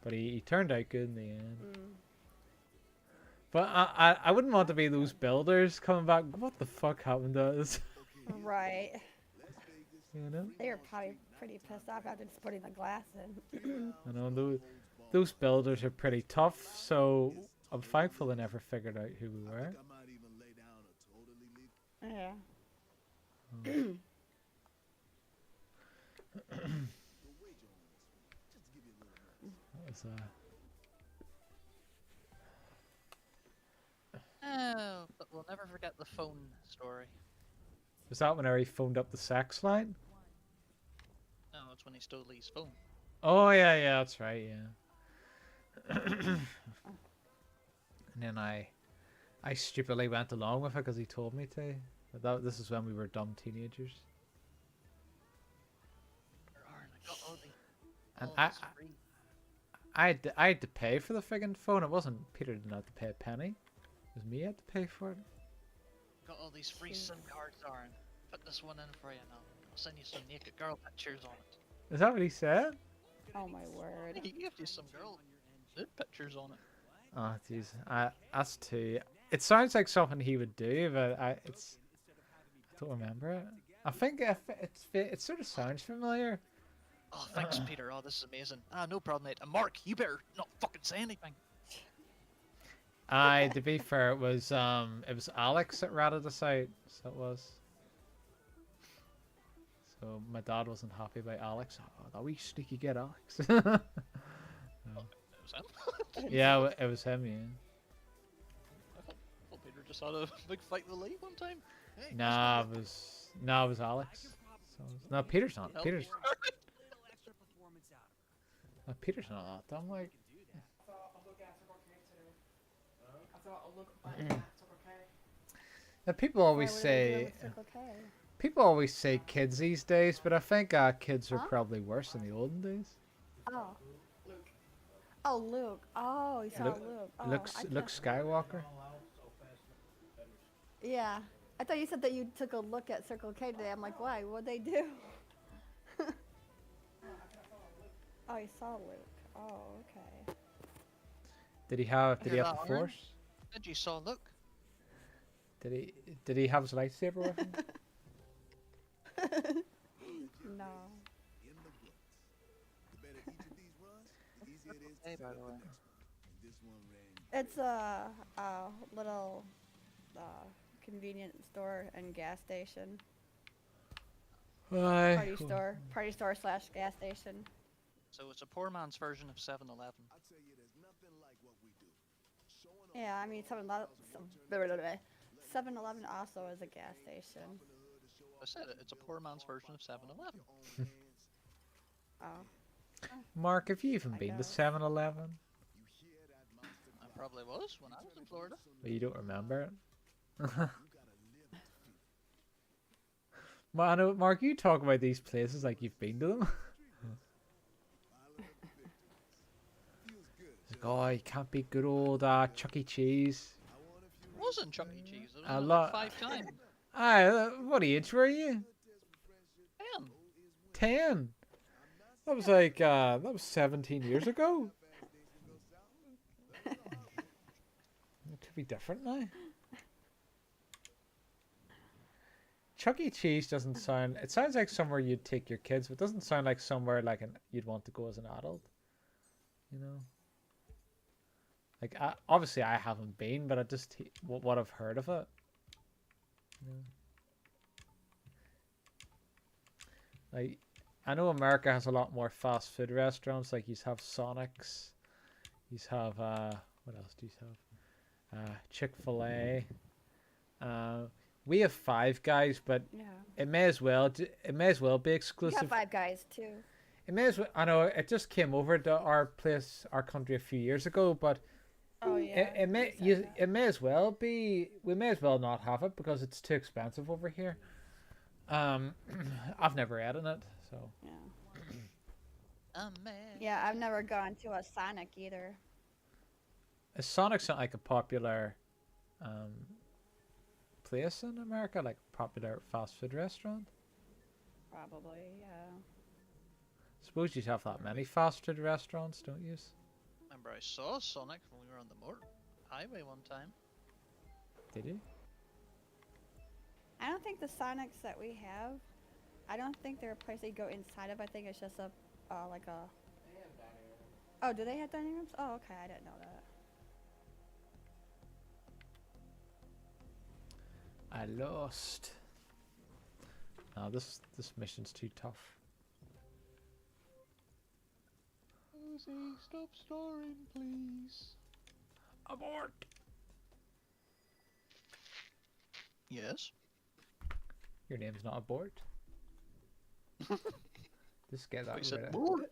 But he turned out good in the end. But I wouldn't want to be those builders coming back. What the fuck happened to us? Right. You know? They were probably pretty pissed off after just putting the glass in. I know those builders are pretty tough, so I'm thankful they never figured out who we were. Yeah. That was Oh, but we'll never forget the phone story. was that whenever he phoned up the sex line? No, it's when he stole Lee's phone. Oh yeah, that's right, yeah. And then I stupidly went along with it because he told me to. But this is when we were dumb teenagers. I got all And all this free. I had to pay for the friggin' phone. It wasn't Peter didn't have to pay a penny. It was me who had to pay for it. Got all these free SIM cards, Aaron. Put this one in for you now. I'll send you some naked girl pictures on it. Is that what he said? Oh my word. He gave you some girl nude pictures on it. Oh jeez, that's too. It sounds like something he would do, but I don't remember it. I think it sort of sounds familiar. Oh, thanks, Peter. Oh, this is amazing. Ah, no problem, mate. And Mark, you better not fucking say anything. To be fair, it was Alex that ratted us out. So it was. So my dad wasn't happy about Alex. Oh, that wee sneaky get Alex. It was him. Yeah, it was him. Yeah. I thought Peter just had a big fight with Lee one time. Hey, Nah, it was Alex. So, no, Peter's not. help Peter's you. Little extra performance out of her. Peter's not. I'm like, You can do that. now people Why, always what are they doing say with Circle K? people always say kids these days, but I think kids are Huh? probably worse in the olden days. Oh. Oh, Luke. Oh, you saw Luke- Luke. Oh, Luke I Luke thought- Skywalker. Yeah. I thought you said that you took a look at Circle K today. I'm like, why? What'd they do? Oh, you saw Luke. Oh, okay. Did he have You're the not orange? Force? Did you saw look? Did he have his lightsaber with him? No. In the books. The better each of these runs, the easier it is to Hey, set by up the the way. next one. And this one ran It's a little convenience store and gas station. Party store slash gas station. So it's a poor man's version of 7-Eleven. I tell you, there's nothing like what we do. Showing off Yeah, I mean 7-Eleven also is a gas station. I said it. It's a poor man's version of 7-Eleven. your own hands. Oh. Mark, have you even I been to guess. 7-Eleven? You hear that monster I growl? probably was when I was in Florida. Well, you don't remember it. You gotta live to feel it. I know, Mark, you talk about these places like you've been to them. Follow up the victories. Feels good. Like, oh, you can't beat good old Chuck E. Cheese. I want a few It wasn't Chuck E. Cheese. It was A only lot. like 5 times. What age were you? 10. 10. That was like, that was 17 years ago. It could be different now. Chuck E. Cheese doesn't sound, it sounds like somewhere you'd take your kids, but it doesn't sound like somewhere like you'd want to go as an adult. You know? Like, obviously I haven't been, but I just, what I've heard of it. You know? Like, I know America has a lot more fast food restaurants, like you have Sonic's, you have, what else do you have? Chick-fil-A. We have Five Guys, but Yeah. it may as well be We exclusive. got Five Guys too. It may as well. I know it just came over to our country a few years ago, but Oh yeah. it may as well be. We may as well not have it because it's too expensive over here. I've never eaten it, so. Yeah. Yeah, I've never gone to a Sonic either. Is Sonic's not like a popular place in America, like popular fast food restaurant? Probably, yeah. Suppose you'd have that many fast food restaurants, don't you? Remember I saw Sonic when we were on the highway one time. Did you? I don't think the Sonics that we have, I don't think they're a place that you go inside of. I think it's just a, like a... Oh, do they have dining rooms? Oh, okay, I didn't know that. I lost. No, this mission's too tough. Lucy, stop snoring, please. Abort! Yes. Your name's not Abort. Just get that We said rid of. abort.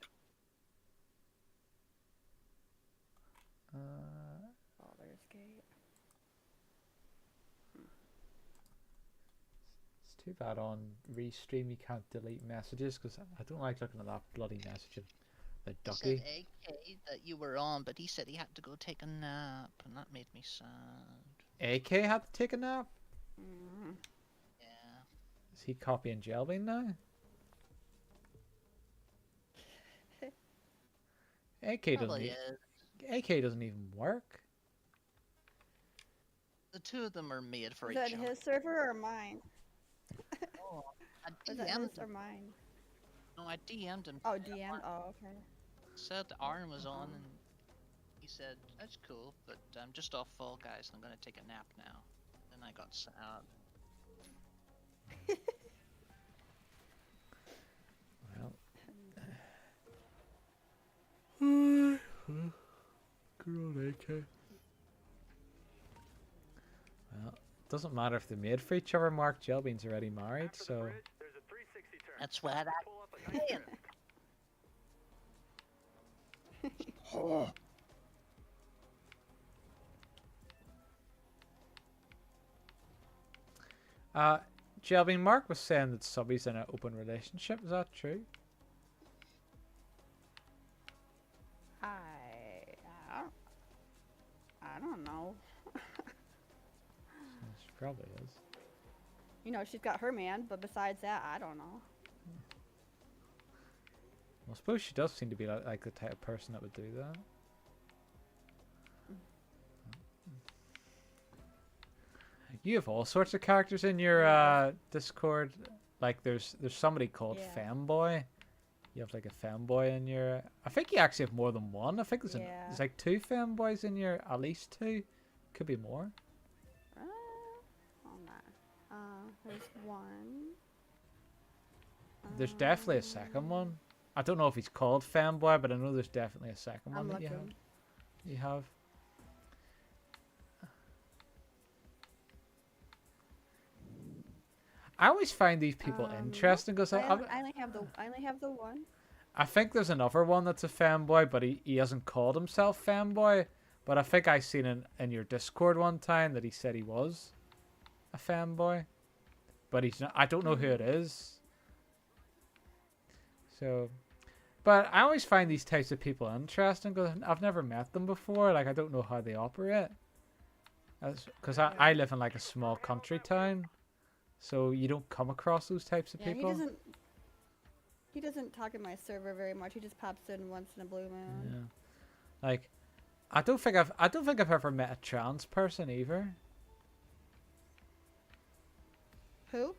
Oh, there's Gate. It's too bad on Restream you can't delete messages because I don't like looking at that bloody message of the ducky. Said AK that you were on, but he said he had to go take a nap, and that made me sad. AK had to take a nap? Mm. Yeah. Is he copying Jelbean now? AK doesn't Probably even, is. AK doesn't even work. The two of them are made for Is each that other. his server or mine? Oh, I Is that his DM'd or him. mine? No, I DM'd him. Oh, DM? Oh, okay. Said Aaron was on, and he said, that's cool, but I'm just off Fall Guys, and I'm gonna take a nap now. Then I got sad. Well. Good old AK. Well, it doesn't matter if they're made for each other. Mark Jelbean's already married, so. That's what I'm saying. Jelbean, Mark was saying that Subby's in an open relationship. Is that true? I don't know. She probably is. You know, she's got her man, but besides that, I don't know. Well, I suppose she does seem to be like the type of person that would do that. You have all sorts of characters in your Discord. Like there's somebody called Femboy. You have like a Femboy in your. I think you actually have more than one. I think there's like 2 Femboys in your. At least 2. Could be more. Hold on. There's one. There's definitely a second one. I don't know if he's called Femboy, but I know there's definitely a second one that you have. I always find these people interesting because I only have the one. I think there's another one that's a Femboy, but he hasn't called himself Femboy. But I think I seen in your Discord one time that he said he was a Femboy, but he's not. I don't know who it is. So, but I always find these types of people interesting because I've never met them before. Like I don't know how they operate. Because I live in like a small country town. So you don't come across those types of people. He doesn't talk in my server very much. He just pops in once in a blue moon. Yeah. Like I don't think I've ever met a trans person either. Who?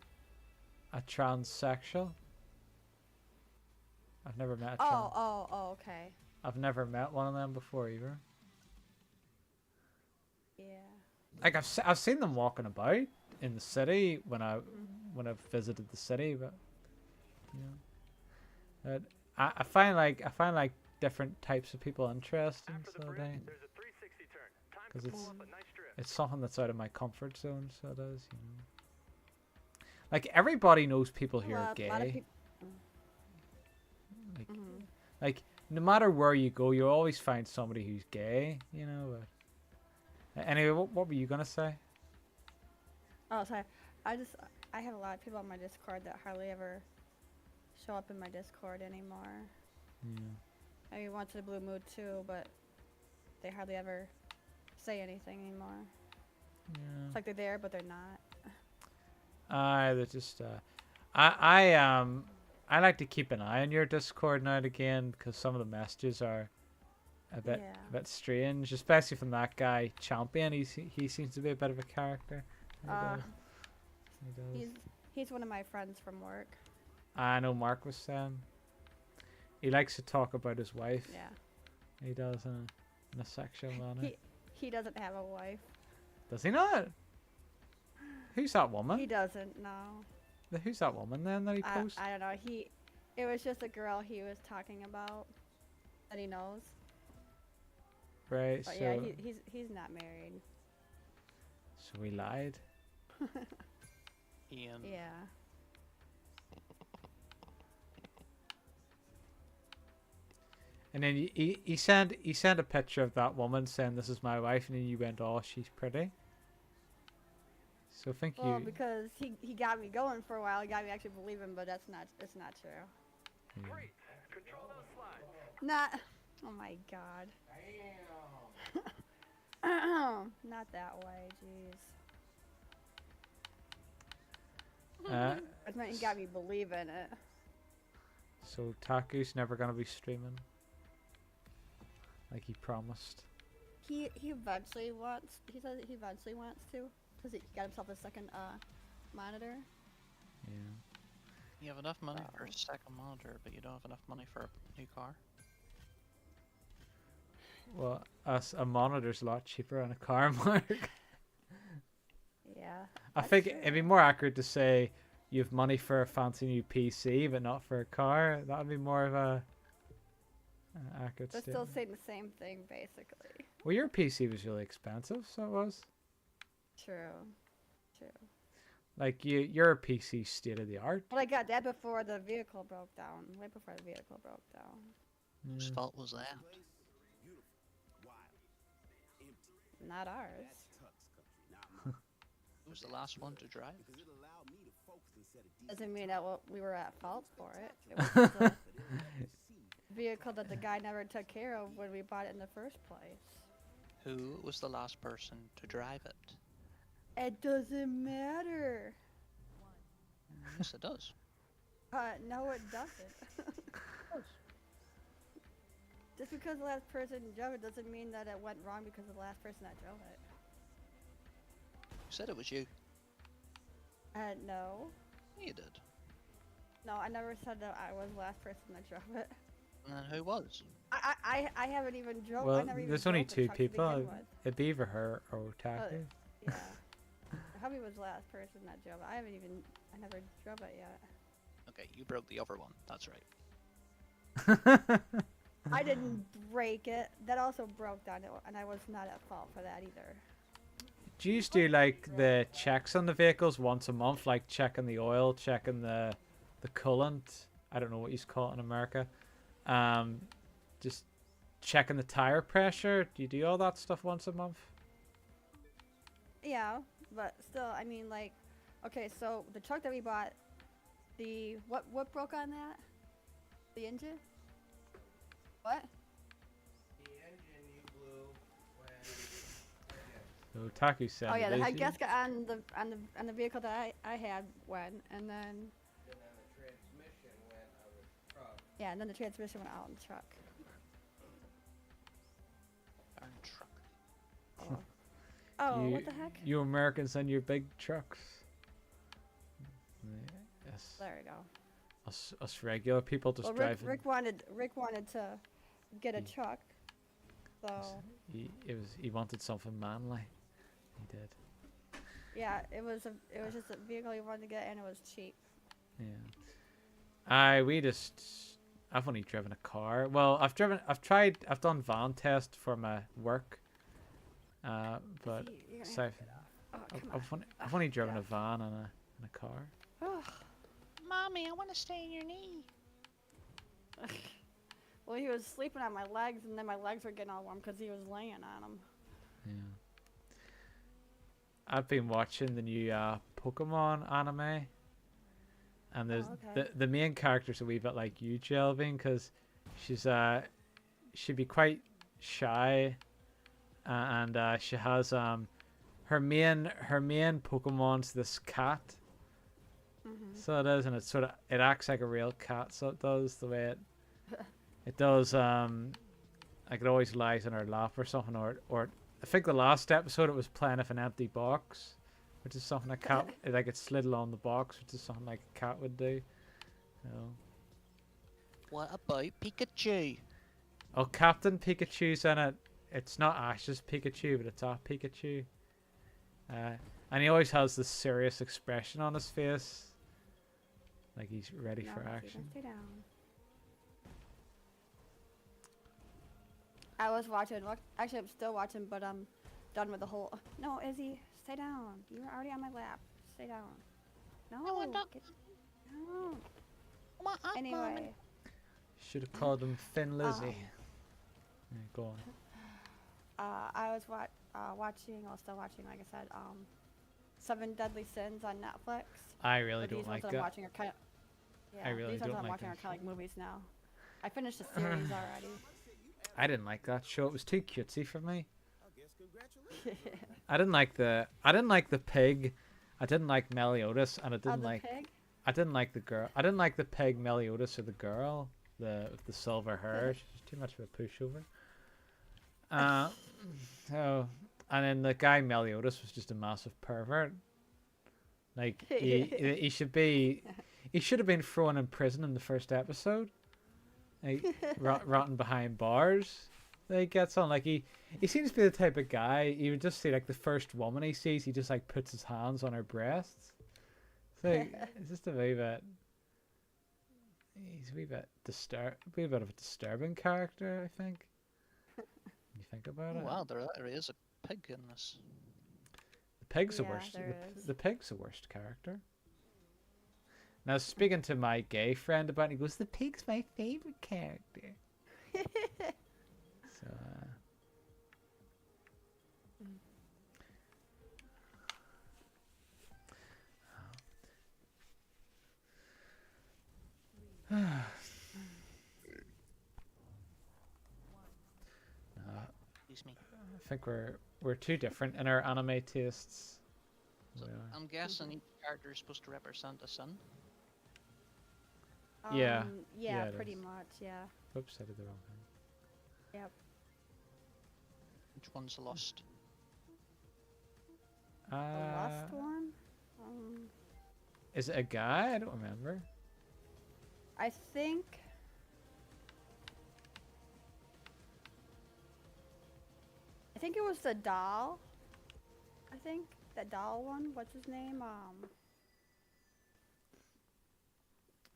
A transsexual. I've never met a trans. Oh, okay. I've never met one of them before either. Yeah. Like I've seen them walking about in the city when I've visited the city, but you know, I find like different types of people interesting. So because it's something that's out of my comfort zone. So it is, you know. Like everybody knows people who are gay. Like no matter where you go, you always find somebody who's gay. You know. But anyway, what were you gonna say? Oh, sorry. I have a lot of people on my Discord that hardly ever show up in my Discord anymore. Yeah. I mean, once in a blue moon too, but they hardly ever say anything anymore. Yeah. It's like they're there, but they're not. They're just. I like to keep an eye on your Discord now and again because some of the messages are a bit strange, especially from that guy Champion. He seems to be a bit of a character. He does. He's one of my friends from work. I know Mark was saying. He likes to talk about his wife. Yeah. He does in a sexual manner. He doesn't have a wife. Does he not? Who's that woman? He doesn't, no. Who's that woman then that he posted? I don't know. It was just a girl he was talking about that he knows. Right. But so yeah, he's not married. So he lied. Ian. Yeah. And then he sent a picture of that woman saying this is my wife, and then you went, oh, she's pretty. So Well, because he got me going for a while. He got me actually believing, but that's not true. Yeah. Great. Control those slides. Not. Oh my God. Not that way, jeez. I meant he got me believing it. So Taku's never gonna be streaming, like he promised. He eventually wants. He says he eventually wants to, because he got himself a second monitor. Yeah. You have enough money for a second monitor, but you don't have enough money for a new car. Well, a monitor's a lot cheaper on a car, Mark. Yeah. I think it'd be more accurate to say you have money for a fancy new PC, but not for a car. That would be more of a accurate They're statement. still saying the same thing, basically. Well, your PC was really expensive, so it was. True. True. Like your PC state of the art. Well, I got that before the vehicle broke down. Way before the vehicle broke down. Whose fault was that? Not ours. Who was the last one to drive? Doesn't mean that we were at fault for it. It was just a vehicle that the guy never took care of when we bought it in the first place. Who was the last person to drive it? It doesn't matter. Yes, it does. No, it doesn't. Just because the last person drove it doesn't mean that it went wrong because of the last person that drove it. You said it was you. No. You did. No, I never said that I was the last person that drove it. And then who was? I haven't even drove. I Well, never even there's only drove the two truck to begin people. with. It'd be either her or Taki. Yeah. Hubby was the last person that drove it. I never drove it yet. Okay, you broke the other one. That's right. I didn't break it. That also broke down, and I was not at fault for that either. Do you do like the checks on the vehicles once a month, like checking the oil, checking the coolant? I don't know what you call it in America. Just checking the tire pressure. Do you do all that stuff once a month? Yeah, but still, I mean, like, okay, so the truck that we bought, what broke on that? The engine? What? The engine you blew when. So Taku said. Oh yeah, the it head is. gasket on the vehicle that I had went, and then. And then the transmission went out of the truck. Yeah, and then the transmission went out in the truck. Darn truck. Oh, oh you, what the heck? You Americans and your big trucks. Yes. There we go. Us regular people just Well, driving. Rick wanted to get a truck, so He wanted something manly. He did. yeah, it was just a vehicle he wanted to get, and it was cheap. Yeah. I've only driven a car. Well, I've done van test for my work. But You're gonna so have to get off. Oh, come on. I've only driven a van and a car. Mommy, I want to stay in your knee. Well, he was sleeping on my legs, and then my legs were getting all warm because he was laying on them. Yeah. I've been watching the new Pokemon anime, and there's okay. the main character's a wee bit like you, Jelvin, because she'd be quite shy, and she has her main Pokemon's this cat. So it is, and it acts like a real cat. So it does the way it does. Like it always lies in her lap or something, or I think the last episode it was playing with an empty box, which is something a cat like it slid along the box, which is something like a cat would do. You know. What about Pikachu? Oh, Captain Pikachu's in it. It's not Ash's Pikachu, but it's our Pikachu. And he always has this serious expression on his face. Like he's ready for action. Stay down. I was watching. Actually, I'm still watching, but I'm done with the whole. No, Izzy, stay down. You were already on my lap. Stay down. No. I want up. No. I want up, Anyway. Mommy. Should have called him Thin Lizzy. Yeah, go on. I was watching. Well, still watching. Like I said, 7 Deadly Sins on Netflix. I really But don't these like ones that that. I'm watching are kind of. Yeah, I really these ones don't I'm like watching are that kind of like movies now. I finished the series already. I didn't like that show. It was too cutesy for me. I didn't like the pig. I didn't like Meliodas, and I didn't the like. pig? I didn't like the girl. I didn't like the pig Meliodas or the girl, with the silver hair. She's just too much of a pushover. So, and then the guy Meliodas was just a massive pervert. Like he should have been thrown in prison in the first episode. Like rotting behind bars. That he gets on, like he seems to be the type of guy you would just see, like the first woman he sees, he just like puts his hands on her breasts. So it's just a wee bit. He's a wee bit of a disturbing character, I think. You think about Oh it. wow, there actually is a pig in this. The pig's the Yeah, worst. there is. The pig's the worst character. Now speaking to my gay friend about it, he goes, "The pig's my favorite character." So. Excuse me. I think we're too different in our anime tastes. So We are. I'm guessing each character is supposed to represent a sin. Yeah. Yeah, it pretty is. much. Yeah. Oops, I did the wrong thing. Yep. Which one's lost? The last one. Is it a guy? I don't remember. I think. I think it was the doll. I think that doll one. What's his name? I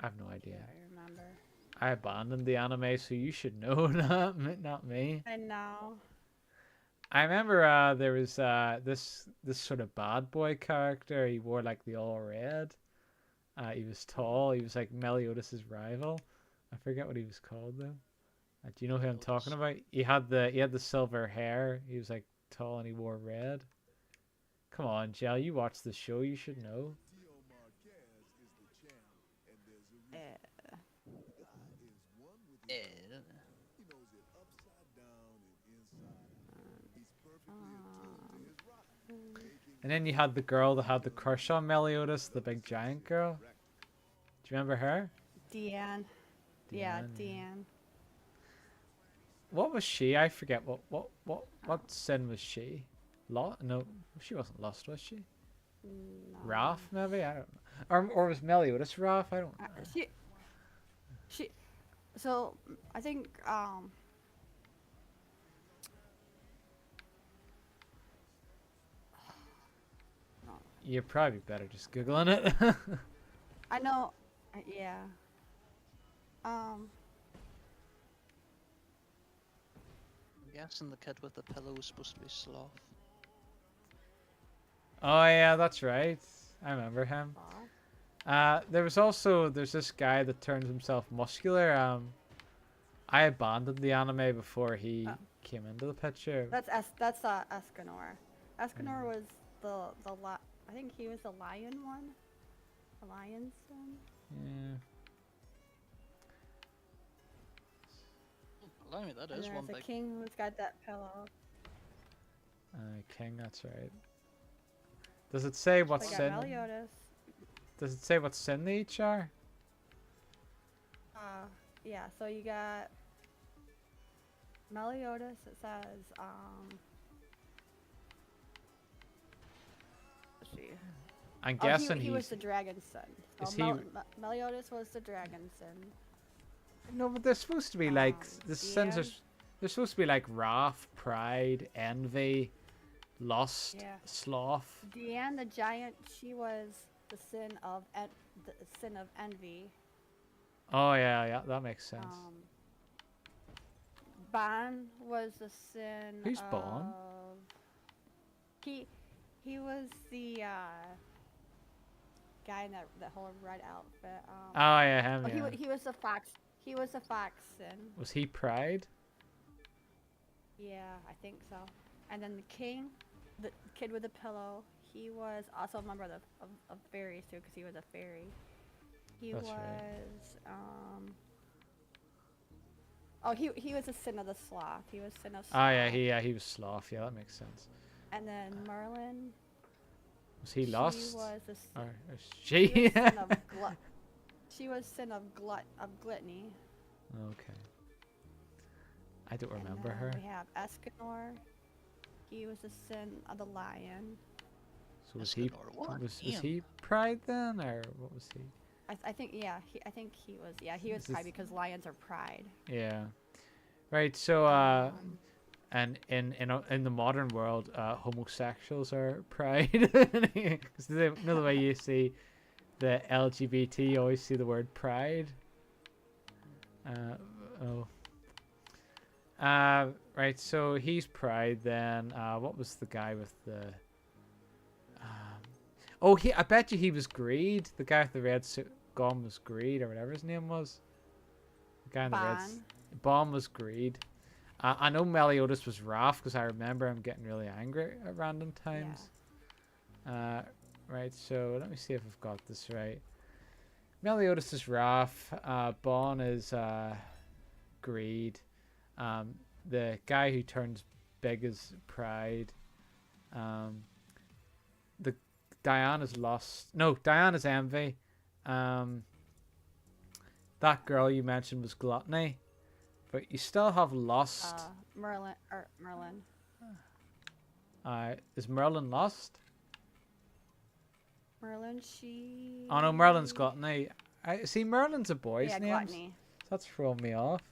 have no idea. I remember. I abandoned the anime, so you should know, not me. I know. I remember there was this sort of bad boy character. He wore like the all red. He was tall. He was like Meliodas' rival. I forget what he was called though. Do you know who I'm talking about? He had the silver hair. He was like tall and he wore red. Come on, Jel, you watch the show. You should know. And then you had the girl that had the crush on Meliodas, the big giant girl. Do you remember her? Deanne. Yeah, Deanne. What was she? I forget. What sin was she? No, she wasn't lost, was she? No. Raph, maybe? I don't know. Or was Meliodas Raph? I don't know. She. So I think You're probably better just Googling it. I know. Yeah. I'm guessing the kid with the pillow was supposed to be Sloth. Oh yeah, that's right. I remember him. There's this guy that turns himself muscular. I abandoned the anime before he came into the picture. That's Escanor. Escanor was I think he was the lion one. The lion's son. Yeah. Blimey, that And is there's one a big. king who's got that pillow. King, that's right. Does it say what We got sin? Meliodas. Does it say what sin they each are? Yeah. So you got Meliodas. It says let's see. I'm guessing he was the dragon's son. Is Meliodas was the dragon's son. No, but they're supposed to be like the sins are. They're supposed to be like wrath, pride, envy, lust, sloth. Deanne the giant. She was the sin of envy. Oh yeah, that makes sense. Bon was the sin. Who's Bon? He was the guy in that whole red outfit. Oh yeah, him. Oh, Yeah. he was the fox. He was the fox sin. Was he pride? Yeah, I think so. And then the king, the kid with the pillow, he was also a member of fairies too, because he was a fairy. He That's was right. Oh, he was a sin of the sloth. He was sin of sloth. Oh yeah, he was sloth. Yeah, that makes sense. And then Merlin. Was he lost? She was a Or she? She was sin of gluttony. Okay. I don't And remember then her. We have Escanor. He was the sin of the lion. So was he? Was he pride then, or what was he? I think yeah. I think he was he was pride because lions are pride. Yeah. Right. So and in the modern world, homosexuals are pride. Because another way you see the LGBT, you always see the word pride. Right. Right, so he's Pride then. What was the guy with the... oh, I bet you he was Greed. The guy with the red suit gun was Greed, or whatever his name was. The guy in the red... Bomb was Greed. I know Meliodas was Wrath, because I remember him getting really angry at random times. Right, so let me see if I've got this right. Meliodas is Wrath. Bon is Greed. The guy who turns big is Pride. The Diana's Lust. No, Diana's Envy. That girl you mentioned was Gluttony. But you still have Lust. Merlin. Is Merlin Lust? Merlin, she... Oh no, Merlin's Gluttony. See, Merlin's a boy's name. Gluttony. That's throwing me off.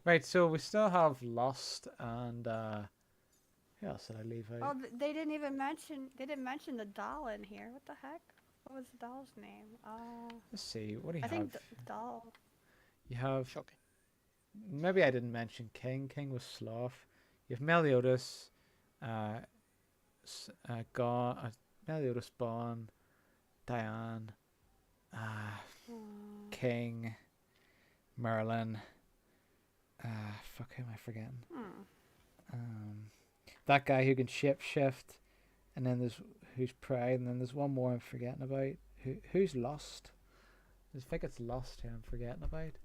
Right, so we still have Lust and who else did I leave out? Oh, they didn't even mention. They didn't mention the doll in here. What the heck? What was the doll's name? Let's see. What do you I have? think the doll. You have. Shocking. Maybe I didn't mention King. King was Sloth. You have Meliodas, Meliodas, Bon, Diane, King, Merlin. Fuck, who am I forgetting? That guy who can shift, and then there's who's Pride, and then there's one more I'm forgetting about. Who's Lost? I think it's Lost who I'm forgetting about.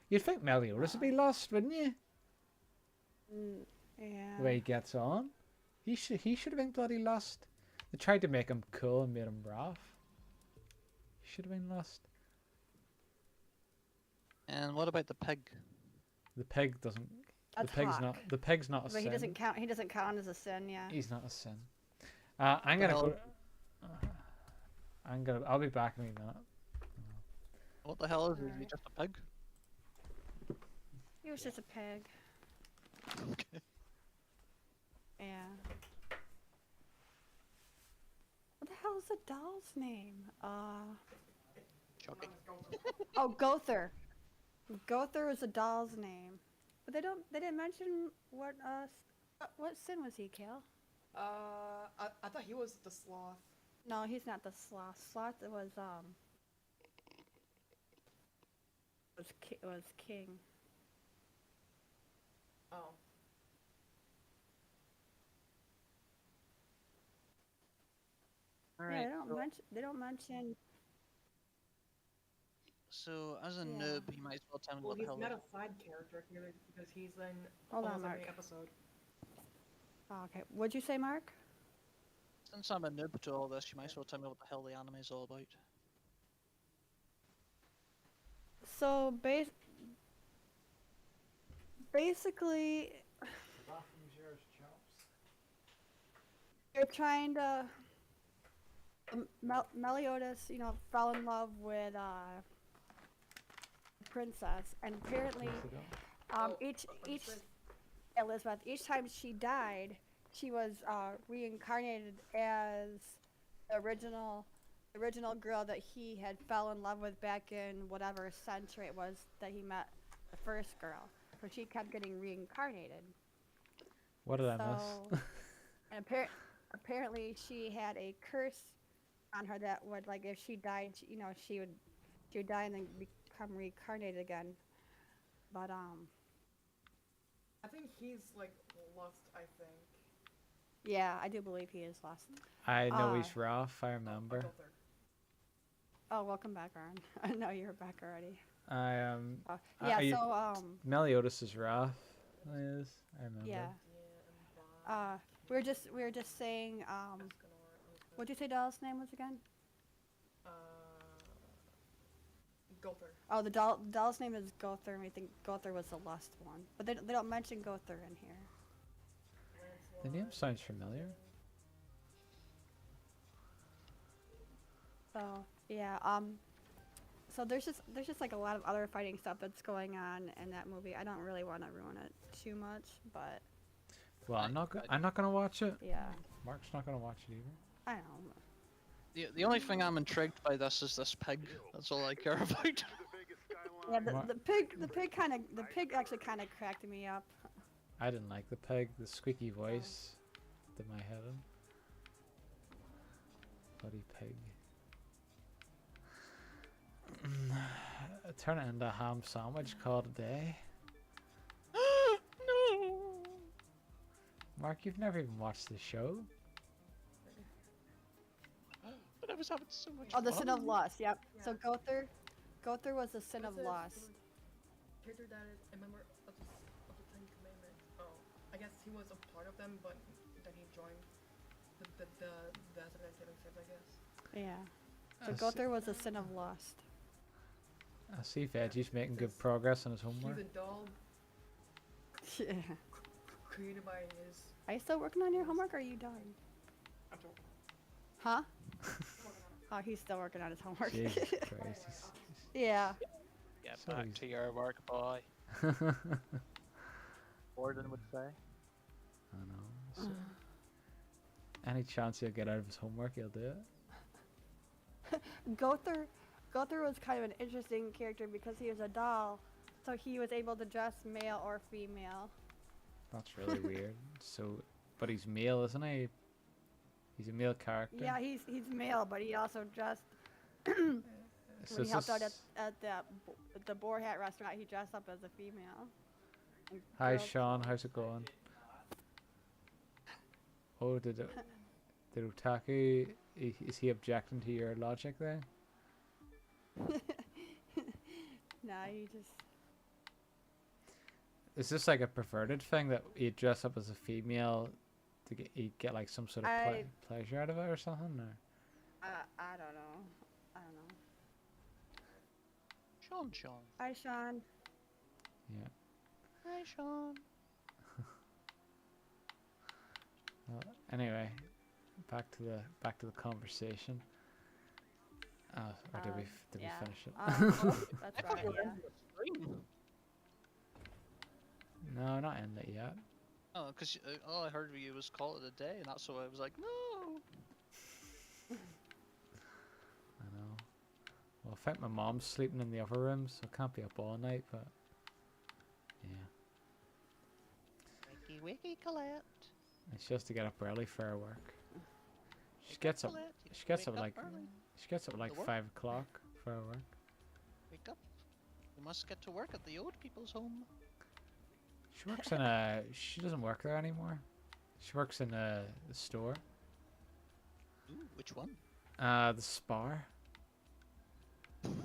You'd think Meliodas would be Lost, wouldn't you? Yeah. The way he gets on, he should have been bloody Lost. They tried to make him cool and made him Wrath. He should have been Lost. And what about the pig? The pig doesn't. That's the pig's Hawk. not. The pig's not a But sin. he doesn't count. He doesn't count as a sin. Yeah. He's not a sin. I'm gonna go. I'll be back in a minute. What the hell is he? Is he just a pig? He was just a pig. Okay. Yeah. What the hell is the doll's name? Shocking. Oh, Gother. Gother is the doll's name. But they didn't mention what sin was he, Kale? I thought he was the sloth. No, he's not the sloth. Sloth was king. Oh. All Yeah, right. they don't mention. So, as a Yeah. noob, you might as well tell me Well, what the he's hell. not a side character here because he's in Hold on, almost every Mark. episode. Oh, okay. What'd you say, Mark? Since I'm a noob to all this, you might as well tell me what the hell the anime is all about. So basically, they're trying to. Meliodas, fell in love with princess, and apparently, Elizabeth, each time she died, she was reincarnated as the original girl that he had fell in love with back in whatever century it was that he met the first girl. So she kept getting reincarnated. What did I miss? And apparently she had a curse on her that would, like, if she died, she would die and then become reincarnated again. But I think he's like lost. I think. yeah, I do believe he is lost. I know he's Wrath. I remember. Oh, welcome back, Aaron. I know you're back already. I am. Yeah. Meliodas is Wrath. I remember. Yeah. We were just saying. What'd you say doll's name was again? Gother. Oh, the doll's name is Gother, and we think Gother was the last one. But they don't mention Gother in here. The name sounds familiar. So yeah. So there's just like a lot of other fighting stuff that's going on in that movie. I don't really want to ruin it too much, but. Well, I'm not gonna watch it. Yeah. Mark's not gonna watch it either. I don't know. The only thing I'm intrigued by this is this pig. That's all I care about. Yeah, What? the pig actually kind of cracked me up. I didn't like the pig. The squeaky voice did my head in. Bloody pig. Turn it into a ham sandwich, call it a day. No. Mark, you've never even watched the show? But I was having so much Oh, fun. the sin of loss. Yep. Yeah. So Gother was the sin of loss. Character that is a member of the Ten Commandments. Oh, I guess he was a part of them, but then he joined the 797, I guess. Yeah. So I see- Gother was the sin of lost. I see Veggie's making good progress on his homework. He's a doll Yeah. created by his. Are you still working on your homework or are you done? I'm talking. Huh? Oh, he's still working on his homework. Jesus Christ. Yeah. Get So back he's- to your work, boy. Gordon would say. I know. So, any chance he'll get out of his homework, he'll do it. Gother was kind of an interesting character because he was a doll, so he was able to dress male or female. That's really weird. So, but he's male, isn't he? He's a male character. Yeah, he's male, but he also dressed So when he is helped out this- at the Boar Hat restaurant. He dressed up as a female. And Hi girls- Sean, how's it going? Oh, did Otaku, is he objecting to your logic there? Nah, he just. Is this like a perverted thing that he'd dress up as a female to he'd get like some sort of pleasure out of it or something? Or? I don't know. I don't know. Sean. Hi, Sean. Yeah. Hi, Sean. Well, anyway, back to the conversation. Or did we yeah. finish it? That's right. Yeah. No, not end it yet. Oh, because all I heard of you was call it a day, and that's why I was like, no. I know. Well, I think my mom's sleeping in the other room, so I can't be up all night. But yeah, Wakey, wakey, Colette. it's just to get up early for her work. She gets up. Colette, you She gets wake up like. early. She gets up like To work. 5 o'clock for her work. Wake up. You must get to work at the old people's home. She works in a. She doesn't work there anymore. She works in the store. Ooh, which one? The Spar.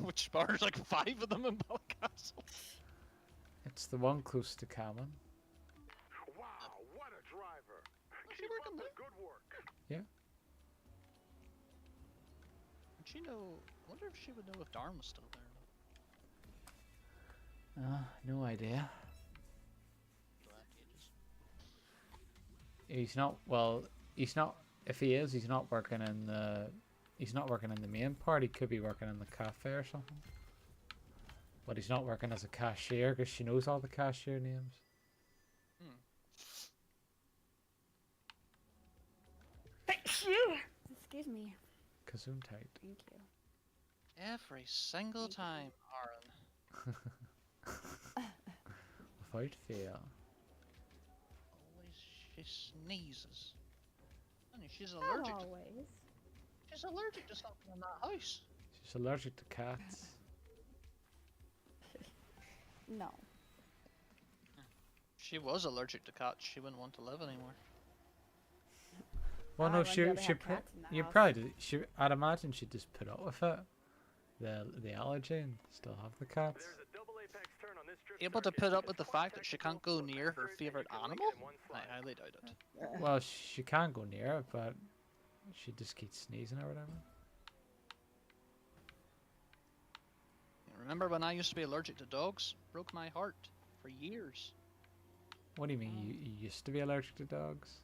Which bar? There's like 5 of them in Balcastle. It's the one close to Cameron. Wow, what a driver! Was she Keep working up there? the good work. Would she know? I wonder if she would know if Darm was still there. No idea. Glad ages. He's not. Well, he's not. If he is, he's not working in the. He's not working in the main part. He could be working in the cafe or something. But he's not working as a cashier because she knows all the cashier names. Excuse me. Kazoom tight. Thank you. Every single time, Aaron. Without fail. Always she sneezes. Honey, she's Not allergic. always. She's allergic to something in that house. She's allergic to cats. No. She was allergic to cats. She wouldn't want to live anymore. Well, I no, wouldn't be able to she have cats in the you house. probably did. I'd imagine she'd just put up with it. The allergy and still have the cats. There's a double apex turn on this strip Able to circuit. put up It's with the one fact that she technical can't go float near her first, favorite and you can link animal? it in one I slide. highly doubt it. Well, she can go near it, but she just keeps sneezing or whatever. Remember when I used to be allergic to dogs? Broke my heart for years. What do you mean? You used to be allergic to dogs?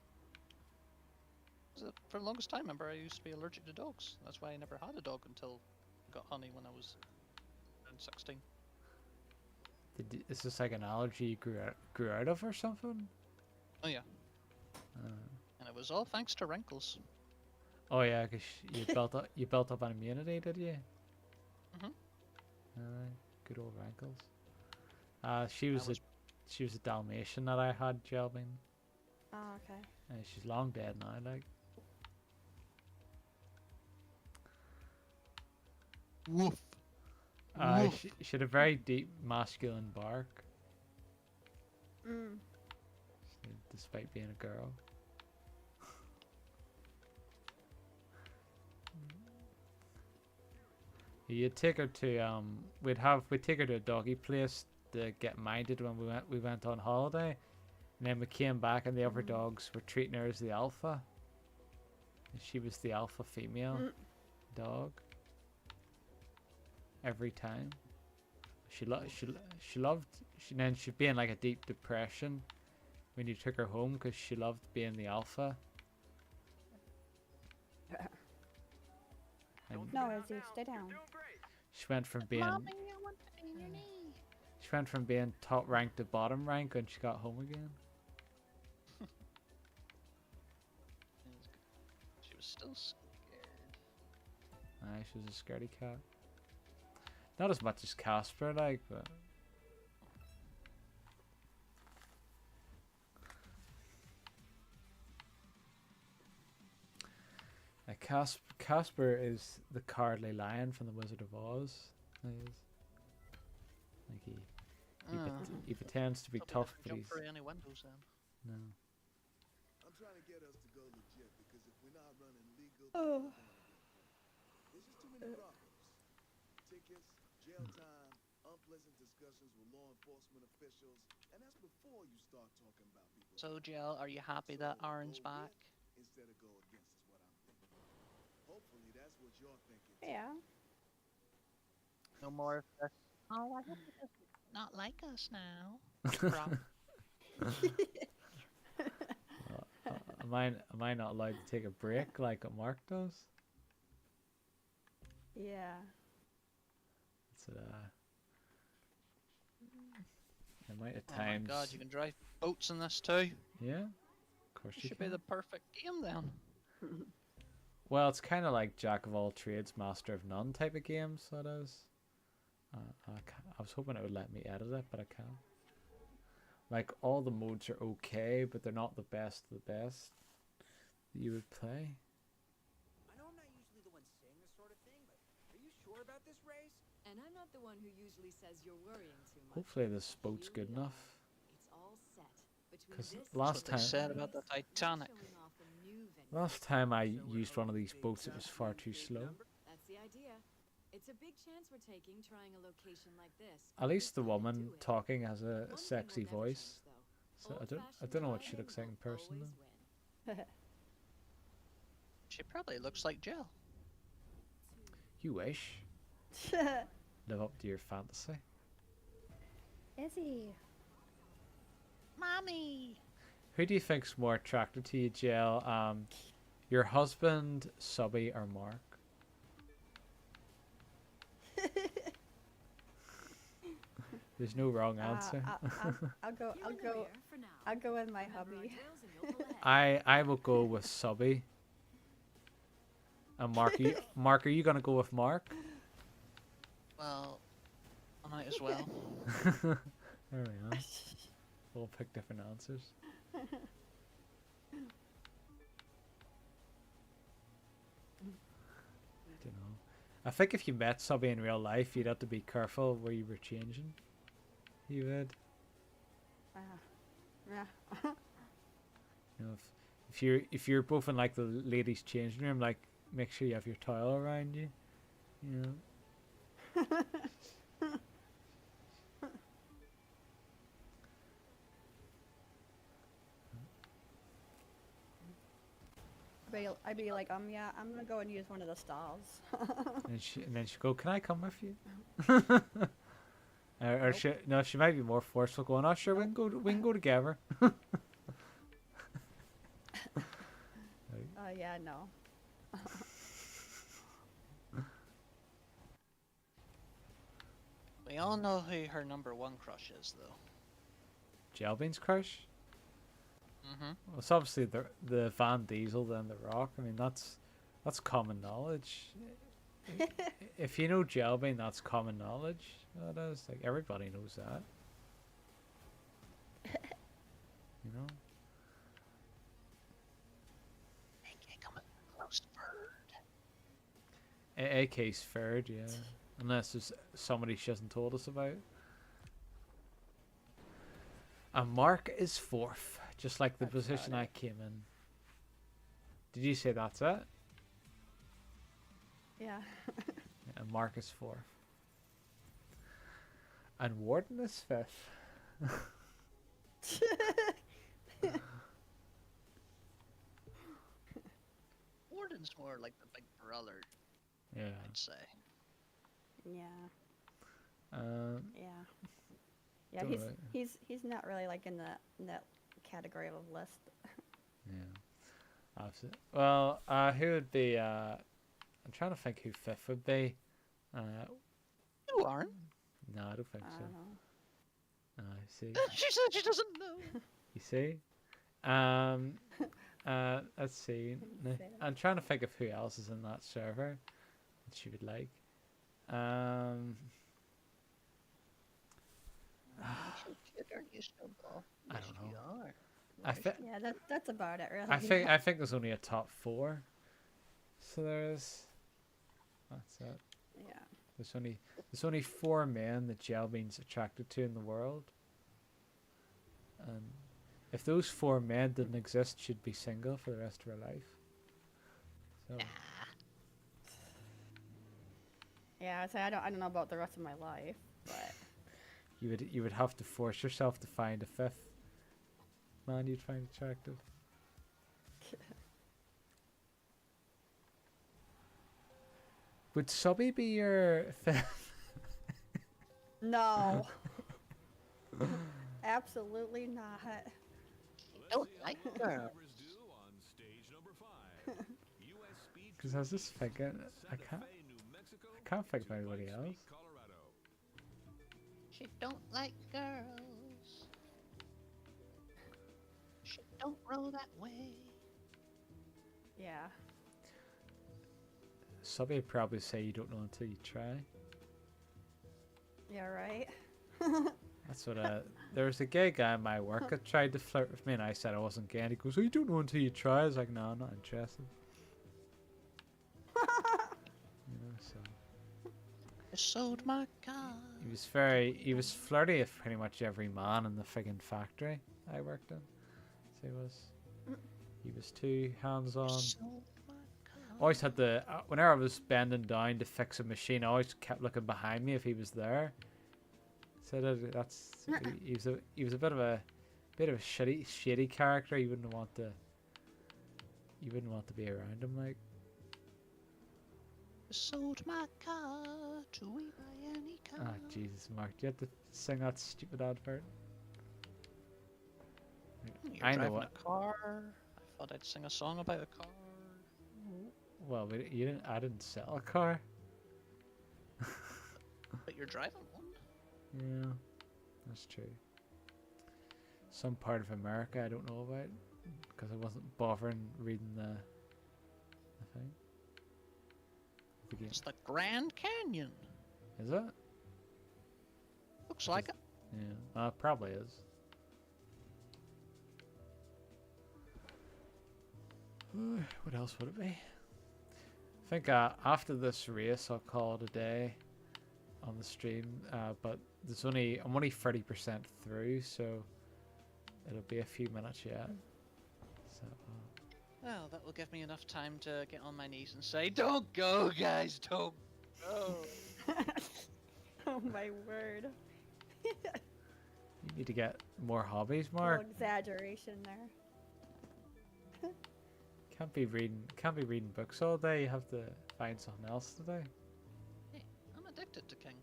For the longest time, remember, I used to be allergic to dogs. That's why I never had a dog until I got Honey when I was around 16. Is this like an allergy you grew out of or something? Oh yeah, and it was all thanks to wrinkles. Oh yeah, because you built up an immunity, did you? Mhm. Good old Rankles. She was a Dalmatian that I had, Jelbin. Oh, okay. She's long dead now, like. Woof. She had a very deep masculine bark, Mm. despite being a girl. You'd take her to we'd take her to a doggy place to get minded when we went on holiday, and then we came back and the other dogs were treating her as the alpha. And she was the alpha female dog. Every time. Then she'd be in like a deep depression when you took her home because she loved being the alpha. And No, Izzy, stay down. she went from being Mommy, I want to be in your knee. she went from being top rank to bottom rank when she got home again. She was still scared. Aye, she was a scaredy cat. Not as much as Casper, like, but Casper is the cowardly lion from the Wizard of Oz. He is. Like he pretends to be tough, but Jump he's through any windows then. no. I'm trying to get us to go legit because if we're not running legal, Oh. there's just too many problems. Tickets, jail time, unpleasant discussions with law enforcement officials, and that's before you start talking about people. So, Jill, are you happy that Aaron's back? Instead of go against is what I'm thinking. Hopefully that's what you're thinking. Yeah. No more of this. Oh, I hope it does not like us now. crap. Am I not allowed to take a break like what Mark does? Yeah. It's the amount of Oh times. my god, you can drive boats in this too. Yeah, of course It you should can. be the perfect game then. Well, it's kind of like Jack of all trades, master of none type of game, so it is. I was hoping it would let me edit it, but I can't. Like, all the modes are okay, but they're not the best of the best that you would play. I know I'm not usually the one saying this sort of thing, but are you sure about this race? And I'm not the one who usually says you're worrying too much. Hopefully this boat's good enough. It's all set. Between 'Cause this last and time- Said about the Titanic. showing off a new venue. Last time I used one of these boats, it was far too slow. That's the idea. It's a big chance we're taking trying a location like this. At least the Decided to woman do it. talking has a One thing sexy will never voice. change, though. So I Old-fashioned don't know what she driving looks like in will person always though. win. She probably looks like Jill. You wish. Live up to your fantasy. Izzy. Mommy. Who do you think's more attracted to you, Jill? Your husband, Subby, or Mark? There's no wrong answer. I'll go with my hubby. I will go with Subby. And Mark, are you gonna go with Mark? Well, I might as well. There we are. We'll pick different answers. I don't know. I think if you met Subby in real life, you'd have to be careful where you were changing. You would. Yeah. You know, if you're both in like the ladies' changing room, like make sure you have your towel around you. You know. I'd be like, yeah, I'm gonna go and use one of the stalls. And then she go, "Can I come with you?" Or she might be more forceful, going, "Oh, sure, we can go together." Yeah, no. We all know who her number one crush is, though. Jelbean's crush? Mm-hmm. Well, it's obviously the Van Diesel and the Rock. I mean, that's common knowledge. If you know Jelbean, that's common knowledge. That is like everybody knows that. You know. AK coming close to bird. AK's third, yeah. Unless there's somebody she hasn't told us about. And Mark is fourth, just like the position I came in. Did you say that's it? Yeah. And Mark is fourth. And Warden is fifth. Warden's more like the big brother, Yeah. I'd say. Yeah. Yeah. Yeah, Don't he's not really like in that category of a list. Yeah. Absolutely. Well, who would be? I'm trying to think who fifth would be. You aren't. No, I don't think I so. don't know. I see. She said she doesn't know. You see? Let's see. Say I'm trying to think of who else is in that server that she would like. I don't know. Yeah, that's about it, really. I think there's only a top 4. So there's. That's it. Yeah. There's only 4 men that Jelbean's attracted to in the world. And if those 4 men didn't exist, she'd be single for the rest of her life. So. Yeah, I say I don't know about the rest of my life, but You would have to force yourself to find a 5th man you'd find attractive. Would Subby be your 5th? no. Absolutely not. Don't like girls. Because I was just thinking, I can't think of anybody else. She don't like girls. She don't roll that way. Yeah. Subby would probably say you don't know until you try. Yeah, right. That's what there was a gay guy in my work that tried to flirt with me, and I said I wasn't gay, and he goes, "Oh, you don't know until you try." I was like, "No, I'm not interested." You know, so I sold my car. he was flirty with pretty much every man in the friggin' factory I worked in. So he was too hands-on. Sold my car. Always had the whenever I was bending down to fix a machine, I always kept looking behind me if he was there. So he was a bit of a shady character. You wouldn't want to be around him, like. Sold my car to we buy any car. Ah, Jesus, Mark, do you have to sing that stupid advert? You're I know driving what. a car. I thought I'd sing a song about a car. Well, you didn't. I didn't sell a car. But you're driving one. Yeah, that's true. Some part of America I don't know about because I wasn't bothering reading the thing. The game. It's the Grand Canyon. Is it? Looks like it. Yeah, probably is. What else would it be? I think after this race I'll call it a day on the stream. But I'm only 30% through, so it'll be a few minutes yet. So. Well, that will give me enough time to get on my knees and say, "Don't go, guys, don't go." Oh my word. You need to get more hobbies, A little Mark. exaggeration there. Can't be reading books all day. You have to find something else to do. Hey, I'm addicted to King.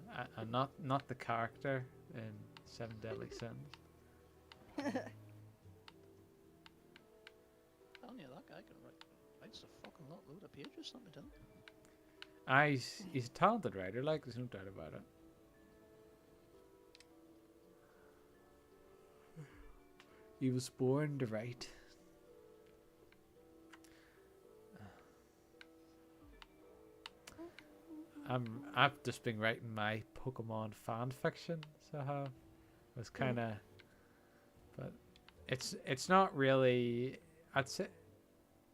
Yeah, and not the character in 7 Deadly Sins. Telling you, that guy can writes a fucking load of pages. Let me tell you. He's a talented writer, like, there's no doubt about it. He was born to write. I've just been writing my Pokemon fan fiction, so it was kind of, but it's not really. I'd say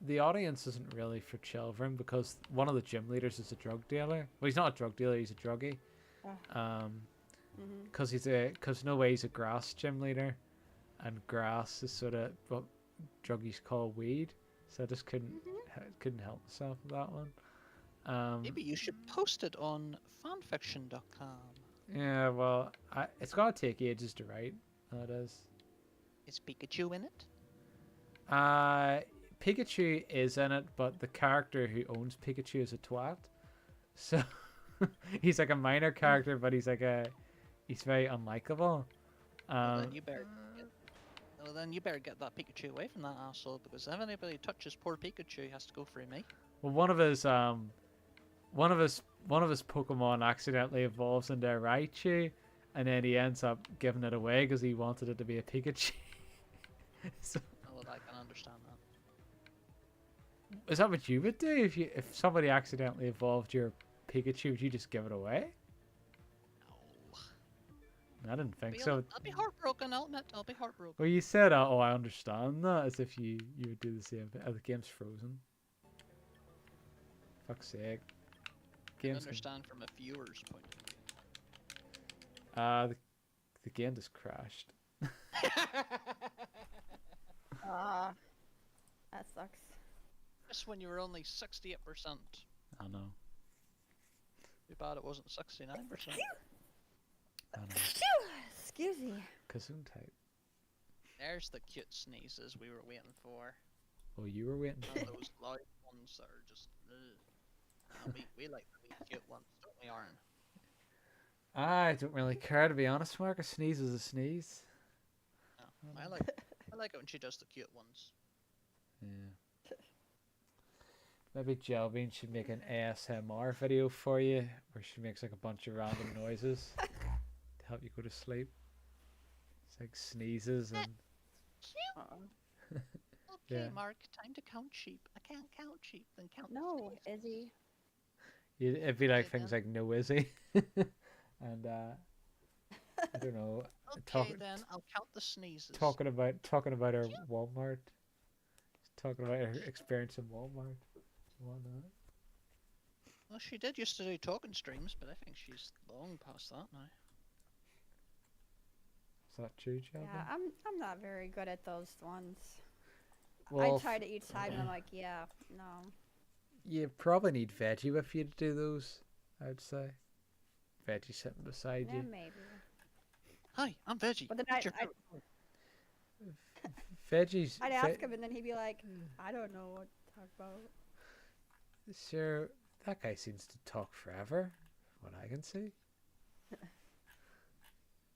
the audience isn't really for children because one of the gym leaders is a drug dealer. Well, he's not a drug dealer; he's a druggie. Because because no way he's a grass gym leader, and grass is sort of what druggies call weed. So I just couldn't help myself with that one. Maybe you should post it on fanfiction.com. Yeah, well, it's gonna take ages to write. That is. Is Pikachu in it? Pikachu is in it, but the character who owns Pikachu is a twat. So he's like a minor character, but he's very unlikable. Well, then you better get that Pikachu away from that asshole, because if anybody touches poor Pikachu, he has to go through me. Well, one of his Pokemon accidentally evolves into a Raichu, and then he ends up giving it away because he wanted it to be a Pikachu. So, well, I can understand that. Is that what you would do if somebody accidentally evolved your Pikachu? Would you just give it away? No. I didn't think so. I'll be heartbroken. I'll admit, I'll be heartbroken. Well, you said, "Oh, I understand that," as if you would do the same thing. Oh, the game's frozen. Fuck's sake. I understand from a viewer's point of view. The game just crashed. That sucks. Just when you were only 68%. I know. Too bad it wasn't 69%. I know. Excuse me. Gesundheit. There's the cute sneezes we were waiting for. Oh, you were waiting for those loud ones that are just... we like the cute ones, don't we, Aaron? I don't really care, to be honest, Mark. A sneeze is a sneeze. No, I like it when she does the cute ones. Yeah. Maybe Jelbean should make an ASMR video for you where she makes like a bunch of random noises to help you go to sleep. It's like sneezes and... Okay, yeah. Mark, time to count sheep. I can't count sheep, then count No, the Izzy. It'd be like things like no Izzy. And I don't know. Okay, then I'll count the sneezes. Talking about her Walmart. Talking about her experience in Walmart. Whatnot. Well, she did used to do talking streams, but I think she's long past that now. Is that true, Jelbean? Yeah, I'm not very good at those ones. Well, I tried it each time and I'm like, yeah, no. You probably need Veggie with you to do those, I'd say. Veggie sitting beside Yeah, you. maybe. Hi, I'm Veggie. But then Veggie's... I'd ask him and then he'd be like, I don't know what to talk about. Sure, that guy seems to talk forever, what I can see.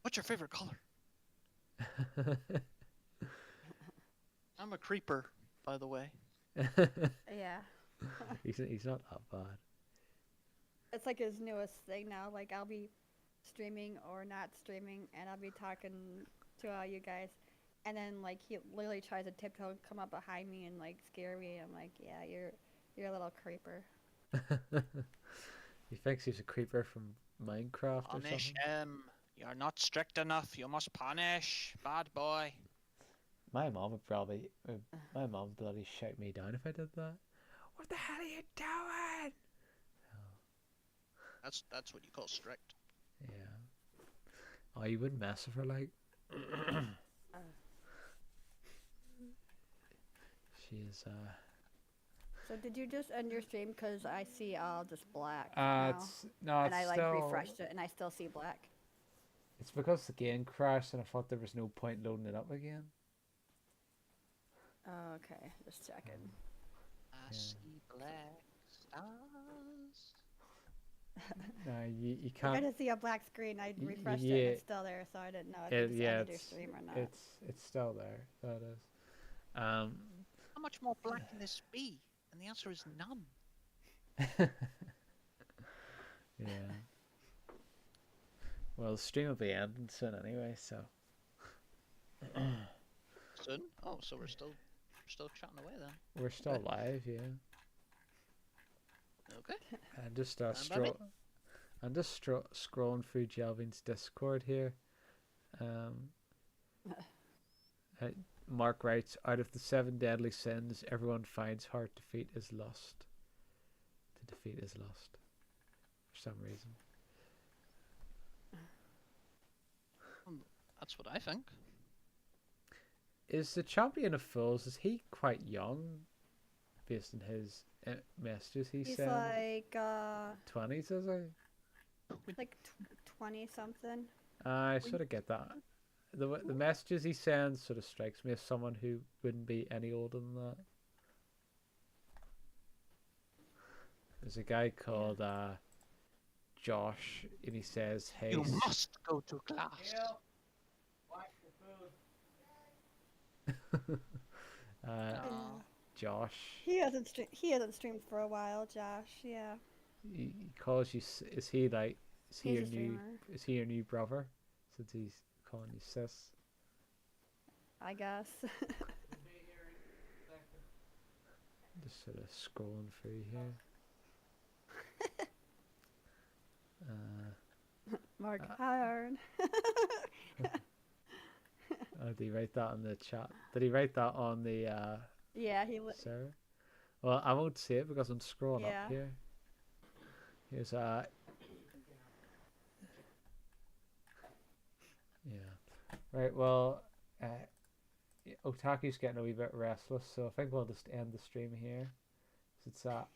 What's your favorite color? I'm a creeper, by the way. Yeah. He's not that bad. It's like his newest thing now. Like, I'll be streaming or not streaming, and I'll be talking to all you guys. And then, like, he literally tries to tiptoe and come up behind me and, like, scare me. I'm like, yeah, you're a little creeper. He thinks he's a creeper from Minecraft or Punish something. him. You're not strict enough. You must punish. Bad boy. My mom would bloody shout me down if I did that. What the hell are you doing? That's what you call strict. Yeah. Oh, you wouldn't mess with her, like. She is, So did you just end your stream? Because I see all just black it's and I, like, still... refreshed it, and I still see black. It's because the game crashed and I thought there was no point loading it up again. Okay, just checking. I see black stars. No, you I can't... did see a black screen. I refreshed it, and it's still there, so I didn't know if you just ended your stream or not. It's still there. That is. How much more black can this be? And the answer is none. Yeah. Well, the stream will be ending soon anyway, so. Soon? Oh, so we're still chatting away then. We're still live, yeah. Okay. And just I'm just scrolling through Jelvin's Discord here. Mark writes, out of the 7 deadly sins, everyone finds hard defeat is lust. To defeat is lust. For some reason. That's what I think. Is the champion of fools, is he quite young? Based on his messages he He's sent? like 20s, is he? like 20 something. I sort of get that. The messages he sends sort of strikes me as someone who wouldn't be any older than that. There's a guy called Josh, and he says, "Hey, You must go to class." Josh. He hasn't streamed for a while, Josh. Yeah. He calls you. Is he like? Is he He's your a new? streamer. Is he your new brother? Since he's calling you sis. I guess. Just sort of scrolling through here. Mark, hi, Aaron. Oh, did he write that on the chat? Did he write that on the Yeah, server? Well, I won't see it because I'm scrolling Yeah. up here. Here's yeah. Right, well, Otaku's getting a wee bit restless, so I think we'll just end the stream here. It's at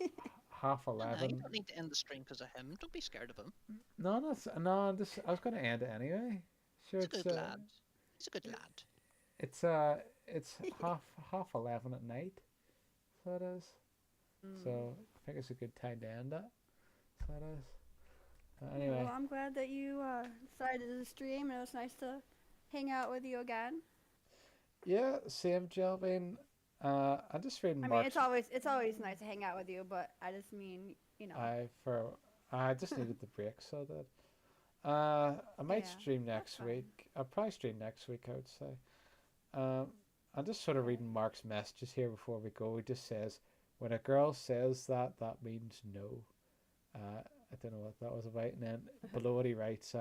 11:30. You don't need to end the stream because of him. Don't be scared of him. No, I was going to end it anyway. Sure, He's a good lad. He's a good lad. It's half 11 at night, so it is. So I think it's a good time to end it. So it is. Anyway. Well, I'm glad that you decided to stream, and it was nice to hang out with you again. Yeah, same, Jelvin. I'm just reading. I mean, it's always nice to hang out with you, but I just mean, you know. I just needed the break, so that. I might stream next week. I'll probably stream next week, I would say. I'm just sort of reading Mark's messages here before we go. He just says, when a girl says that, that means no. I don't know what that was about. And then below it he writes,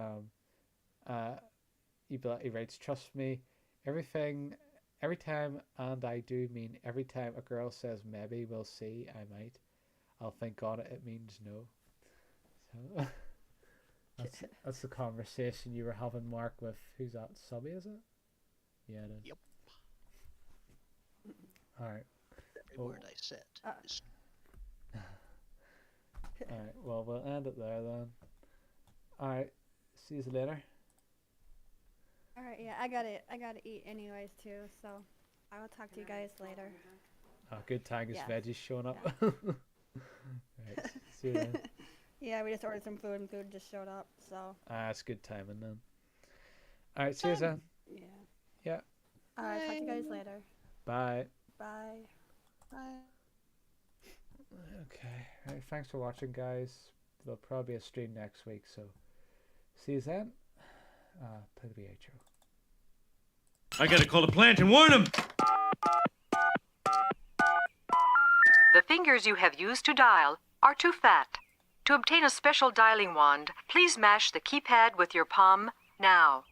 he writes, trust me, every time, and I do mean every time a girl says maybe, we'll see, I might, I'll think on it, it means no. So that's the conversation you were having, Mark, with, who's that, Subby, is it? Yeah, it is. Yep. Alright. Every word I said. Alright, well, we'll end it there then. Alright, see you later. Alright, yeah, I gotta eat anyways too, so I will talk to you guys later. Oh, good Tiger's veggies showing up. Yeah. Right, see you then. Yeah, we just ordered some food and food just showed up, so. It's good timing then. Alright, see you then. Yeah. Yeah. Alright, talk to you guys later. Bye. Bye. Bye. Okay, right, thanks for watching, guys. There'll probably be a stream next week, so see you then. Play the outro. I gotta call the plant and warn them! The fingers you have used to dial are too fat. To obtain a special dialing wand, please mash the keypad with your palm now.